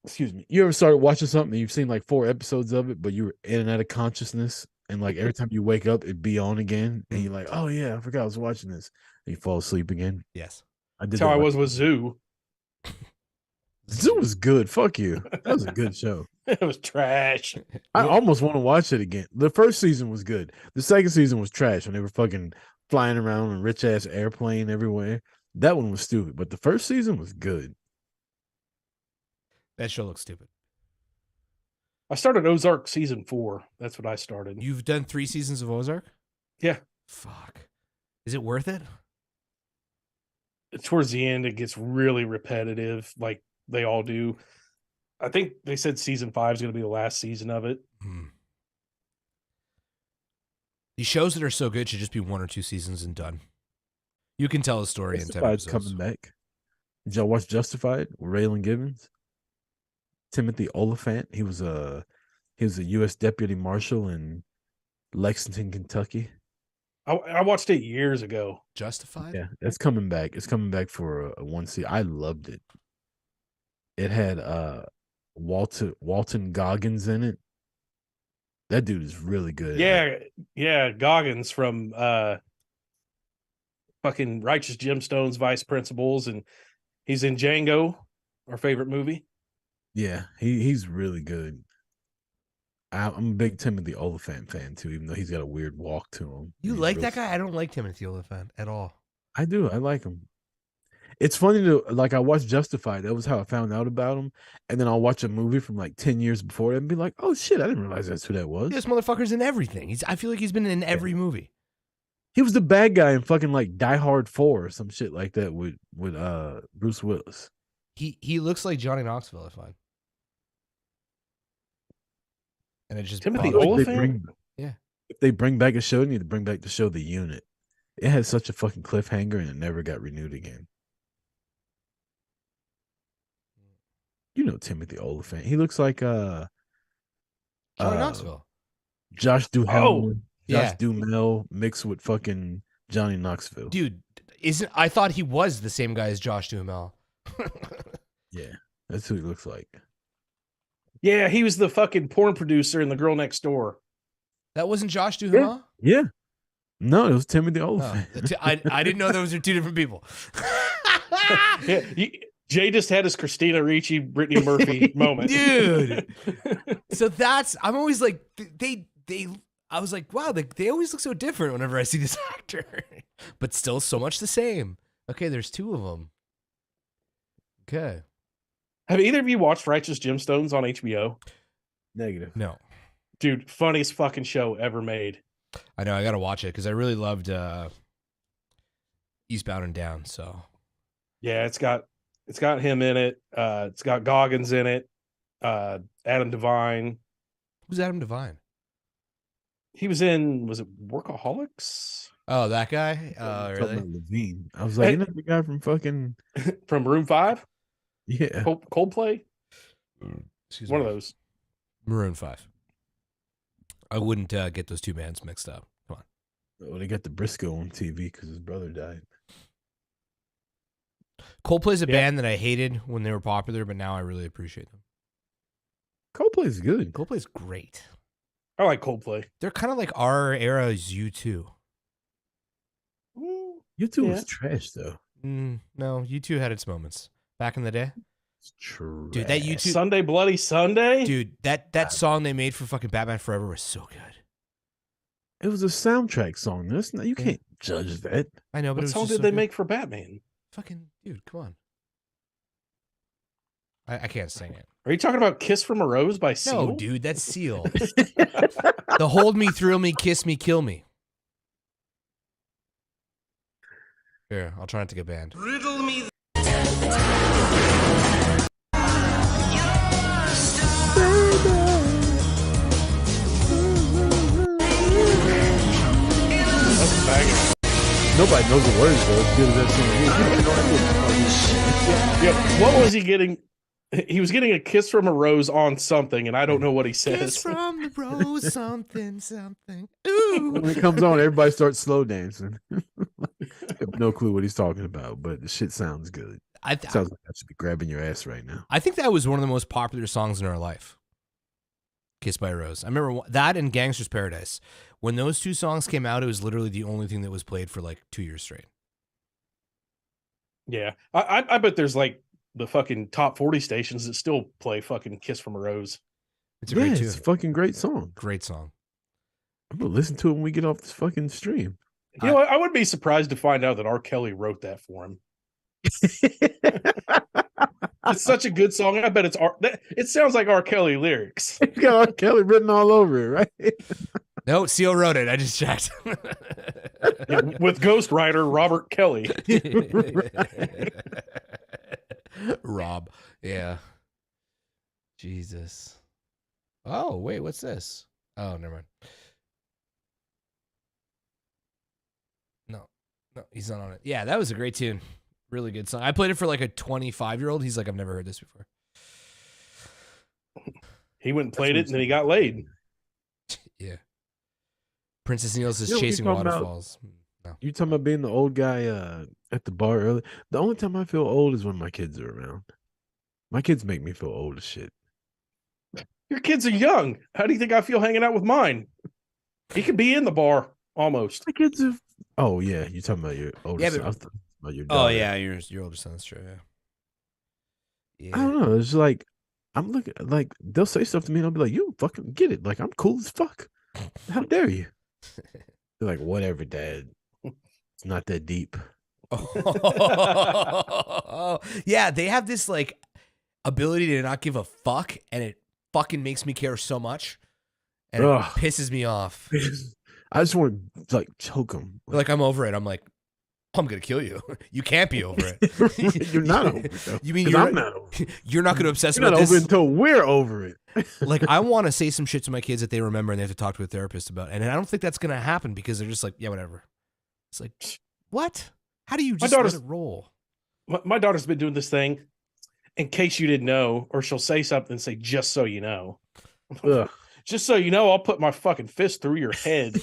excuse me. You ever started watching something and you've seen like 4 episodes of it, but you were in and out of consciousness and like every time you wake up, it'd be on again and you're like, oh yeah, I forgot I was watching this. And you fall asleep again. Yes. I did That's how that I like- was with Zoo. Zoo was good. Fuck you. That was a good show. It was trash. I almost want to watch it again. The first season was good. The second season was trash when they were fucking flying around in rich ass airplane everywhere. That one was stupid, but the first season was good. That show looks stupid. I started Ozark season 4. That's what I started. You've done 3 seasons of Ozark? Yeah. Fuck. Is it worth it? Towards the end, it gets really repetitive, like they all do. I think they said season 5 is going to be the last season of it. These shows that are so good should just be 1 or 2 seasons and done. You can tell a story in 10 Justified's episodes. coming back. Did y'all watch Justified with Raylan Givens? Timothy Oliphant. He was a U.S. deputy marshal in Lexington, Kentucky. I watched it years ago. Justified? Yeah, that's coming back. It's coming back for a 1 season. I loved it. It had Walton Goggins in it. That dude is really good. Yeah, Goggins from fucking Righteous Gemstones Vice Principals, and he's in Django, our favorite movie. Yeah, he's really good. I'm a big Timothy Oliphant fan too, even though he's got a weird walk to him. You He's like real- that guy? I don't like Timothy Olyphant at all. I do. I like him. It's funny to like. I watched Justified. That was how I found out about him. And then I'll watch a movie from like 10 years before and be like, "Oh shit, I didn't realize that's who that was." This motherfucker's in everything. I feel like he's been in every movie. He was the bad guy in fucking like Die Hard 4 or some shit like that with Bruce Willis. He looks like Johnny Knoxville. I find. And it just Timothy bothers me. Oliphant? Yeah. If they bring back a show, they need to bring back the show The Unit. It had such a fucking cliffhanger and it never got renewed again. You know Timothy Oliphant. He looks like Johnny Knoxville. Josh Duhamel. yeah. Josh Duhamel mixed with fucking Johnny Knoxville. Dude, I thought he was the same guy as Josh Duhamel. Yeah, that's who he looks like. Yeah, he was the fucking porn producer in The Girl Next Door. That wasn't Josh Duhamel? Yeah. No, it was Timothy Oh, Oliphant. I didn't know those were two different people. Yeah, Jay just had his Christina Ricci, Brittany Murphy moment. Dude. So I'm always like, I was like, wow, they always look so different whenever I see this actor, but still so much the same. Okay, there's two of them. Okay. Have either of you watched Righteous Gemstones on HBO? Negative. No. Dude, funniest fucking show ever made. I know, I got to watch it because I really loved Eastbound and Down, so. Yeah, it's got him in it. It's got Goggins in it. Adam Devine. Who's Adam Devine? He was in, was it Workaholics? Oh, that guy? Talking Really? about Levine. I was like, you know the guy from fucking From Room 5? yeah. Coldplay? Excuse One me. of those. Maroon 5. I wouldn't get those two bands mixed up. Come on. Oh, they got the Briscoe on TV because his brother died. Coldplay's a Yeah. band that I hated when they were popular, but now I really appreciate them. Coldplay's good. Coldplay's great. I like Coldplay. They're kind of like our era's U2. U2 Yeah. was trash though. No, U2 had its moments back in the day. It's trash. Dude, that U2 Sunday Bloody Sunday? Dude, that song they made for fucking Batman Forever was so good. It was a soundtrack song. That's not, you can't judge that. I know, but What it was song just did so they good. make for Batman? Fucking dude, come on. I can't sing it. Are you talking about Kiss from a Rose by Seal? No, dude, that's Seal. The Hold Me, Thrill Me, Kiss Me, Kill Me. Here, I'll try not to get banned. Riddle me That's a banger. Nobody knows the words though. As good as that song is. Yeah, what was he getting? He was getting a kiss from a rose on something, and I don't know what he says. Kiss from the rose, something, something. Ooh. When it comes on, everybody starts slow dancing. I have no clue what he's talking about, but the shit sounds good. Sounds like I should be grabbing your ass right now. I think that was one of the most popular songs in our life. Kiss by a Rose. I remember that and Gangster's Paradise. When those two songs came out, it was literally the only thing that was played for like 2 years straight. Yeah, I bet there's like the fucking top 40 stations that still play fucking Kiss from a Rose. It's a great tune. It's a fucking great song. Great song. I'm gonna listen to it when we get off this fucking stream. You know, I would be surprised to find out that R. Kelly wrote that for him. It's such a good song. I bet it's it sounds like R. Kelly lyrics. It's got R. Kelly written all over it, right? No, Seal wrote it. I just checked. Yeah, with ghostwriter Robert Kelly. Rob. Yeah. Jesus. Oh, wait, what's this? Oh, never mind. No, he's not on it. Yeah, that was a great tune. Really good song. I played it for like a 25-year-old. He's like, I've never heard this before. He went and played it, and then he got laid. Yeah. Princess Niels is You know what you're chasing talking about? waterfalls. No. You talking about being the old guy at the bar early? The only time I feel old is when my kids are around. My kids make me feel old as shit. Your kids are young. How do you think I feel hanging out with mine? He could be in the bar almost. My kids are. Oh yeah, you talking about your older Yeah, son? but- I was talking about your Oh, daughter. yeah, your older son. That's true, yeah. I don't know. It's like I'm looking like they'll say stuff to me and I'll be like, you fucking get it. Like, I'm cool as fuck. How dare you? They're like, whatever, Dad. It's not that deep. Yeah, they have this like ability to not give a fuck, and it fucking makes me care so much, and it pisses me off. I just want to like choke them. Like, I'm over it. I'm like, I'm gonna kill you. You can't be over it. You're not over it, though. You mean I'm not over it. You're not gonna obsess You're about not this over it until we're over it. Like, I want to say some shit to my kids that they remember and they have to talk to a therapist about, and I don't think that's gonna happen because they're just like, yeah, whatever. It's like, what? How do you just let it roll? My daughter's been doing this thing. In case you didn't know, or she'll say something and say, just so you know. Just so you know, I'll put my fucking fist through your head.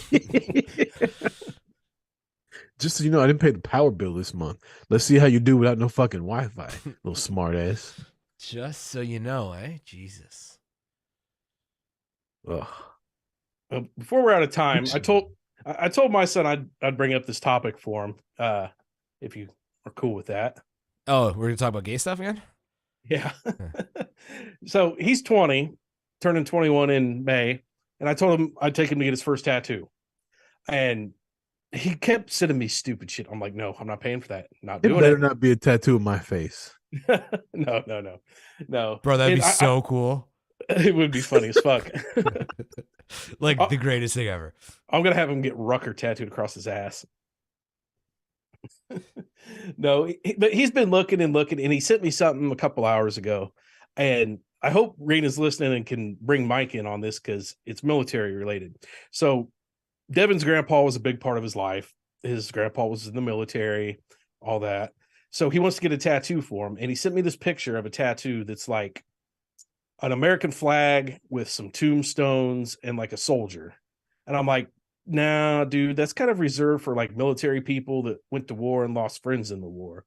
Just so you know, I didn't pay the power bill this month. Let's see how you do without no fucking Wi-Fi, little smart ass. Just so you know, eh? Jesus. Ugh. Before we're out of time, I told my son I'd bring up this topic for him, if you are cool with that. Oh, we're gonna talk about gay stuff again? Yeah. So he's 20, turning 21 in May, and I told him I'd take him to get his first tattoo. And he kept sending me stupid shit. I'm like, no, I'm not paying for that. Not doing it. Better not be a tattoo of my face. No. Bro, that'd be so cool. It would be funny as fuck. Like the greatest thing ever. I'm gonna have him get Rucker tattooed across his ass. No, but he's been looking, and he sent me something a couple hours ago, and I hope Rena's listening and can bring Mike in on this because it's military related. So Devin's grandpa was a big part of his life. His grandpa was in the military, all that. So he wants to get a tattoo for him, and he sent me this picture of a tattoo that's like an American flag with some tombstones and like a soldier. And I'm like, nah, dude, that's kind of reserved for like military people that went to war and lost friends in the war.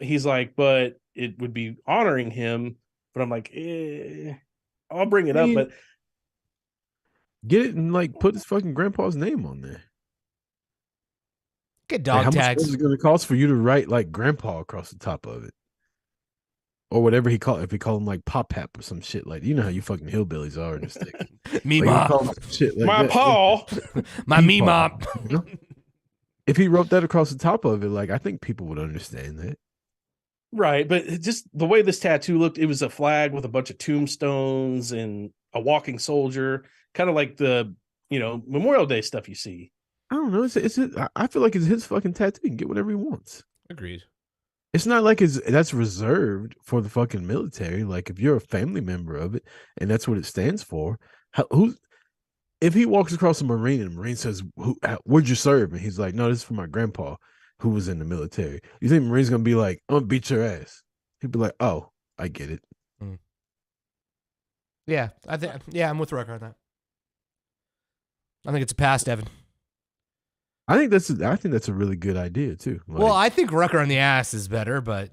He's like, but it would be honoring him. But I'm like, I'll bring it up. But get it and like put his fucking grandpa's name on there. Get dog how tags. much is it going to cost for you to write like grandpa across the top of it? Or whatever he called, if he called him like Pop Hap or some shit like, you know how you fucking hillbillies are in the sticks. Me like, mom. Shit like my that. paw. My me mom. You know? If he wrote that across the top of it, like I think people would understand that. Right, but just the way this tattoo looked, it was a flag with a bunch of tombstones and a walking soldier, kind of like the, Memorial Day stuff you see. I don't know. I feel like it's his fucking tattoo. He can get whatever he wants. Agreed. It's not like that's reserved for the fucking military. Like if you're a family member of it and that's what it stands for, if he walks across a Marine and the Marine says, where'd you serve? And he's like, no, this is for my grandpa who was in the military. You think Marine's going to be like, I'm going to beat your ass? He'd be like, oh, I get it. Yeah, I'm with Rucker on that. I think it's a pass, Devin. I think that's a really good idea too. Like, well, I think Rucker on the ass is better, but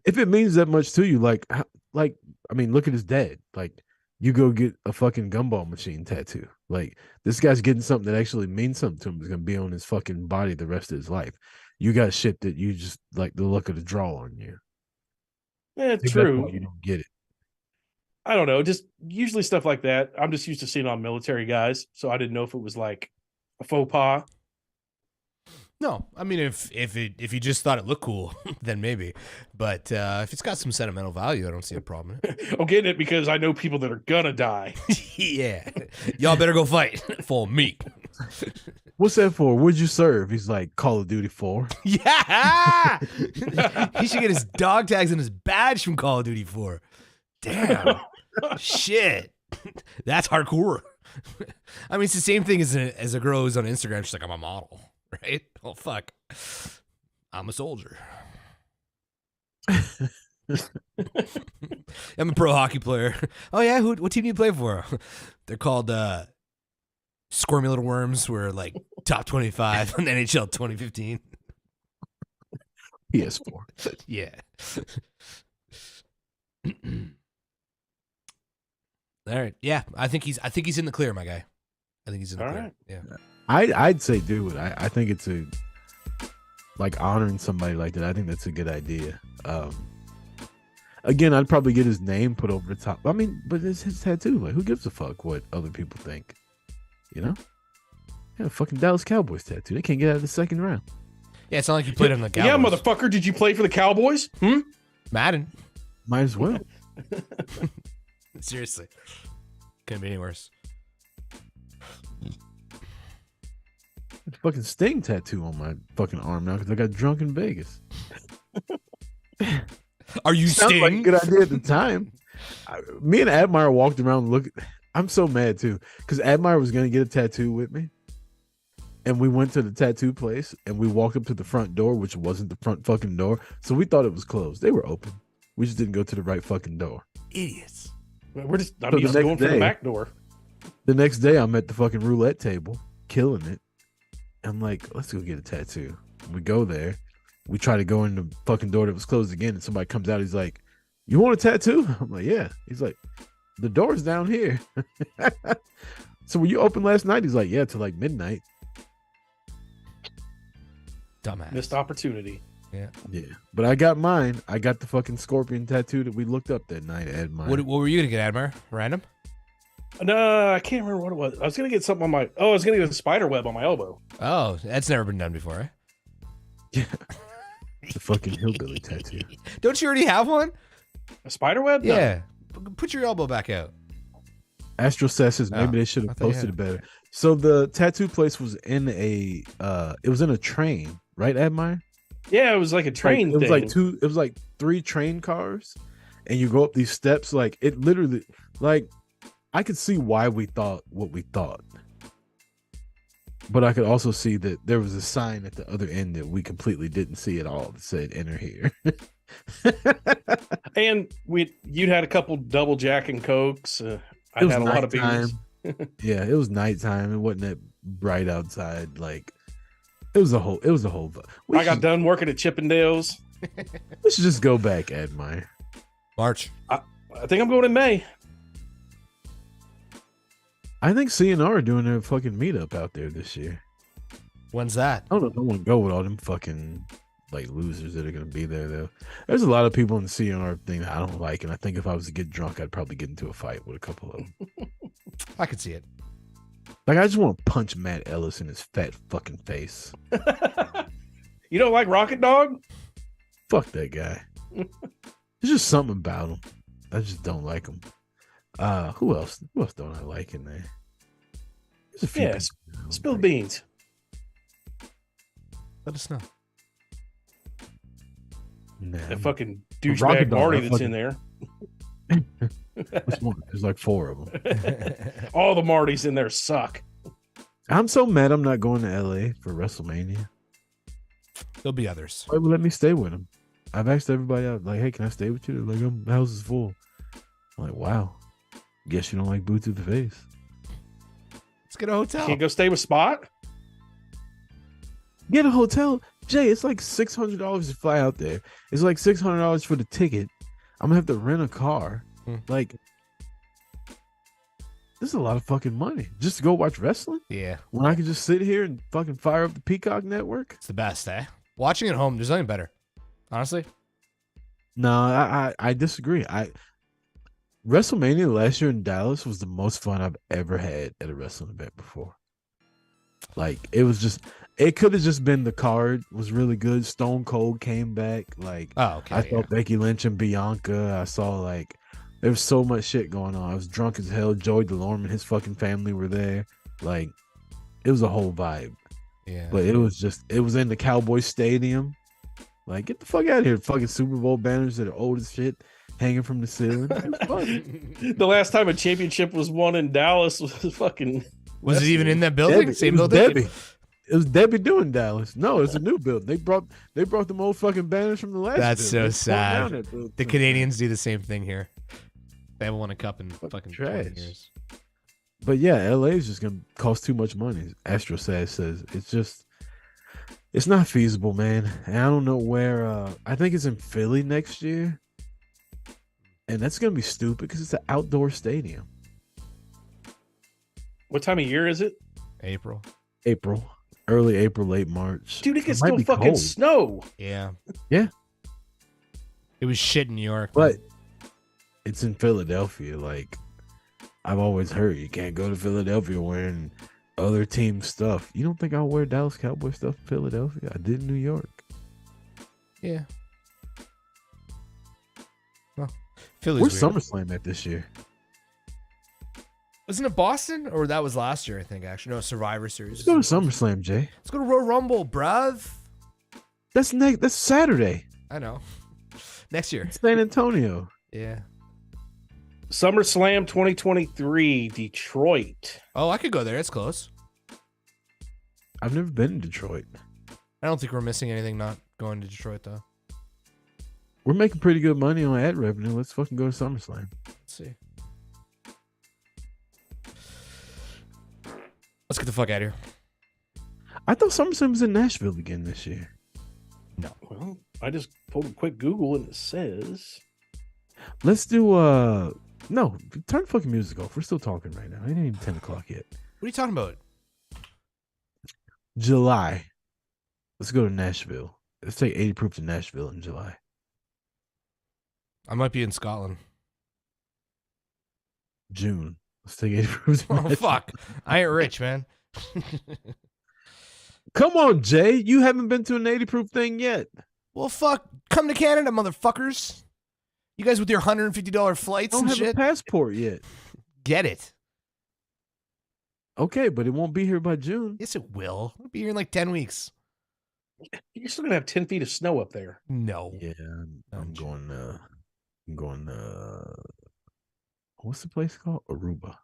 if it means that much to you, like I mean, look at his dad. Like, you go get a fucking gumball machine tattoo. Like, this guy's getting something that actually means something to him. Is going to be on his fucking body the rest of his life. You got shit that you just like the look of the draw on you. Yeah, true. You don't get it. I don't know. Just usually stuff like that. I'm just used to seeing on military guys, so I didn't know if it was like a faux pas. No, I mean, if you just thought it looked cool, then maybe. But if it's got some sentimental value, I don't see a problem in it. I'm getting it because I know people that are gonna die. Yeah, y'all better go fight for me. What's that for? What'd you serve? He's like, Call of Duty 4. Yeah, he should get his dog tags and his badge from Call of Duty 4. Damn, shit, that's hardcore. I mean, it's the same thing as a girl who's on Instagram. She's like, I'm a model. Right? Oh, fuck. I'm a soldier. I'm a pro hockey player. Oh, yeah? What team do you play for? They're called Squirmy Little Worms. We're like top 25 on NHL 2015. PS4. Yeah. All right. Yeah, I think he's in the clear, my guy. I think he's in the clear. Right. Yeah. I'd say do it. I think it's like honoring somebody like that. I think that's a good idea. Again, I'd probably get his name put over the top. I mean, but it's his tattoo. Like, who gives a fuck what other people think? You know? Yeah, fucking Dallas Cowboys tattoo. They can't get out of the second round. Yeah, it's not like you played on the Cowboys. Yeah, motherfucker. Did you play for the Cowboys? Madden. Might as well. Seriously. Couldn't be any worse. Fucking Sting tattoo on my fucking arm now because I got drunk in Vegas. Are you Sounds Sting? like a good idea at the time. Me and Admire walked around looking. I'm so mad too because Admire was gonna get a tattoo with me, and we went to the tattoo place and we walked up to the front door, which wasn't the front fucking door. So we thought it was closed. They were open. We just didn't go to the right fucking door. Idiots. We're just, I'm So the used to next going for the day- back door. The next day, I'm at the fucking roulette table, killing it. I'm like, let's go get a tattoo. We go there. We try to go in the fucking door that was closed again, and somebody comes out. He's like, "You want a tattoo?" I'm like, "Yeah." He's like, "The door's down here." So were you open last night? He's like, "Yeah, till like midnight." Dumbass. Missed opportunity. Yeah. Yeah, but I got mine. I got the fucking scorpion tattoo that we looked up that night at mine. What were you going to get, Admire? Random? No, I can't remember what it was. I was gonna get something on my. Oh, I was gonna get a spider web on my elbow. Oh, that's never been done before, eh? The fucking hillbilly tattoo. Don't you already have one? A spider web? No. Yeah. Put your elbow back out. Astro says maybe they should I have thought you posted had it better. So the tattoo place was in a it was in a train, right, Admire? Yeah, it was like a train It was thing. like it was like 3 train cars, and you go up these steps. Like it literally, like I could see why we thought what we thought, but I could also see that there was a sign at the other end that we completely didn't see at all that said "Enter here." And you'd had a couple double Jack and Cokes. It I was had a lot of nighttime. beers. Yeah, it was nighttime. It wasn't that bright outside. Like it was a whole. It was a whole. I got done working at Chippendales. We should just go back, Admire. March. I think I'm going in May. I think CNR are doing their fucking meetup out there this year. When's that? I don't know if I want to go with all them fucking like losers that are going to be there though. There's a lot of people in the CNR thing that I don't like, and I think if I was to get drunk, I'd probably get into a fight with a couple of them. I could see it. Like I just want to punch Matt Ellis in his fat fucking face. You don't like Rocket Dog? Fuck that guy. There's just something about him. I just don't like him. Who else? Who else don't I like in there? There's a few. Yeah, spill beans. Let us know. Nah, That fucking Rocket douchebag Dog, Marty I that's in fucking- there. Which one? There's like 4 of them. All the Martys in there suck. I'm so mad I'm not going to LA for WrestleMania. There'll be others. Why would let me stay with him? I've asked everybody out, like, hey, can I stay with you? They're like, the house is full. I'm like, wow. Guess you don't like boots to the face. Let's get a hotel. Can't go stay with Spot? Get a hotel. Jay, it's like $600 to fly out there. It's like $600 for the ticket. I'm gonna have to rent a car. Like, this is a lot of fucking money just to go watch wrestling. Yeah. When I could just sit here and fucking fire up the Peacock Network. It's the best, eh? Watching at home, there's nothing better. Honestly. No, I disagree. WrestleMania last year in Dallas was the most fun I've ever had at a wrestling event before. Like it was just, it could have just been the card was really good. Stone Cold came back. Like okay, I saw Becky Lynch and Bianca. I saw like there was so much shit going on. I was drunk as hell. Joey DeLorme and his fucking family were there. Like it was a whole vibe. Yeah. But it was in the Cowboy Stadium. Like get the fuck out of here. Fucking Super Bowl banners that are old as shit hanging from the ceiling. It was fun. The last time a championship was won in Dallas was fucking. Was it even in that building? Debbie. Same It was building? Debbie. It was Debbie doing Dallas. No, it's a new building. They brought them old fucking banners from the last. That's so building. They tore down sad. that building. The Canadians do the same thing here. They haven't won a cup in fucking 20 trash. years. But yeah, LA is just gonna cost too much money. Astro says it's not feasible, man. And I don't know where. I think it's in Philly next year, and that's gonna be stupid because it's an outdoor stadium. What time of year is it? April. Early April, late March. Dude, it can might still be fucking cold. snow. Yeah. Yeah. It was shit in New York. But It's in Philadelphia. Like, I've always heard you can't go to Philadelphia wearing other team stuff. You don't think I'll wear Dallas Cowboy stuff in Philadelphia? I did in New York. Yeah. Well, Philly's Where's weird. SummerSlam at this year? Wasn't it Boston? Or that was last year, I think, actually. No, Survivor Series. Let's go to SummerSlam, Jay. Let's go to Royal Rumble, bruv. That's Saturday. I know. Next year. San Antonio. Yeah. SummerSlam 2023, Detroit. Oh, I could go there. It's close. I've never been to Detroit. I don't think we're missing anything not going to Detroit, though. We're making pretty good money on ad revenue. Let's fucking go to SummerSlam. Let's see. Let's get the fuck out of here. I thought SummerSlam was in Nashville again this year. No. Well, I just pulled a quick Google and it says Let's do no, turn the fucking music off. We're still talking right now. It ain't even 10 o'clock yet. What are you talking about? July. Let's go to Nashville. Let's take 80 proof to Nashville in July. I might be in Scotland. June. Let's take 80 proof to Oh, Nashville. fuck. I ain't rich, man. Come on, Jay. You haven't been to an 80 proof thing yet. Well, fuck. Come to Canada, motherfuckers. You guys with your $150 flights I don't and have shit. a passport yet. Get it. Okay, but it won't be here by June. Yes, it will. It'll be here in like 10 weeks. you're still gonna have 10 feet of snow up there. No. Yeah, I'm going what's the place called? Aruba.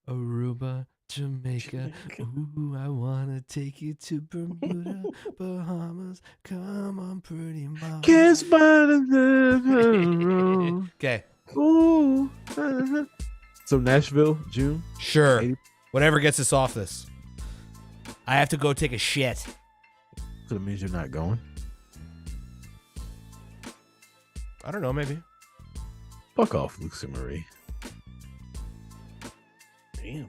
Aruba, Jamaica. Ooh, I wanna take you to Bermuda, Bahamas. Come on, pretty mama. Kiss by the road. Okay. Ooh. So Nashville, June. Sure. 80 Whatever gets us off this. I have to go take a shit. So that means you're not going. I don't know, maybe. Fuck off, Lucy Marie. Damn.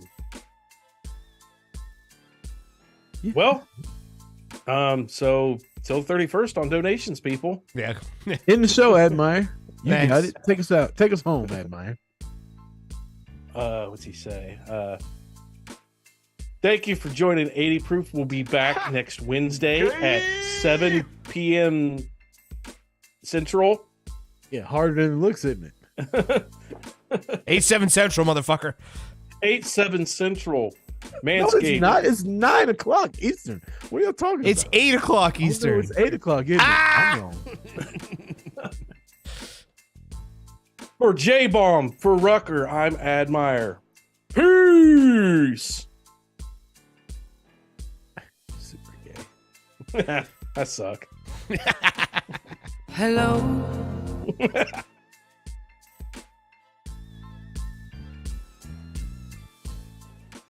Yeah. Well, so till 31st on donations, people. Yeah. In the show, Admire. You Thanks. got it. Take us out. Take us home, Admire. What's he say? Thank you for joining 80 Proof. We'll be back next Wednesday at 7 p.m. Central. Yeah, harder than it looks, isn't it? 8-7 Central, motherfucker. 8/7 Central. No, Manscaped. it's not. It's 9 o'clock Eastern. What are you talking It's about? 8 o'clock Oh, no, Eastern. it's 8 o'clock. Isn't it? I'm wrong. For J-Bomb, for Rucker, I'm Admire. Peace. Super gay. I suck. Hello.